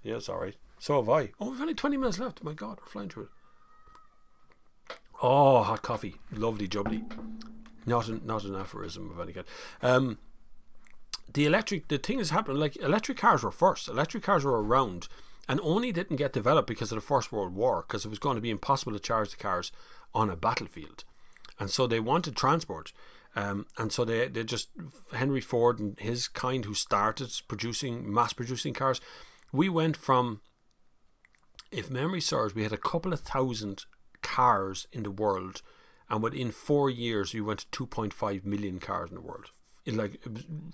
Yeah, it's alright, so have I. Oh, we've only 20 minutes left. Oh my god, we're flying through it. Oh, hot coffee, lovely jubbly. Not an aphorism of any kind. The thing is happening, like electric cars were first. Electric cars were around and only didn't get developed because of the First World War, because it was going to be impossible to charge the cars on a battlefield. And so they wanted transport. And so they just, Henry Ford and his kind who started mass producing cars, we went from, if memory serves, we had a couple of thousand cars in the world, and within 4 years we went to 2.5 million cars in the world. It was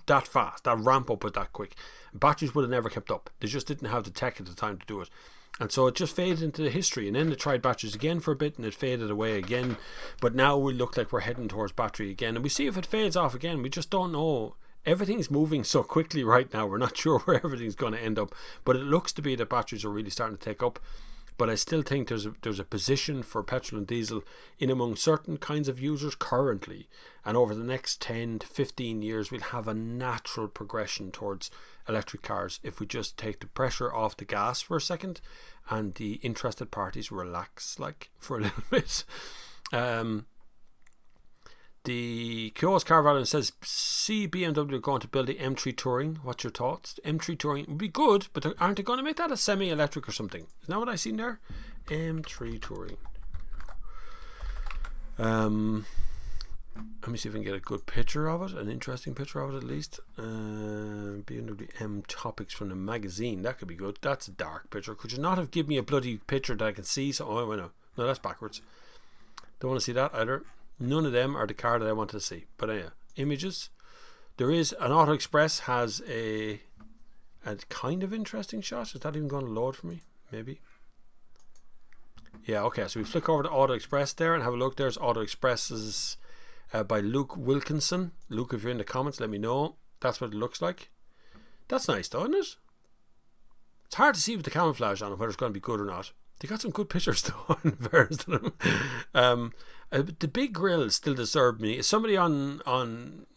that fast. That ramp up was that quick. Batteries would have never kept up. They just didn't have the tech at the time to do it. And so it just faded into the history. And then they tried batteries again for a bit and it faded away again. But now we look like we're heading towards battery again. And we see if it fades off again. We just don't know. Everything's moving so quickly right now. We're not sure where everything's going to end up. But it looks to be that batteries are really starting to take up. But I still think there's a position for petrol and diesel in among certain kinds of users currently, and over the next 10 to 15 years we'll have a natural progression towards electric cars if we just take the pressure off the gas for a second and the interested parties relax for a little bit. The Kyo's Car Value says, see BMW going to build the M3 Touring. What's your thoughts? M3 Touring would be good, but aren't they going to make that a semi-electric or something? Isn't that what I seen there? M3 Touring. Let me see if I can get a good picture of it, an interesting picture of it at least. BMW M Topics from the magazine. That could be good. That's a dark picture. Could you not have given me a bloody picture that I can see? So, oh, no, that's backwards. Don't want to see that either. None of them are the car that I wanted to see. But anyway, images. There is an Auto Express has a kind of interesting shot. Is that even going to load for me? Maybe. Yeah, okay. So we flick over to Auto Express there and have a look. There's Auto Expresses by Luke Wilkinson. Luke, if you're in the comments, let me know. That's what it looks like. That's nice though, isn't it? It's hard to see with the camouflage on it whether it's going to be good or not. They got some good pictures though, in fairness to them. The big grill still disturbed me. Somebody on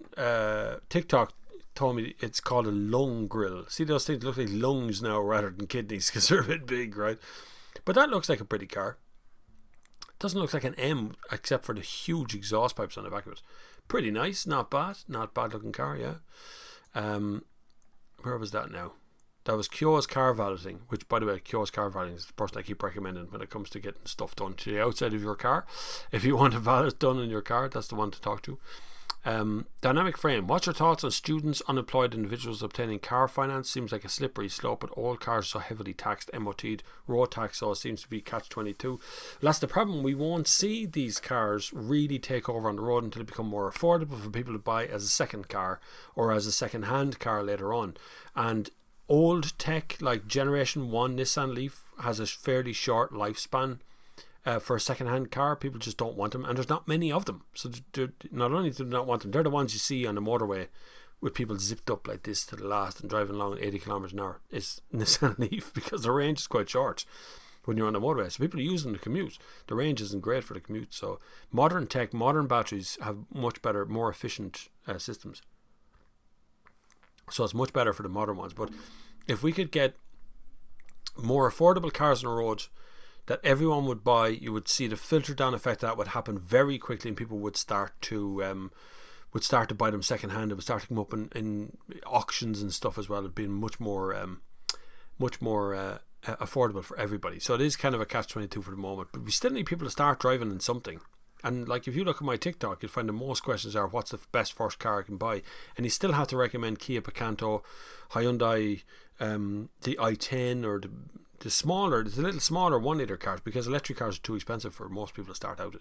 TikTok told me it's called a lung grill. See those things look like lungs now rather than kidneys because they're a bit big, right? But that looks like a pretty car. It doesn't look like an M except for the huge exhaust pipes on the back of it. Pretty nice, not bad looking car, yeah. Where was that now? That was Kyo's Car Valeting, which, by the way, Kyo's Car Valeting is the person I keep recommending when it comes to getting stuff done to the outside of your car. If you want a valet done in your car, that's the one to talk to. Dynamic frame. What's your thoughts on students, unemployed individuals obtaining car finance? Seems like a slippery slope, but all cars are so heavily taxed, MOT'd, road tax, so it seems to be catch-22. That's the problem. We won't see these cars really take over on the road until it become more affordable for people to buy as a second car or as a second-hand car later on. And old tech like Generation 1 Nissan Leaf has a fairly short lifespan. For a second-hand car, people just don't want them, and there's not many of them. So not only do they not want them, they're the ones you see on the motorway with people zipped up like this to the last and driving along at 80 kilometers an hour. Is Nissan Leaf, because the range is quite short when you're on the motorway. So people are using the commute. The range isn't great for the commute. So modern tech, modern batteries have much better, more efficient systems. So it's much better for the modern ones. But if we could get more affordable cars on the road that everyone would buy, you would see the filter down effect that would happen very quickly, and people would start to buy them second hand. It would start to come up in auctions and stuff as well. It'd be much more affordable for everybody. So it is kind of a catch-22 for the moment, but we still need people to start driving in something. And like if you look at my TikTok, you'll find the most questions are, what's the best first car I can buy? And you still have to recommend Kia Picanto, Hyundai, the i10, or the little smaller 1 litre cars, because electric cars are too expensive for most people to start out in.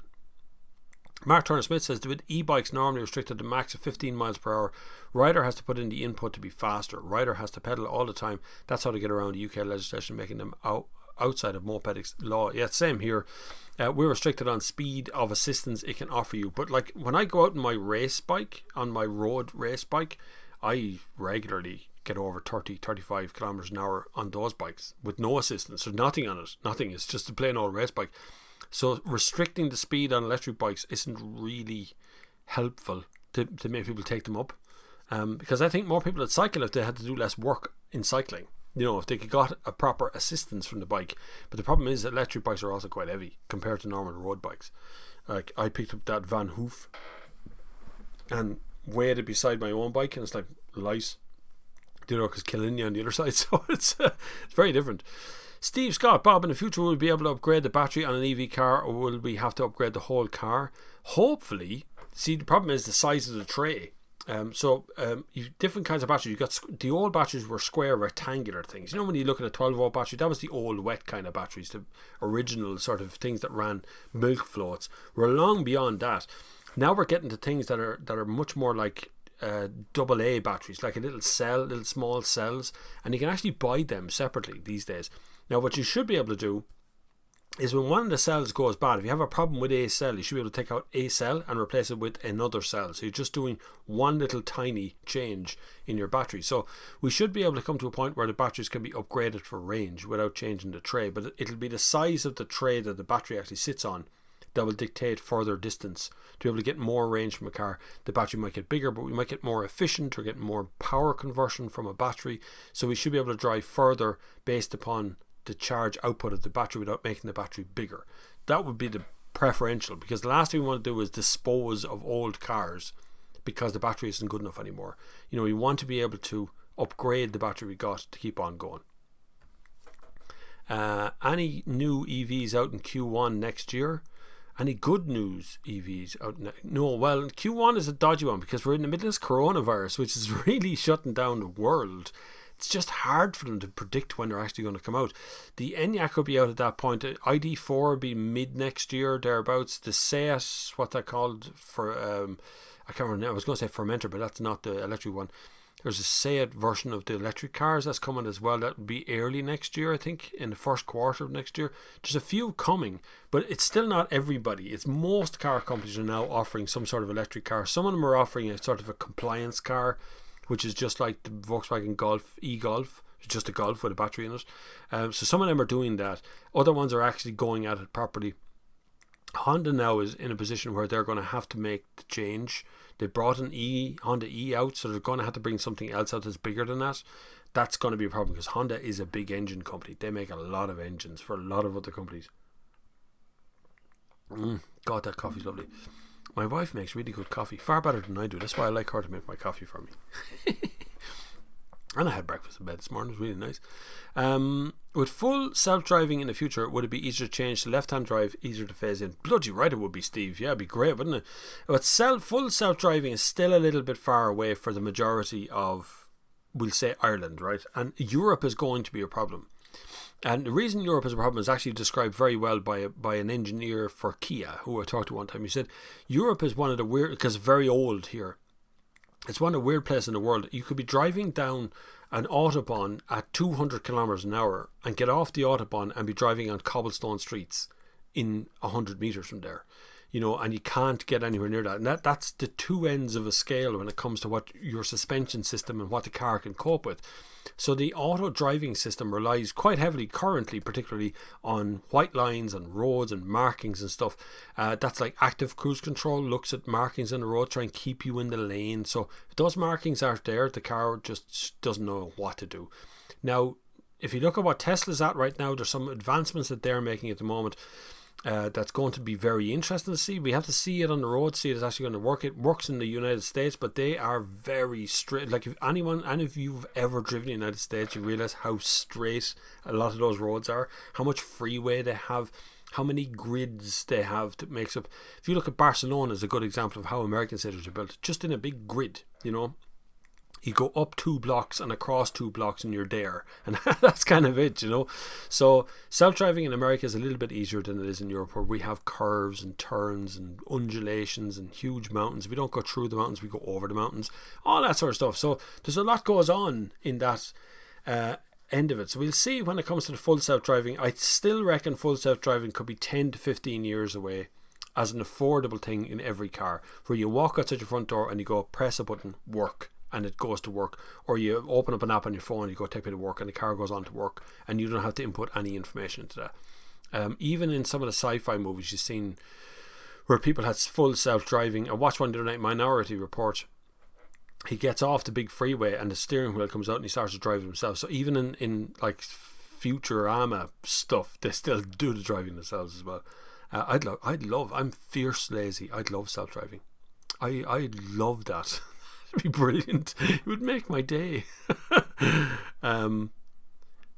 Mark Turner Smith says, with e-bikes normally restricted to max of 15 miles per hour, rider has to put in the input to be faster. Rider has to pedal all the time. That's how to get around the UK legislation making them outside of moped law. Yeah, same here. We're restricted on speed of assistance it can offer you. But like when I go out on my race bike, on my road race bike, I regularly get over 30-35 kilometers an hour on those bikes with no assistance. There's nothing on it. Nothing. It's just a plain old race bike. So restricting the speed on electric bikes isn't really helpful to make people take them up. Because I think more people would cycle if they had to do less work in cycling. You know, if they got a proper assistance from the bike. But the problem is that electric bikes are also quite heavy compared to normal road bikes. Like I picked up that Van Hoof and weighed it beside my own bike, and it's like lice. You know, because killing you on the other side. So it's very different. Steve Scott, Bob, in the future will we be able to upgrade the battery on an EV car, or will we have to upgrade the whole car? Hopefully. See, the problem is the size of the tray. Different kinds of batteries. You got the old batteries were square rectangular things. You know, when you look at a 12-volt battery, that was the old wet kind of batteries, the original sort of things that ran milk floats. We're long beyond that. Now we're getting to things that are much more like AA batteries, like a little small cells, and you can actually buy them separately these days. Now what you should be able to do is when one of the cells goes bad, if you have a problem with a cell, you should be able to take out a cell and replace it with another cell. So you're just doing one little tiny change in your battery. So we should be able to come to a point where the batteries can be upgraded for range without changing the tray, but it'll be the size of the tray that the battery actually sits on that will dictate further distance. To be able to get more range from a car, the battery might get bigger, but we might get more efficient or get more power conversion from a battery. So we should be able to drive further based upon the charge output of the battery without making the battery bigger. That would be the preferential, because the last thing we want to do is dispose of old cars because the battery isn't good enough anymore. You know, we want to be able to upgrade the battery we got to keep on going. Any new EVs out in Q1 next year? Any good news EVs out? No, well, Q1 is a dodgy one because we're in the middle of this coronavirus, which is really shutting down the world. It's just hard for them to predict when they're actually going to come out. The Enyaq could be out at that point. ID4 will be mid next year, thereabouts. The Seat, what's that called? I can't remember now. I was going to say Fermenter, but that's not the electric one. There's a Seat version of the electric cars that's coming as well. That would be early next year, I think, in the first quarter of next year. There's a few coming, but it's still not everybody. It's most car companies are now offering some sort of electric car. Some of them are offering a sort of a compliance car, which is just like the Volkswagen Golf, e-Golf. It's just a Golf with a battery in it. So some of them are doing that. Other ones are actually going at it properly. Honda now is in a position where they're going to have to make the change. They brought an Honda E out, so they're going to have to bring something else out that's bigger than that. That's going to be a problem because Honda is a big engine company. They make a lot of engines for a lot of other companies. God, that coffee's lovely. My wife makes really good coffee, far better than I do. That's why I like her to make my coffee for me. And I had breakfast in bed this morning. It was really nice. With full self-driving in the future, would it be easier to change to left-hand drive, easier to phase in? Bloody right it would be, Steve. Yeah, it'd be great, wouldn't it? But full self-driving is still a little bit far away for the majority of, we'll say, Ireland, right? And Europe is going to be a problem. And the reason Europe is a problem is actually described very well by an engineer for Kia, who I talked to one time. He said, Europe is one of the weird, because it's very old here. It's one of the weird places in the world. You could be driving down an autobahn at 200 kilometers an hour and get off the autobahn and be driving on cobblestone streets in 100 meters from there, you know, and you can't get anywhere near that. And that's the two ends of a scale when it comes to what your suspension system and what the car can cope with. So the auto driving system relies quite heavily currently, particularly on white lines and roads and markings and stuff. That's like active cruise control, looks at markings on the road, try and keep you in the lane. So if those markings aren't there, the car just doesn't know what to do. Now, if you look at what Tesla's at right now, there's some advancements that they're making at the moment. That's going to be very interesting to see. We have to see it on the road, see it is actually going to work. It works in the United States, but they are very straight. Like if any of you've ever driven in the United States, you realize how straight a lot of those roads are, how much freeway they have, how many grids they have that makes up. If you look at Barcelona as a good example of how American cities are built, just in a big grid, you know. You go up 2 blocks and across 2 blocks and you're there. And that's kind of it, you know. So self-driving in America is a little bit easier than it is in Europe, where we have curves and turns and undulations and huge mountains. We don't go through the mountains, we go over the mountains. All that sort of stuff. So there's a lot goes on in that end of it. So we'll see when it comes to the full self-driving. I still reckon full self-driving could be 10 to 15 years away as an affordable thing in every car, where you walk outside your front door and you go press a button, work, and it goes to work. Or you open up an app on your phone, you go take me to work, and the car goes on to work, and you don't have to input any information into that. Even in some of the sci-fi movies you've seen where people had full self-driving. I watched one the other night, Minority Report. He gets off the big freeway and the steering wheel comes out and he starts to drive himself. So even in like Futurama stuff, they still do the driving themselves as well. I'm fierce lazy. I'd love self-driving. I'd love that. It'd be brilliant. It would make my day. Right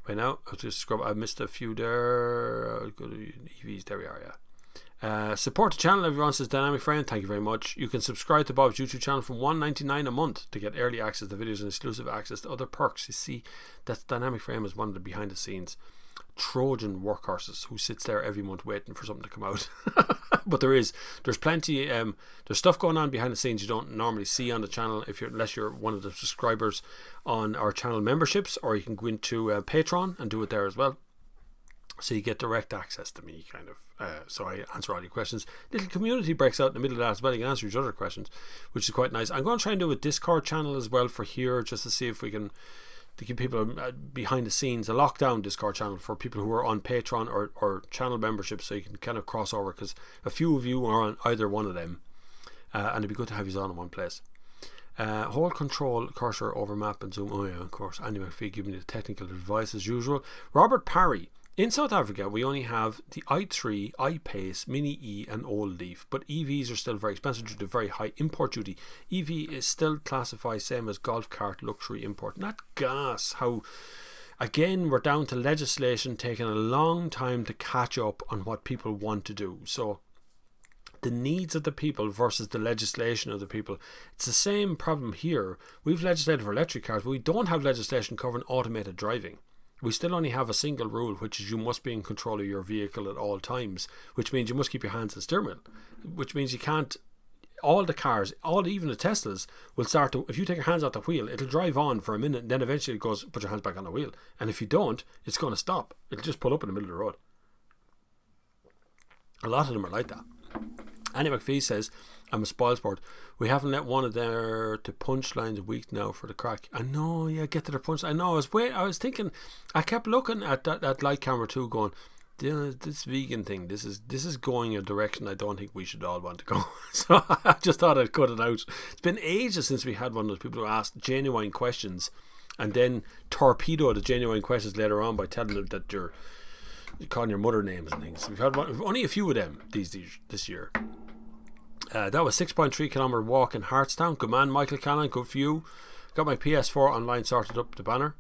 now, I'll just scrub. I missed a few there. I'll go to EVs. There we are, yeah. Support the channel, everyone, says Dynamic Frame. Thank you very much. You can subscribe to Bob's YouTube channel for $1.99 a month to get early access to videos and exclusive access to other perks. You see, that Dynamic Frame is one of the behind the scenes Trojan workhorses who sits there every month waiting for something to come out. But there's plenty. There's stuff going on behind the scenes you don't normally see on the channel unless you're one of the subscribers on our channel memberships, or you can go into Patreon and do it there as well. So you get direct access to me, kind of. So I answer all your questions. Little community breaks out in the middle of that as well. You can answer your other questions, which is quite nice. I'm going to try and do a Discord channel as well for here, just to see if we can to keep people behind the scenes, a lockdown Discord channel for people who are on Patreon or channel membership, so you can kind of cross over, because a few of you are on either one of them, and it'd be good to have you on in one place. Hold control cursor over map and zoom. Oh yeah, of course. Andy McPhee giving me the technical advice as usual. Robert Parry. In South Africa, we only have the i3, iPace, Mini E and Old Leaf, but EVs are still very expensive due to very high import duty. EV is still classified same as golf cart luxury import. Not gas. How, again, we're down to legislation taking a long time to catch up on what people want to do. So the needs of the people versus the legislation of the people. It's the same problem here. We've legislated for electric cars, but we don't have legislation covering automated driving. We still only have a single rule, which is you must be in control of your vehicle at all times, which means you must keep your hands on the steering wheel, which means you can't. All the cars, even the Teslas, will start to, if you take your hands off the wheel, it'll drive on for a minute, and then eventually it goes, put your hands back on the wheel. And if you don't, it's going to stop. It'll just pull up in the middle of the road. A lot of them are like that. Annie McPhee says, I'm a spoilsport. We haven't let one of their to punchlines a week now for the crack. I know, yeah, get to the punch. I know, I was thinking, I kept looking at that light camera too, going, this vegan thing, this is going a direction I don't think we should all want to go. So I just thought I'd cut it out. It's been ages since we had one of those people who asked genuine questions and then torpedo the genuine questions later on by telling them that you're calling your mother names and things. We've had only a few of them this year. That was 6.3 kilometre walk in Hartstown. Good man, Michael Cannon, good for you. Got my PS4 online sorted up, the banner.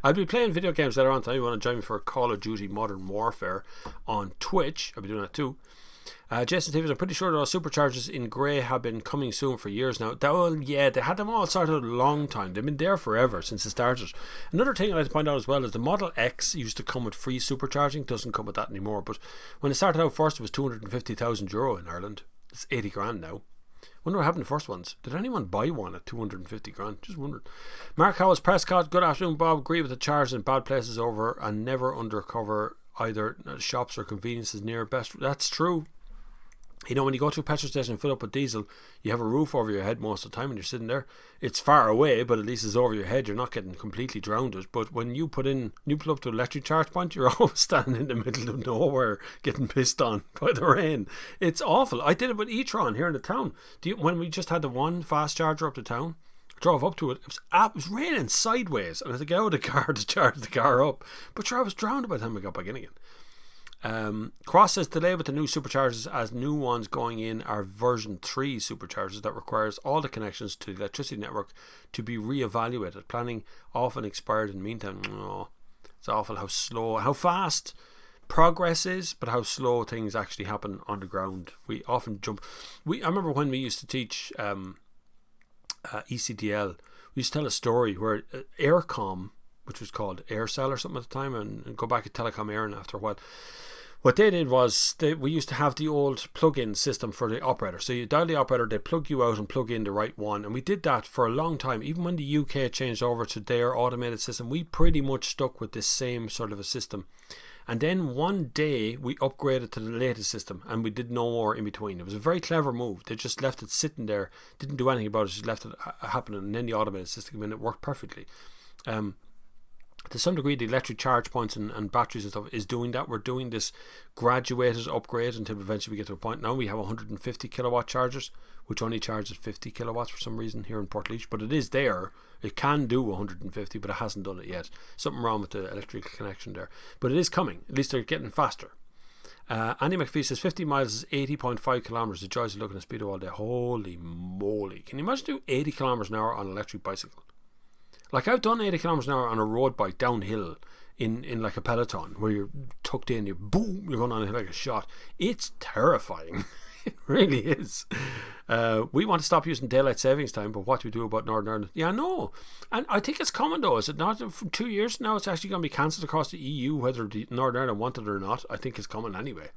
I'll be playing video games later on. You want to join me for Call of Duty Modern Warfare on Twitch? I'll be doing that too. Jason Stevens, I'm pretty sure those superchargers in grey have been coming soon for years now. They had them all started a long time. They've been there forever since it started. Another thing I'd like to point out as well is the Model X used to come with free supercharging. Doesn't come with that anymore. But when it started out first, it was €250,000 in Ireland. It's 80 grand now. Wonder what happened to the first ones. Did anyone buy one at 250 grand? Just wondered. Mark Howell's Prescott. Good afternoon, Bob. Agree with the charge in bad places over and never undercover either shops or conveniences near best. That's true. You know, when you go to a petrol station and fill up with diesel, you have a roof over your head most of the time when you're sitting there. It's far away, but at least it's over your head. You're not getting completely drowned. But when you pull up to an electric charge point, you're always standing in the middle of nowhere getting pissed on by the rain. It's awful. I did it with e-tron here in the town. When we just had the one fast charger up to town, drove up to it, it was raining sideways, and I had to get out of the car to charge the car up. But sure, I was drowned by the time I got back in again. Cross says delay with the new superchargers as new ones going in are version 3 superchargers that requires all the connections to the electricity network to be re-evaluated. Planning often expired in the meantime. Oh, it's awful how fast progress is, but how slow things actually happen on the ground. We often jump. I remember when we used to teach ECDL, we used to tell a story where Aircom, which was called Aircell or something at the time, and go back to Telecom Air, and after a while, what they did was we used to have the old plug-in system for the operator. So you dial the operator, they plug you out and plug in the right one, and we did that for a long time. Even when the UK changed over to their automated system, we pretty much stuck with this same sort of a system. And then one day we upgraded to the latest system, and we did no more in between. It was a very clever move. They just left it sitting there, didn't do anything about it, just left it happening, and then the automated system came in. It worked perfectly. To some degree, the electric charge points and batteries and stuff is doing that. We're doing this graduated upgrade until eventually we get to a point. Now we have 150 kilowatt chargers, which only charges 50 kilowatts for some reason here in Portlaoise, but it is there. It can do 150, but it hasn't done it yet. Something wrong with the electrical connection there, but it is coming. At least they're getting faster. Andy McPhee says 50 miles is 80.5 kilometers. The joys of looking at speedo all day. Holy moly! Can you imagine doing 80 kilometers an hour on an electric bicycle? Like, I've done 80 kilometers an hour on a road bike downhill in like a peloton where you're tucked in, you're going on a hill like a shot. It's terrifying. It really is. We want to stop using daylight savings time, but what do we do about Northern Ireland? Yeah, no. And I think it's coming though, is it not? From 2 years now, it's actually going to be cancelled across the EU, whether Northern Ireland want it or not. I think it's coming anyway.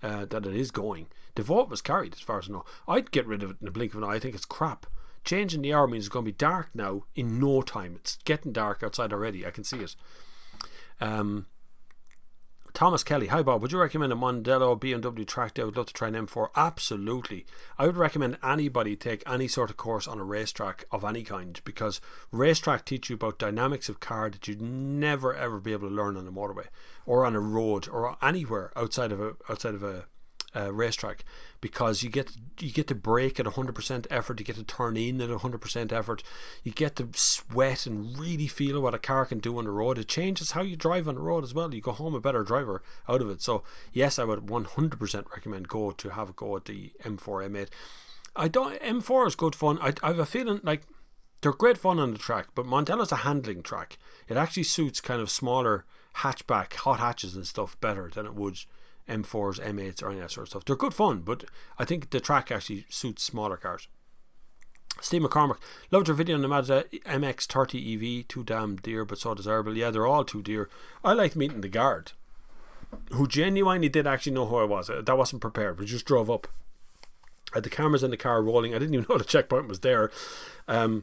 That it is going. The vote was carried, as far as I know. I'd get rid of it in a blink of an eye. I think it's crap. Changing the hour means it's going to be dark now in no time. It's getting dark outside already. I can see it. Thomas Kelly, hi Bob, would you recommend a Mondello BMW track day? I would love to try an M4. Absolutely. I would recommend anybody take any sort of course on a racetrack of any kind, because racetrack teach you about dynamics of car that you'd never ever be able to learn on a motorway or on a road or anywhere outside of a racetrack, because you get to brake at 100% effort, you get to turn in at 100% effort, you get to sweat and really feel what a car can do on the road. It changes how you drive on the road as well. You go home a better driver out of it. So yes, I would 100% recommend to have a go at the M4 M8. M4 is good fun. I have a feeling like they're great fun on the track, but Mondello's a handling track. It actually suits kind of smaller hatchback hot hatches and stuff better than it would M4s, M8s or any of that sort of stuff. They're good fun, but I think the track actually suits smaller cars. Steve McCormick, loved your video on the Mazda MX-30 EV. Too damn dear, but so desirable. Yeah, they're all too dear. I liked meeting the guard, who genuinely did actually know who I was. That wasn't prepared. We just drove up. I had the cameras in the car rolling. I didn't even know the checkpoint was there. And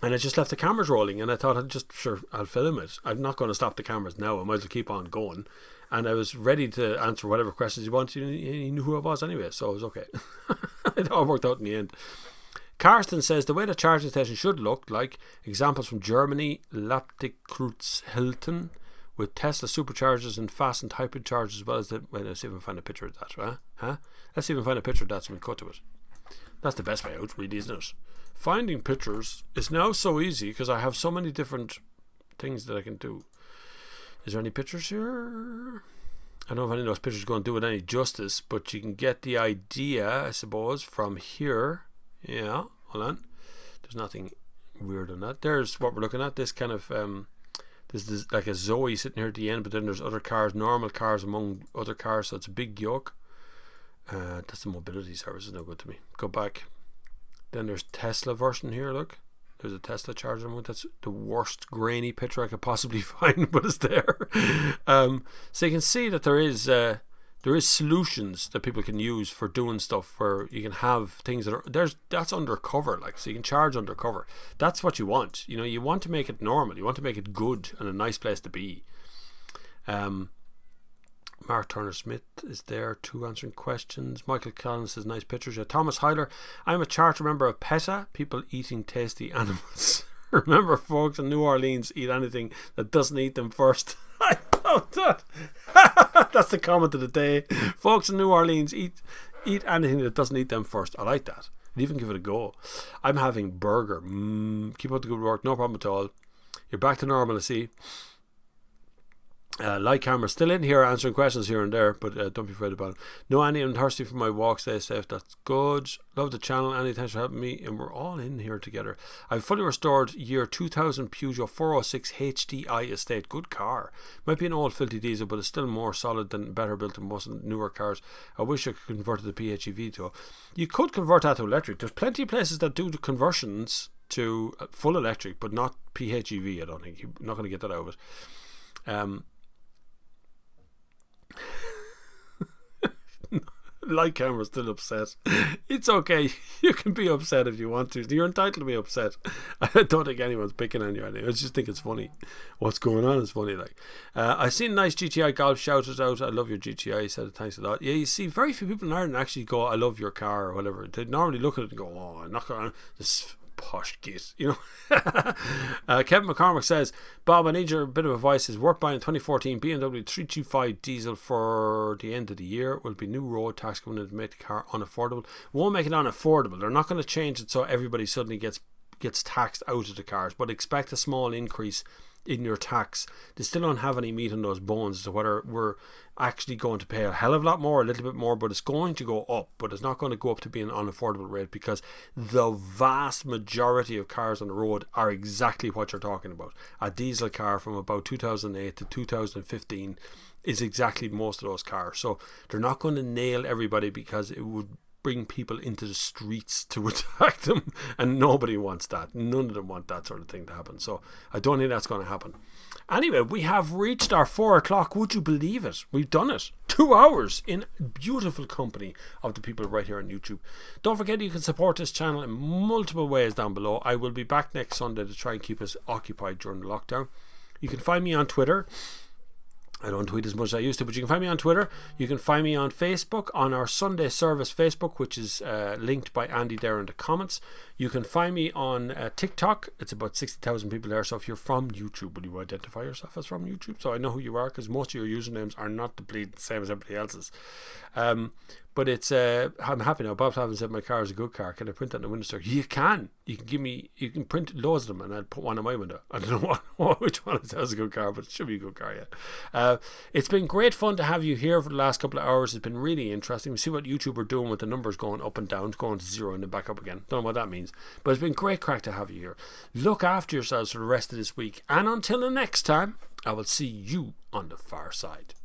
I just left the cameras rolling, and I thought I'll film it. I'm not going to stop the cameras now. I might as well keep on going. And I was ready to answer whatever questions he wanted. He knew who I was anyway, so it was okay. It all worked out in the end. Karsten says the way the charging station should look like, examples from Germany, Hilton, with Tesla superchargers and fast and hybrid chargers as well as let's see if we can find a picture of that. Let's see if we can find a picture of that so we can cut to it. That's the best way out, really, isn't it? Finding pictures is now so easy because I have so many different things that I can do. Is there any pictures here? I don't know if any of those pictures are going to do it any justice, but you can get the idea, I suppose, from here. Yeah, hold on. There's nothing weird on that. There's what we're looking at. This kind of this is like a Zoe sitting here at the end, but then there's other cars, normal cars among other cars, so it's a big yoke. That's the mobility service, is no good to me. Go back. Then there's Tesla version here, look. There's a Tesla charger mode. That's the worst grainy picture I could possibly find, but it's there. So you can see that there is solutions that people can use for doing stuff where you can have things that are that's undercover, like, so you can charge undercover. That's what you want. You know, you want to make it normal. You want to make it good and a nice place to be. Mark Turner Smith is there too, answering questions. Michael Collins says nice pictures. Yeah. Thomas Heiler, I'm a charter member of PETA, people eating tasty animals. Remember, folks in New Orleans eat anything that doesn't eat them first. I love that. That's the comment of the day. Folks in New Orleans eat anything that doesn't eat them first. I like that. I'd even give it a go. I'm having burger. Keep up the good work. No problem at all. You're back to normal, I see. Light camera still in here answering questions here and there, but don't be afraid about it. No, Annie, I'm thirsty for my walk. Stay safe. That's good. Love the channel. Annie, thanks for helping me, and we're all in here together. I've fully restored year 2000 Peugeot 406 HDI estate. Good car. Might be an old filthy diesel, but it's still more solid than better built than most newer cars. I wish I could convert it to PHEV though. You could convert that to electric. There's plenty of places that do the conversions to full electric, but not PHEV. I don't think you're not going to get that out of it. Light camera still upset. It's okay. You can be upset if you want to. You're entitled to be upset. I don't think anyone's picking on you. I just think it's funny. What's going on is funny. Like, I've seen nice GTI golf shouted out. I love your GTI. He said thanks a lot. Yeah, you see, very few people in Ireland actually go, I love your car or whatever. They normally look at it and go, oh, I'm not going to this posh git, you know. Kevin McCormick says, Bob, I need your bit of advice. Is worth buying 2014 BMW 325 diesel for the end of the year? Will be new road tax coming in to make the car unaffordable. Won't make it unaffordable. They're not going to change it so everybody suddenly gets taxed out of the cars, but expect a small increase in your tax. They still don't have any meat on those bones as to whether we're actually going to pay a hell of a lot more, a little bit more, but it's going to go up, but it's not going to go up to be an unaffordable rate, because the vast majority of cars on the road are exactly what you're talking about. A diesel car from about 2008 to 2015 is exactly most of those cars. So they're not going to nail everybody, because it would bring people into the streets to attack them, and nobody wants that. None of them want that sort of thing to happen. So I don't think that's going to happen. Anyway, we have reached our 4 o'clock. Would you believe it? We've done it. 2 hours in beautiful company of the people right here on YouTube. Don't forget, you can support this channel in multiple ways down below. I will be back next Sunday to try and keep us occupied during the lockdown. You can find me on Twitter. I don't tweet as much as I used to, but you can find me on Twitter. You can find me on Facebook, on our Sunday Service Facebook, which is linked by Andy there in the comments. You can find me on TikTok. It's about 60,000 people there. So if you're from YouTube, will you identify yourself as from YouTube? So I know who you are, because most of your usernames are not the same as everybody else's. But it's I'm happy now. Bob Flavin said my car is a good car. Can I print that in the window sticker? You can. You can print loads of them, and I'll put one on my window. I don't know which one is a good car, but it should be a good car, yeah. It's been great fun to have you here for the last couple of hours. It's been really interesting. We see what YouTube are doing with the numbers going up and down, going to zero and then back up again. Don't know what that means, but it's been great crack to have you here. Look after yourselves for the rest of this week, and until the next time, I will see you on the far side.